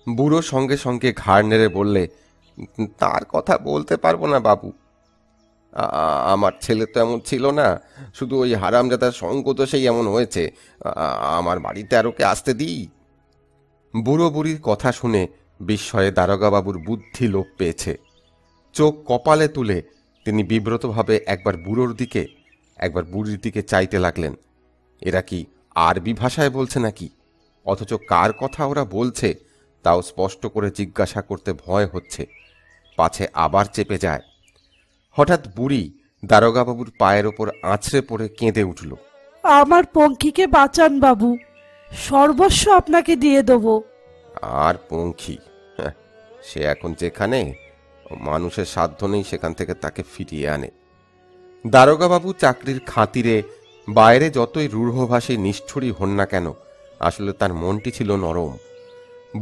বুড়ো সঙ্গে সঙ্গে ঘাড় নেড়ে বললে, তার কথা বলতে পারবো না বাবু, আমার ছেলে তো এমন ছিল না, শুধু ওই হারামজাদার সঙ্গদোষেই এমন হয়েছে। আমার বাড়িতে আর ওকে আসতে দিই। বুড়ো বুড়ির কথা শুনে বিস্ময়ে দারোগাবাবুর বুদ্ধি লোপ পেয়েছে। চোখ কপালে তুলে তিনি বিব্রতভাবে একবার বুড়োর দিকে একবার বুড়ির দিকে চাইতে লাগলেন। এরা কি আরবি ভাষায় বলছে নাকি? অথচ কার কথা ওরা বলছে তাও স্পষ্ট করে জিজ্ঞাসা করতে ভয় হচ্ছে, পাছে আবার চেপে যায়। হঠাৎ বুড়ি দারোগাবাবুর পায়ের ওপর আছড়ে পড়ে কেঁদে উঠল। আমার পঙ্খিকে বাঁচান বাবু, সর্বস্ব আপনাকে দিয়ে দেবো। আর পঙ্খী, সে এখন যেখানে, মানুষের সাধ্য নেই সেখান থেকে তাকে ফিরিয়ে আনে। দারোগাবাবু চাকরির খাতিরে বাইরে যতই রূঢ়ভাষী নিষ্ঠুরী হন না কেন, আসলে তার মনটি ছিল নরম।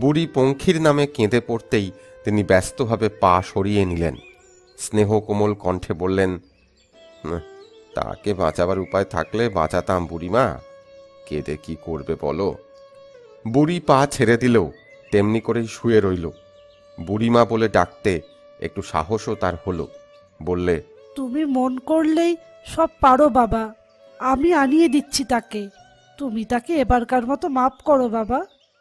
বুড়ি পঙ্খির নামে কেঁদে পড়তেই তিনি ব্যস্তভাবে পা সরিয়ে নিলেন। স্নেহ কোমল কণ্ঠে বললেন, তাকে বাঁচাবার উপায় থাকলে বাঁচাতাম বুড়িমা, কেঁদে কি করবে বলো? বুড়ি পা ছেড়ে দিলেও তেমনি করেই শুয়ে রইল। বুড়িমা বলে ডাকতে একটু সাহসও তার হলো। বললে, তুমি মন করলেই সব পারো বাবা, আমি আনিয়ে দিচ্ছি তাকে। তুমি তাকে এবারকার মতো মাফ করো বাবা।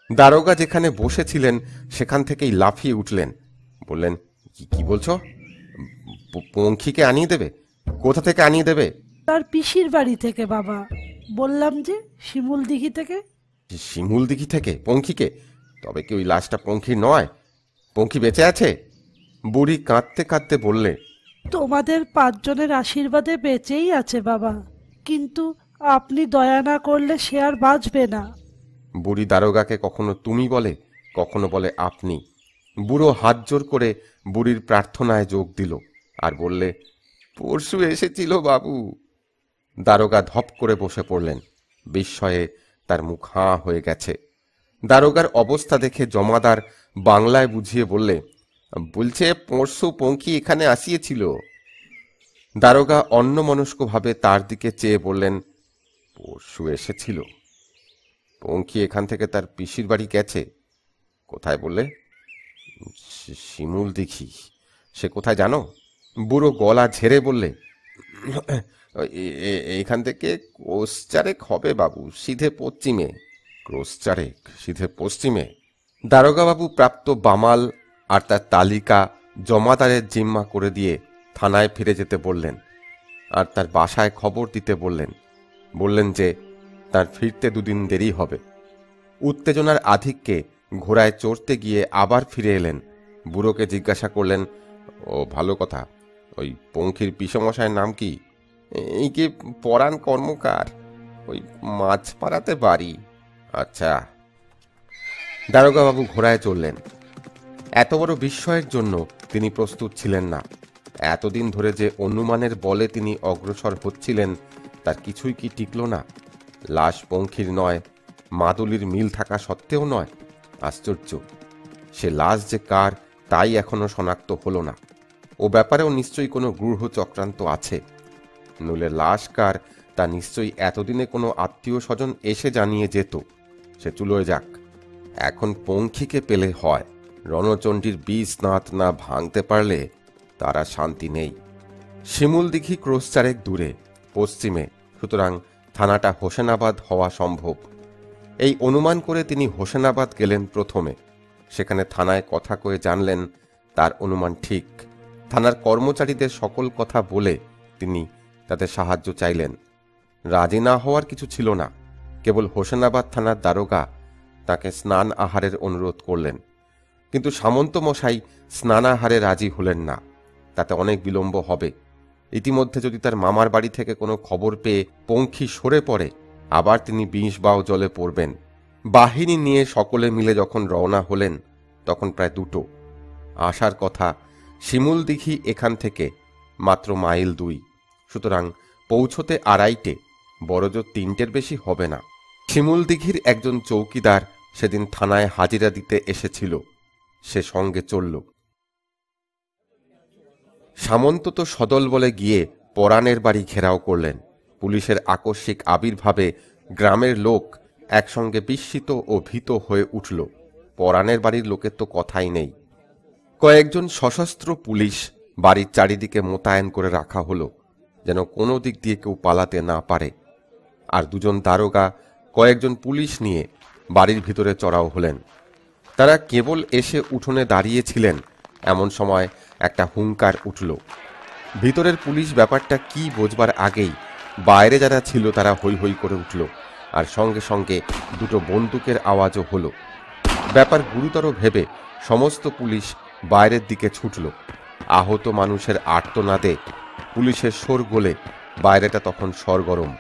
দারোগা যেখানে বসেছিলেন সেখান থেকেই লাফিয়ে উঠলেন। বললেন, কি বলছো? পঙ্খিকে আনিয়ে দেবে? কোথা থেকে আনিয়ে দেবে? তার পিসির বাড়ি থেকে বাবা, বললাম যে শিমুল দিঘি থেকে। শিমুল দিঘি থেকে পঙ্খিকে? তবে কি ওই লাশটা পঙ্খি নয়? পঙ্খি বেঁচে আছে? বুড়ি কাঁদতে কাঁদতে বললে, তোমাদের 5 জনের আশীর্বাদে বেঁচেই আছে বাবা, কিন্তু আপনি দয়া না করলে সে আর বাঁচবে না। বুড়ি দারোগাকে কখনো তুমি বলে, কখনো বলে আপনি। বুড়ো হাত জোর করে বুড়ির প্রার্থনায় যোগ দিল আর বললে, পরশু এসেছিল বাবু। দারোগা ধপ করে বসে পড়লেন। বিস্ময়ে তার মুখ হাঁ হয়ে গেছে। দারোগার অবস্থা দেখে জমাদার বাংলায় বুঝিয়ে বললে, বলছে পরশু পঙ্খি এখানে আসিয়েছিল। দারোগা অন্যমনস্কভাবে তার দিকে চেয়ে বললেন, পরশু এসেছিল? পঙ্খি এখান থেকে তার পিসির বাড়ি গেছে? কোথায় বললে? শিমুল দিঘি, সে কোথায় জানো? বুড়ো গলা ঝেড়ে বললে, এইখান থেকে ক্রোশ চারেক হবে বাবু, সিধে পশ্চিমে। ক্রোশ চারেক সিধে পশ্চিমে? দারোগাবাবু প্রাপ্ত বামাল আর তার তালিকা জমাদারের জিম্মা করে দিয়ে থানায় ফিরে যেতে বললেন, আর তার বাসায় খবর দিতে বললেন যে তার ফিরতে দুদিন দেরি হবে। উত্তেজনার আধিক্যে ঘোড়ায় চড়তে গিয়ে আবার ফিরে এলেন। বুড়োকে জিজ্ঞাসা করলেন, ও ভালো কথা, ওই পঙ্খির পিসমশায়ের নাম কি? এই কি পরাণ কর্মকার, ওই মাছপাড়াতে বাড়ি। আচ্ছা। দারোগাবাবু ঘোড়ায় চললেন। এত বড় বিস্ময়ের জন্য তিনি প্রস্তুত ছিলেন না। এতদিন ধরে যে অনুমানের বলে তিনি অগ্রসর হচ্ছিলেন তার কিছুই কি টিকল না? লাশ পঙ্খির নয়, মাদুলির মিল থাকা সত্ত্বেও নয়। আশ্চর্য! সে লাশ যে কার তাই এখনো শনাক্ত হল না। ও ব্যাপারেও নিশ্চয়ই কোনো গূঢ় চক্রান্ত আছে। নইলে লাশ কার তা নিশ্চয়ই এতদিনে কোনো আত্মীয় স্বজন এসে জানিয়ে যেত। সে চুলোয় যাক, এখন পঙ্খিকে পেলে হয়। রণচণ্ডীর বীজ নাত না ভাঙতে পারলে তারা শান্তি নেই। শিমুল দিঘি ক্রোশ চারেক দূরে, পশ্চিমে, সুতরাং থানাটা হোসেনাবাদ হওয়া সম্ভব। এই অনুমান করে তিনি হোসেনাবাদ গেলেন প্রথমে। সেখানে থানায় কথা কয়ে জানলেন তার অনুমান ঠিক। থানার কর্মচারীদের সকল কথা বলে তিনি তাদের সাহায্য চাইলেন। রাজি না হওয়ার কিছু ছিল না। কেবল হোসেনাবাদ থানার দারোগা তাকে স্নান আহারের অনুরোধ করলেন, কিন্তু সামন্ত মশাই স্নানাহারে রাজি হলেন না। তাতে অনেক বিলম্ব হবে। ইতিমধ্যে যদি তার মামার বাড়ি থেকে কোনো খবর পেয়ে পঙ্খি সরে পড়ে, আবার তিনি 20 বাও জলে পড়বেন। বাহিনী নিয়ে সকলে মিলে যখন রওনা হলেন তখন প্রায় 2টো। আসার কথা শিমুল দিঘি এখান থেকে মাত্র মাইল 2, সুতরাং পৌঁছতে 2:30, বড়জোর 3টের বেশি হবে না। শিমুল দিঘির একজন চৌকিদার সেদিন থানায় হাজিরা দিতে এসেছিল, সে সঙ্গে চলল। সামন্ত তো সদল বলে গিয়ে পরাণের বাড়ি ঘেরাও করলেন। পুলিশের আকস্মিক আবির্ভাবে গ্রামের লোক একসঙ্গে বিস্মিত ও ভীত হয়ে উঠল। পরাণের বাড়ির লোকের তো কথাই নেই। কয়েকজন সশস্ত্র পুলিশ বাড়ির চারিদিকে মোতায়েন করে রাখা হলো, যেন কোনো দিক দিয়ে কেউ পালাতে না পারে। আর 2জন দারোগা কয়েকজন পুলিশ নিয়ে বাড়ির ভিতরে চড়াও হলেন। তারা কেবল এসে উঠোনে দাঁড়িয়েছিলেন, এমন সময় একটা হুঙ্কার উঠল। ভিতরের পুলিশ ব্যাপারটা কি বোঝবার আগেই বাইরে যারা ছিল তারা হৈ হৈ করে উঠল, আর সঙ্গে সঙ্গে 2টো বন্দুকের আওয়াজও হলো। ব্যাপার গুরুতর ভেবে সমস্ত পুলিশ বাইরের দিকে ছুটল। আহত মানুষের আর্তনাদে পুলিশের শোরগোলে বাইরেটা তখন সরগরম।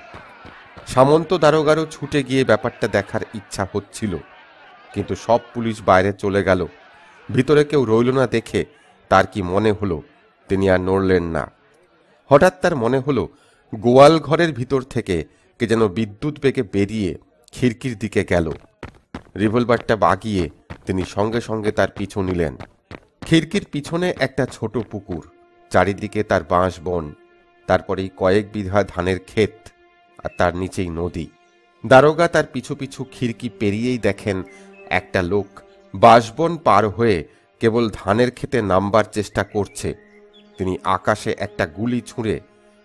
সামন্ত দারোগারও ছুটে গিয়ে ব্যাপারটা দেখার ইচ্ছা হচ্ছিল, কিন্তু সব পুলিশ বাইরে চলে গেল। ভিতরে কেউ রইল না দেখে তার কি মনে হলো, তিনি আর নড়লেন না। হঠাৎ তার মনে হলো গোয়াল ঘরের ভিতর থেকে কে যেন বিদ্যুৎ বেগে বেরিয়ে খিড়কির দিকে গেল। রিভলভারটা বাগিয়ে তিনি সঙ্গে সঙ্গে তার পিছু নিলেন। খিড়কির পিছনে একটা ছোট পুকুর, চারিদিকে তার বাঁশ বন, তারপরেই কয়েক বিঘা ধানের ক্ষেত, আর তার নিচেই নদী। দারোগা তার পিছু পিছু খিড়কি পেরিয়েই দেখেন একটা লোক বাঁশবন পার হয়ে কেবল ধানের ক্ষেতে নামবার চেষ্টা করছে। তিনি আকাশে একটা গুলি ছুঁড়ে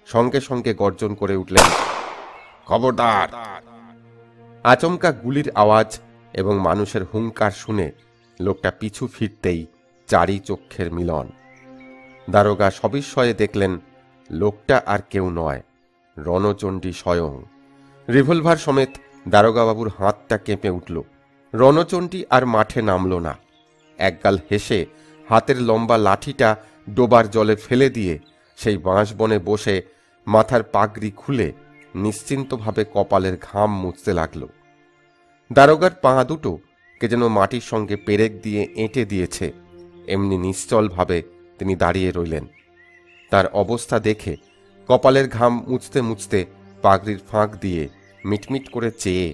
সঙ্গে সঙ্গে গর্জন করে উঠলেন, খবরদার! আচমকা গুলির আওয়াজ এবং মানুষের হুঙ্কার শুনে লোকটা পিছু ফিরতেই চারি চক্ষের মিলন। দারোগা সবিস্ময়ে দেখলেন লোকটা আর কেউ নয়, রণচণ্ডী স্বয়ং। রিভলভার সমেত দারোগাবাবুর হাতটা কেঁপে উঠল। রণচণ্ডী আর মাঠে নামল না। একগাল হেসে হাতের লম্বা লাঠিটা ডোবার জলে ফেলে দিয়ে সেই বাঁশবনে বসে মাথার পাগড়ি খুলে নিশ্চিন্তভাবে কপালের ঘাম মুছতে লাগল। দারোগার পা 2টো কে যেন মাটির সঙ্গে পেরেক দিয়ে এঁটে দিয়েছে, এমনি নিশ্চলভাবে তিনি দাঁড়িয়ে রইলেন। তার অবস্থা দেখে কপালের ঘাম মুছতে মুছতে পাগড়ির ফাঁক দিয়ে মিটমিট করে চেয়ে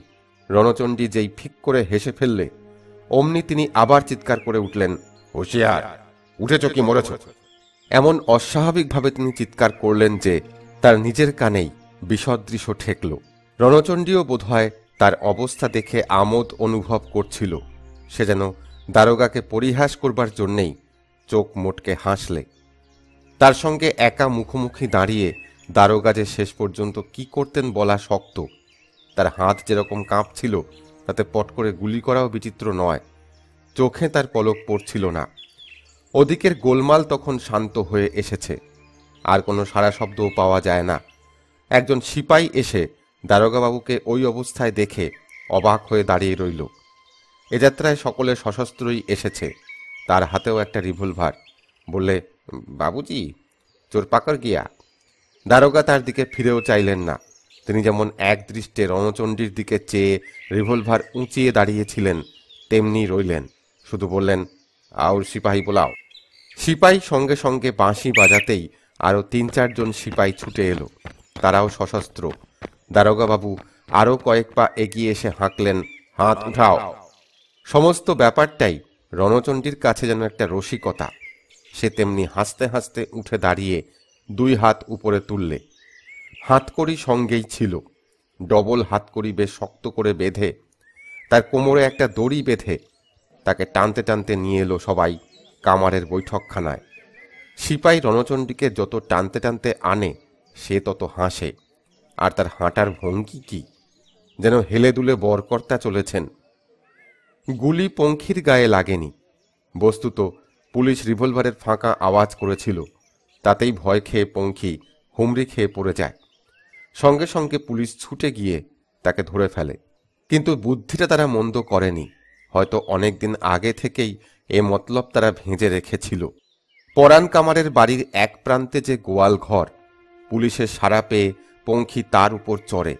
রণচণ্ডী যেই ফিক করে হেসে ফেললে, অমনি তিনি আবার চিৎকার করে উঠলেন, হুঁশিয়ার! উঠেছ কি মরেছ? এমন অস্বাভাবিকভাবে তিনি চিৎকার করলেন যে তার নিজের কানেই বিসদৃশ্য ঠেকল। রণচণ্ডীও বোধহয় তার অবস্থা দেখে আমোদ অনুভব করছিল। সে যেন দারোগাকে পরিহাস করবার জন্যেই চোখ মোটকে হাসলে। তার সঙ্গে একা মুখোমুখি দাঁড়িয়ে দারোগা যে শেষ পর্যন্ত কি করতেন বলা শক্ত। তার হাত যেরকম কাঁপছিল তাতে পট করে গুলি করাও বিচিত্র নয়। চোখে তার পলক পড়ছিল না। ওদিকের গোলমাল তখন শান্ত হয়ে এসেছে, আর কোনো সাড়া শব্দও পাওয়া যায় না। একজন সিপাই এসে দারোগাবাবুকে ওই অবস্থায় দেখে অবাক হয়ে দাঁড়িয়ে রইল। এ যাত্রায় সকলে সশস্ত্রই এসেছে, তার হাতেও একটা রিভলভার। বললে, বাবুজি চোর পাকড় গিয়া। দারোগা তার দিকে ফিরেও চাইলেন না। তিনি যেমন এক দৃষ্টে রণচণ্ডীর দিকে চেয়ে রিভলভার উঁচিয়ে দাঁড়িয়েছিলেন, তেমনি রইলেন। শুধু বললেন, আউর সিপাহী বোলাও। সিপাই সঙ্গে সঙ্গে বাঁশি বাজাতেই আরও ৩-৪ জন সিপাই ছুটে এলো, তারাও সশস্ত্র। দারোগাবাবু আরও কয়েক পা এগিয়ে এসে হাঁকলেন, হাত উঠাও। সমস্ত ব্যাপারটাই রণচণ্ডীর কাছে যেন একটা রসিকতা। সে তেমনি হাসতে হাসতে উঠে দাঁড়িয়ে 2 হাত উপরে তুললে। হাতকড়ি সঙ্গেই ছিল, ডবল হাতকড়ি বেশ শক্ত করে বেঁধে, তার কোমরে একটা দড়ি বেঁধে তাকে টানতে টানতে নিয়ে এলো সবাই কামারের বৈঠকখানায়। সিপাই রণচণ্ডীকে যত টানতে টানতে আনে সে তত হাসে, আর তার হাঁটার ভঙ্গি কি, যেন হেলে দুলে বরকর্তা চলেছেন। গুলি পঙ্খির গায়ে লাগেনি, বস্তুত পুলিশ রিভলভারের ফাঁকা আওয়াজ করেছিল, তাতেই ভয় খেয়ে পঙ্খি হুমড়ি খেয়ে পড়ে যায়। সঙ্গে সঙ্গে পুলিশ ছুটে গিয়ে তাকে ধরে ফেলে। কিন্তু বুদ্ধিটা তারা মন্দ করেনি, হয়তো অনেক দিন আগে থেকেই এ মতলব তারা ভেঁজে রেখেছিল। পরাণ কামারের বাড়ির এক প্রান্তে যে গোয়াল ঘর, পুলিশের সাড়া পেয়ে পঙ্খি তার উপর চড়ে।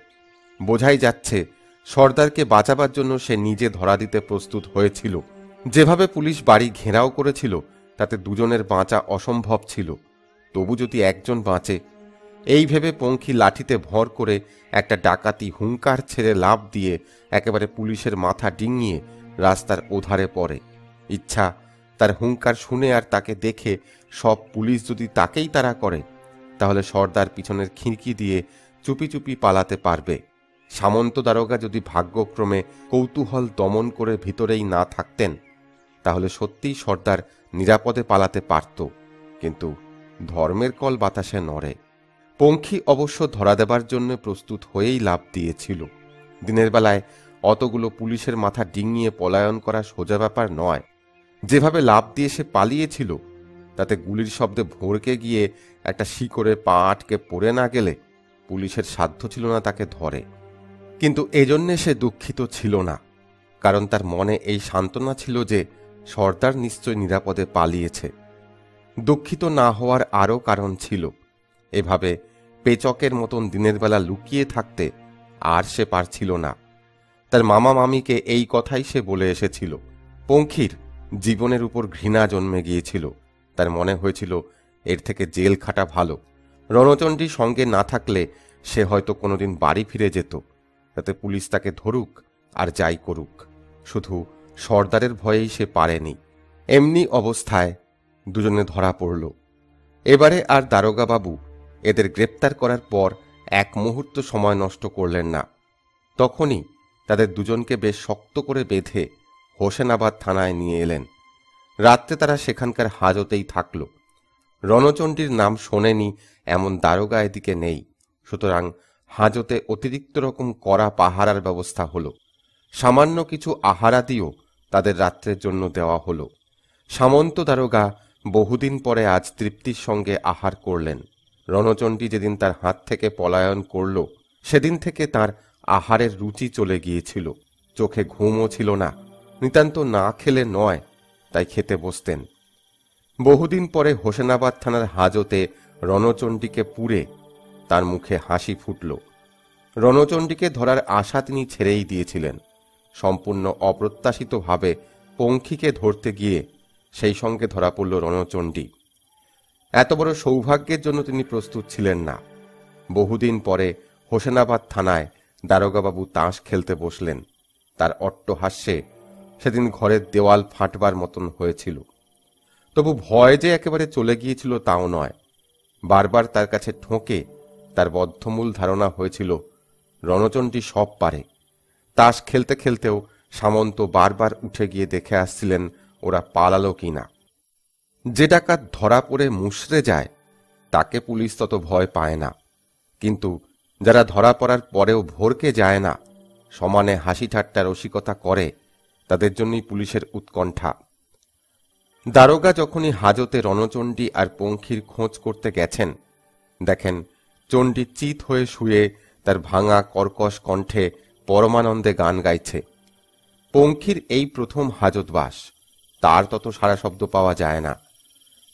বোঝাই যাচ্ছে সর্দারকে বাঁচাবার জন্য সে নিজে ধরা দিতে প্রস্তুত হয়েছিল। যেভাবে পুলিশ বাড়ি ঘেরাও করেছিল তাতে দুজনের বাঁচা অসম্ভব ছিল, তবু যদি একজন বাঁচে, এই ভেবে পঙ্খি লাঠিতে ভর করে একটা ডাকাতি হুঙ্কার ছেড়ে লাফ দিয়ে একেবারে পুলিশের মাথা ডিঙিয়ে রাস্তার ওধারে পড়ে। ইচ্ছা তার হুঙ্কার শুনে আর তাকে দেখে সব পুলিশ যদি তাকেই তাড়া করে, তাহলে সর্দার পিছনের খিড়কি দিয়ে চুপি চুপি পালাতে পারবে। সামন্ত দারোগা যদি ভাগ্যক্রমে কৌতূহল দমন করে ভিতরেই না থাকতেন, তাহলে সত্যিই সর্দার নিরাপদে পালাতে পারত। কিন্তু ধর্মের কল বাতাসে নড়ে। পঙ্খি অবশ্য ধরা দেবার জন্য প্রস্তুত হয়েই লাফ দিয়েছিল। দিনের বেলায় অতগুলো পুলিশের মাথা ডিঙিয়ে পলায়ন করা সোজা ব্যাপার নয়। যেভাবে লাফ দিয়ে সে পালিয়েছিল, তাতে গুলির শব্দে ভড়কে গিয়ে একটা শিকড়ে পা আটকে পড়ে না গেলে পুলিশের সাধ্য ছিল না তাকে ধরে। কিন্তু এজন্যে সে দুঃখিত ছিল না, কারণ তার মনে এই সান্ত্বনা ছিল যে সর্দার নিশ্চয় নিরাপদে পালিয়েছে। দুঃখিত না হওয়ার আরও কারণ ছিল, এভাবে পেচকের মতন দিনের বেলা লুকিয়ে থাকতে আর সে পারছিল না। তার মামা মামিকে এই কথাই সে বলে এসেছিল। পঙ্খির জীবনের উপর ঘৃণা জন্মে গিয়েছিল। তার মনে হয়েছিল এর থেকে জেল খাটা ভালো। রণচণ্ডী সঙ্গে না থাকলে সে হয়তো কোনোদিন বাড়ি ফিরে যেত, তাতে পুলিশ তাকে ধরুক আর যাই করুক। শুধু সর্দারের ভয়েই সে পারেনি। এমনি অবস্থায় দুজনে ধরা পড়ল। এবারে আর দারোগাবাবু এদের গ্রেপ্তার করার পর এক মুহূর্ত সময় নষ্ট করলেন না। তখনই তাদের দুজনকে বেশ শক্ত করে বেঁধে হোসেনাবাদ থানায় নিয়ে এলেন। রাত্রে তারা সেখানকার হাজতেই থাকল। রণচণ্ডীর নাম শোনেনি এমন দারোগা এদিকে নেই, সুতরাং হাজতে অতিরিক্ত রকম কড়া পাহারার ব্যবস্থা হলো। সামান্য কিছু আহারাদিও তাদের রাত্রের জন্য দেওয়া হলো। সামন্ত দারোগা বহুদিন পরে আজ তৃপ্তির সঙ্গে আহার করলেন। রণচণ্ডী যেদিন তার হাত থেকে পলায়ন করল, সেদিন থেকে তার আহারের রুচি চলে গিয়েছিল। চোখে ঘুমও ছিল না। নিতান্ত না খেলে নয়, তাই খেতে বসতেন। বহুদিন পরে হোসেনাবাদ থানার হাজতে রণচণ্ডীকে পুড়ে তার মুখে হাসি ফুটল। রণচণ্ডীকে ধরার আশা তিনি ছেড়েই দিয়েছিলেন। সম্পূর্ণ অপ্রত্যাশিতভাবে পঙ্খিকে ধরতে গিয়ে সেই সঙ্গে ধরা পড়ল রণচণ্ডী। এত বড় সৌভাগ্যের জন্য তিনি প্রস্তুত ছিলেন না। বহুদিন পরে হোসেনাবাদ থানায় দারোগাবাবু তাস খেলতে বসলেন। তার অট্টহাস্যে সেদিন ঘরের দেওয়াল ফাটবার মতন হয়েছিল। তবু ভয় যে একেবারে চলে গিয়েছিল তাও নয়। বারবার তার কাছে ঠোঁকে তার বদ্ধমূল ধারণা হয়েছিল রণচণ্ডী সব পারে। তাস খেলতে খেলতেও সামন্ত বারবার উঠে গিয়ে দেখে আসছিলেন ওরা পালালো কিনা। যে ডাকাত ধরা পড়ে মুষড়ে যায় তাকে পুলিশ তত ভয় পায় না, কিন্তু যারা ধরা পড়ার পরেও ভরকে যায় না, সমানে হাসি ঠাট্টা রসিকতা করে, তাদের জন্যই পুলিশের উৎকণ্ঠা। দারোগা যখনই হাজতে রণচণ্ডী আর পঙ্খির খোঁজ করতে গেছেন, দেখেন চণ্ডী চিত হয়ে শুয়ে তার ভাঙা কর্কশ কণ্ঠে পরমানন্দে গান গাইছে। পঙ্খির এই প্রথম হাজতবাস, তার তত সারা শব্দ পাওয়া যায় না।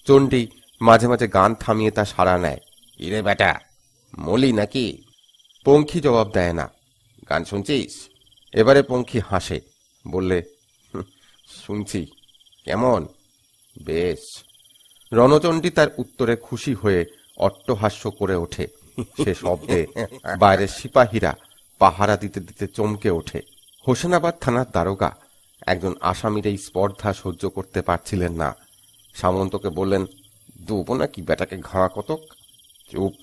চণ্ডী মাঝে মাঝে গান থামিয়ে তা সাড়া নেয়, ইরে বেটা মলি নাকি? পঙ্খি জবাব দেয় না। গান শুনছিস? এবারে পঙ্খি হাসে, বললে, শুনছি। কেমন? বেশ। রণচণ্ডী তার উত্তরে খুশি হয়ে অট্টহাস্য করে ওঠে। সে শব্দে বাইরের সিপাহীরা পাহারা দিতে দিতে চমকে ওঠে। হোসেনাবাদ থানার দারোগা একজন আসামির এই স্পর্ধা সহ্য করতে পারছিলেন না। সামন্তকে বললেন, দেবো নাকি বেটাকে ঘা কতক? চুপ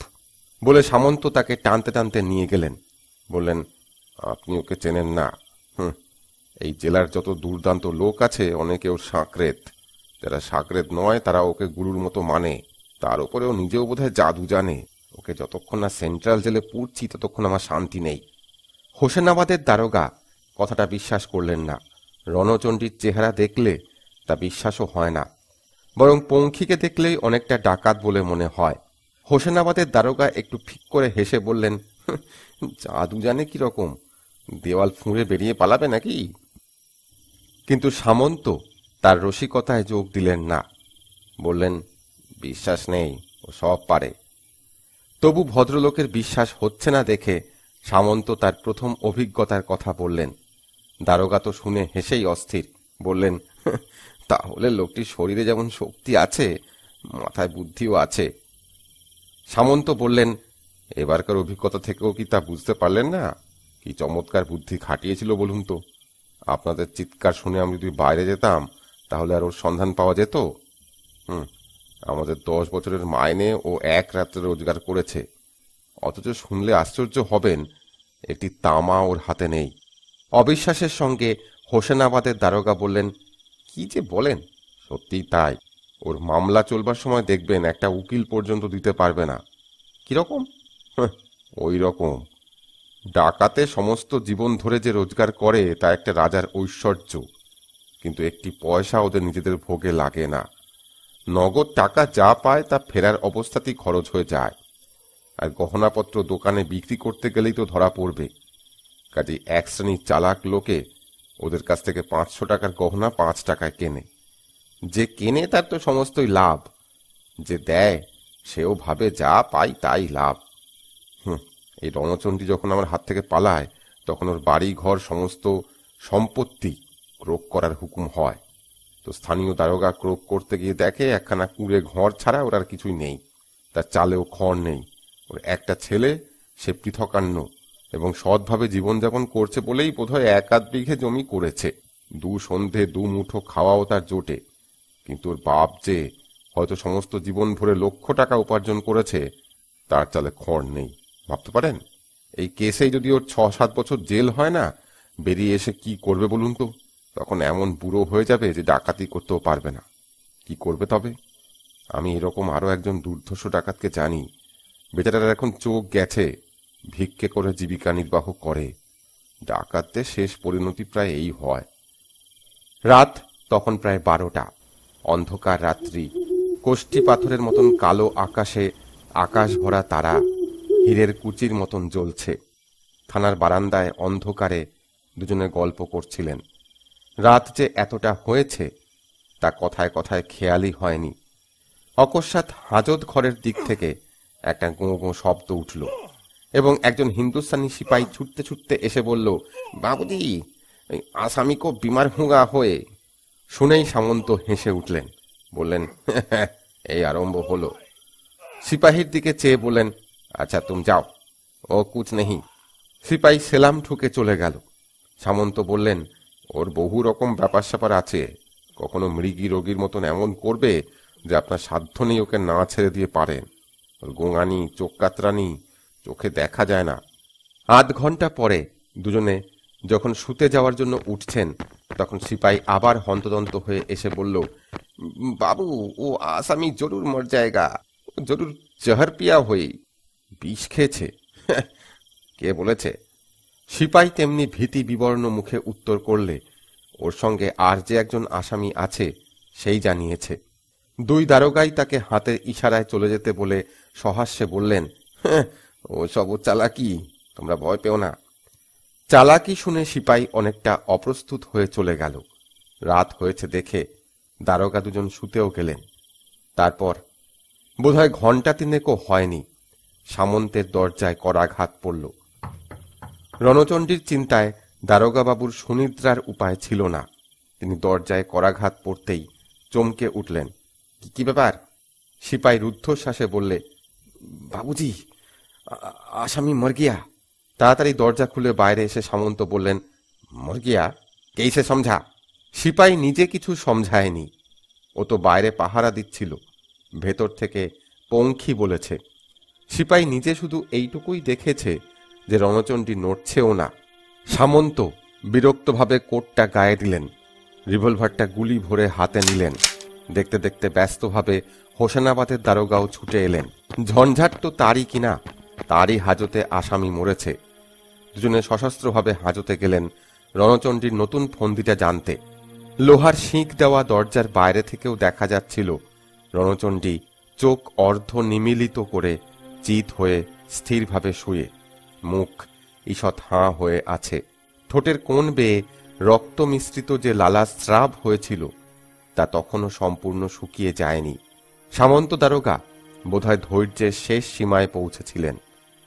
বলে সামন্ত তাকে টানতে টানতে নিয়ে গেলেন। বললেন, আপনি ওকে চেনেন না? এই জেলার যত দুর্দান্ত লোক আছে অনেকে ওর সাঁকরেত, যারা সাঁকরেত নয় তারা ওকে গুরুর মতো মানে। তার উপরেও নিজেও বোধহয় জাদু জানে। ওকে যতক্ষণ না সেন্ট্রাল জেলে পুড়ছি ততক্ষণ আমার শান্তি নেই। হোসেনাবাদের দারোগা কথাটা বিশ্বাস করলেন না। রণচণ্ডীর চেহারা দেখলে তা বিশ্বাসও হয় না, বরং পঙ্খিকে দেখলেই অনেকটা ডাকাত বলে মনে হয়। হোসেনাবাদের দারোগা একটু ফিক করে হেসে বললেন, জাদু জানে কি রকম? দেওয়াল ফুঁড়ে বেরিয়ে পালাবে নাকি? কিন্তু সামন্ত তার রসিকতায় যোগ দিলেন না। বললেন, বিশ্বাস নেই, ও সব পারে। তবু ভদ্রলোকের বিশ্বাস হচ্ছে না দেখে সামন্ত তার প্রথম অভিজ্ঞতার কথা বললেন। দারোগা তো শুনে হেসেই অস্থির। বললেন, তাহলে লোকটির শরীরে যেমন শক্তি আছে, মাথায় বুদ্ধিও আছে। সামন্ত বললেন, এবারকার অভিজ্ঞতা থেকেও কি তা বুঝতে পারলেন না? কি চমৎকার বুদ্ধি খাটিয়েছিল বলুন তো। আপনাদের চিৎকার শুনে আমি যদি বাইরে যেতাম তাহলে আর ওর সন্ধান পাওয়া যেত? আমাদের 10 বছরের মাইনে ও এক রাত্রে রোজগার করেছে, অথচ শুনলে আশ্চর্য হবেন একটি তামা ওর হাতে নেই। অবিশ্বাসের সঙ্গে হোসেনাবাদের দারোগা বললেন, কি যে বলেন! সত্যিই তাই। ওর মামলা চলবার সময় দেখবেন একটা উকিল পর্যন্ত দিতে পারবে না। কিরকম? ওই রকম। ডাকাতে সমস্ত জীবন ধরে যে রোজগার করে তা একটা রাজার ঐশ্বর্য, কিন্তু একটি পয়সা ওদের নিজেদের ভোগে লাগে না। নগদ টাকা যা পায় তা ফেরার অবস্থাতেই খরচ হয়ে যায়, আর গহনাপত্র দোকানে বিক্রি করতে গেলেই তো ধরা পড়বে। কাজেই এক শ্রেণীর চালাক লোকে ওদের কাছ থেকে 500 টাকার গহনা 5 টাকায় কেনে। যে কেনে তার তো সমস্তই লাভ, যে দেয় সেও ভাবে যা পাই তাই লাভ। এই রণচণ্ডী যখন আমার হাত থেকে পালায় তখন ওর বাড়ি ঘর সমস্ত সম্পত্তি ক্রোক করার হুকুম হয়। তো স্থানীয় দারোগা ক্রোক করতে গিয়ে দেখে একখানা কুঁড়ে ঘর ছাড়া ওর আর কিছুই নেই। তার চালেও খড় নেই। ওর একটা ছেলে, সে পৃথকান্ন এবং সৎভাবে জীবনযাপন করছে বলেই বোধহয় 1-8 বিঘে জমি করেছে। 2 সন্ধে 2 মুঠো খাওয়াও তার জোটে। কিন্তু ওর বাপ যে হয়তো সমস্ত জীবন ভরে লক্ষ টাকা উপার্জন করেছে, তার চালে খড় নেই। ভাবতে পারেন? এই কেসেই যদি ওর 6-7 বছর জেল হয় না, বেরিয়ে এসে কি করবে বলুন তো? তখন এমন বুড়ো হয়ে যাবে যে ডাকাতি করতেও পারবে না। কি করবে তবে? আমি এরকম আরো একজন দুর্ধর্ষ ডাকাতকে জানি। বেচারার এখন চোখ গেছে, ভিক্ষে করে জীবিকা নির্বাহ করে। ডাকাতদের শেষ পরিণতি প্রায় এই হয়। রাত তখন প্রায় 12টা। অন্ধকার রাত্রি। কোষ্ঠী পাথরের মতন কালো আকাশে আকাশ ভরা তারা হীরের কুচির মতন জ্বলছে। থানার বারান্দায় অন্ধকারে দুজনে গল্প করছিলেন। রাত যে এতটা হয়েছে তা কথায় কথায় খেয়ালই হয়নি। অকস্মাৎ হাজত ঘরের দিক থেকে একটা গোঁ গোঁ শব্দ উঠল এবং একজন হিন্দুস্তানি সিপাহী ছুটতে ছুটতে এসে বলল, বাবুজি, আসামি কো বিমার হুঁগা হয়ে। শুনেই সামন্ত হেসে উঠলেন। বললেন, এই আরম্ভ হলো। সিপাহীর দিকে চেয়ে বললেন, আচ্ছা তুম যাও, ও কুছ নেই। সিপাহী সেলাম ঠুকে চলে গেল। সামন্ত বললেন, ওর বহু রকম ব্যাপার স্যাপার আছে। কখনো মৃগী রোগীর মতন এমন করবে যে আপনার সাধ্য নেই ওকে না ছেড়ে দিয়ে পারেন। ওর গোঙানি, চোখ কাতরানি, চোখে দেখা যায় না। আধ ঘন্টা পরে দুজনে যখন শুতে যাওয়ার জন্য উঠছেন তখন সিপাই আবার হন্তদন্ত হয়ে এসে বলল, বাবু, ও আসামি জরুর মর জায়গা, জরুর জহর পিয়া হই, বিষ খেয়েছে। কে বলেছে? সিপাই তেমনি ভীতি বিবর্ণ মুখে উত্তর করলে, ওর সঙ্গে আর যে একজন আসামি আছে সেই জানিয়েছে। দুই দারোগাই তাকে হাতের ইশারায় চলে যেতে বলে সহাস্যে বললেন, ও সব চালাকি, তোমরা ভয় পেও না। চালাকি শুনে সিপাই অনেকটা অপ্রস্তুত হয়ে চলে গেল। রাত হয়েছে দেখে দারোগা দুজন শুতেও গেলেন। তারপর বোধহয় ঘণ্টা তিনেকও হয়নি, সামন্তের দরজায় করাঘাত পড়ল। রণচণ্ডীর চিন্তায় দারোগাবাবুর সুনিদ্রার উপায় ছিল না। তিনি দরজায় করাঘাত পড়তেই চমকে উঠলেন। কি ব্যাপার? সিপাই রুদ্ধশ্বাসে বললে, বাবুজি, আসামি মর গিয়া। তাড়াতাড়ি দরজা খুলে বাইরে এসে সামন্ত বললেন, মর গিয়া? কেইসে সমঝা? সিপাই নিজে কিছু সমঝায়নি, ও তো বাইরে পাহারা দিচ্ছিল, ভেতর থেকে পঙ্খী বলেছে। সিপাই নিজে শুধু এইটুকুই দেখেছে যে রণচণ্ডী নড়ছেও না। সামন্ত বিরক্তভাবে কোটটা গায়ে দিলেন, রিভলভারটা গুলি ভরে হাতে নিলেন। দেখতে দেখতে ব্যস্তভাবে হোসেনাবাদের দারোগাও ছুটে এলেন। ঝঞ্ঝাট তো তারই কিনা, তারই হাজতে আসামি মরেছে। দুজনে সশস্ত্রভাবে হাজতে গেলেন রণচণ্ডীর নতুন ফন্দিটা জানতে। লোহার শিক দেওয়া দরজার বাইরে থেকেও দেখা যাচ্ছিল রণচণ্ডী চোখ অর্ধ নিমিলিত করে চিত হয়ে স্থিরভাবে শুয়ে, মুখ ঈষৎ হাঁ হয়ে আছে। ঠোঁটের কোণ বেয়ে রক্ত মিশ্রিত যে লালা স্রাব হয়েছিল তা তখনও সম্পূর্ণ শুকিয়ে যায়নি। সামন্ত দারোগা বোধহয় ধৈর্যের শেষ সীমায় পৌঁছেছিলেন।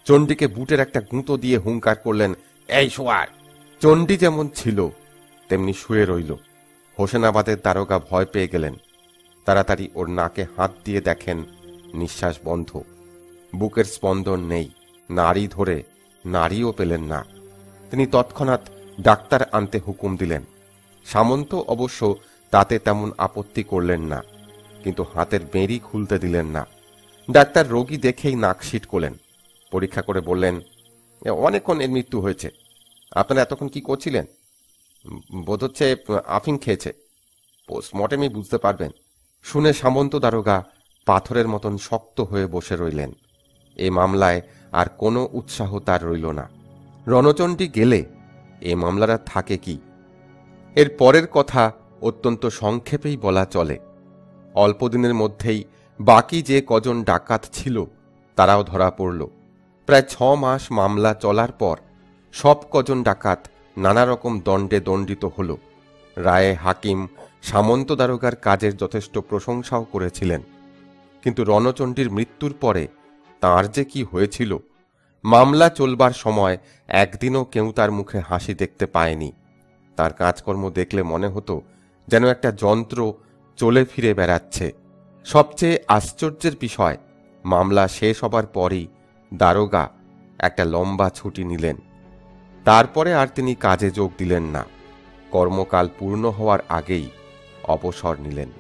চণ্ডীকে বুটের একটা গুঁতো দিয়ে হুঙ্কার করলেন, এই শোয়ার। চণ্ডী যেমন ছিল তেমনি শুয়ে রইল। হোসেনাবাদের দারোগা ভয় পেয়ে গেলেন। তাড়াতাড়ি ওর নাকে হাত দিয়ে দেখেন নিঃশ্বাস বন্ধ, বুকের স্পন্দন নেই। নাড়ি ধরে নাড়িও পেলেন না। তিনি তৎক্ষণাৎ ডাক্তার আনতে হুকুম দিলেন। সামন্ত অবশ্য তাতে তেমন আপত্তি করলেন না, কিন্তু হাতের বেঁড়ি খুলতে দিলেন না। ডাক্তার রোগী দেখেই নাক সিট করলেন। পরীক্ষা করে বললেন, অনেকক্ষণ এর মৃত্যু হয়েছে। আপনারা এতক্ষণ কি করছিলেন? বোধ হচ্ছে আফিং খেয়েছে। পোস্টমর্টেমই বুঝতে পারবেন। শুনে সামন্ত দারোগা পাথরের মতন শক্ত হয়ে বসে রইলেন। এ মামলায় আর কোনো উৎসাহ তার রইল না। রণচণ্ডী গেলে এ মামলার আর থাকে কি? এর পরের কথা অত্যন্ত সংক্ষেপেই বলা চলে। অল্পদিনের মধ্যেই বাকি যে কজন ডাকাত ছিল তারাও ধরা পড়ল। প্রায় 6 মাস মামলা চলার পর সব কজন ডাকাত নানা রকম দণ্ডে দণ্ডিত হল। রায়ে হাকিম সামন্ত দারোগার কাজের যথেষ্ট প্রশংসাও করেছিলেন। কিন্তু রণচণ্ডীর মৃত্যুর পরে তাঁর যে কি হয়েছিল, মামলা চলবার সময় একদিনও কেউ তার মুখে হাসি দেখতে পায়নি। তার কাজকর্ম দেখলে মনে হতো যেন একটা যন্ত্র চলে ফিরে বেড়াচ্ছে। সবচেয়ে আশ্চর্যের বিষয়, মামলা শেষ হবার পরই দারোগা একটা লম্বা ছুটি নিলেন। তারপরে আর তিনি কাজে যোগ দিলেন না। কর্মকাল পূর্ণ হওয়ার আগেই অবসর নিলেন।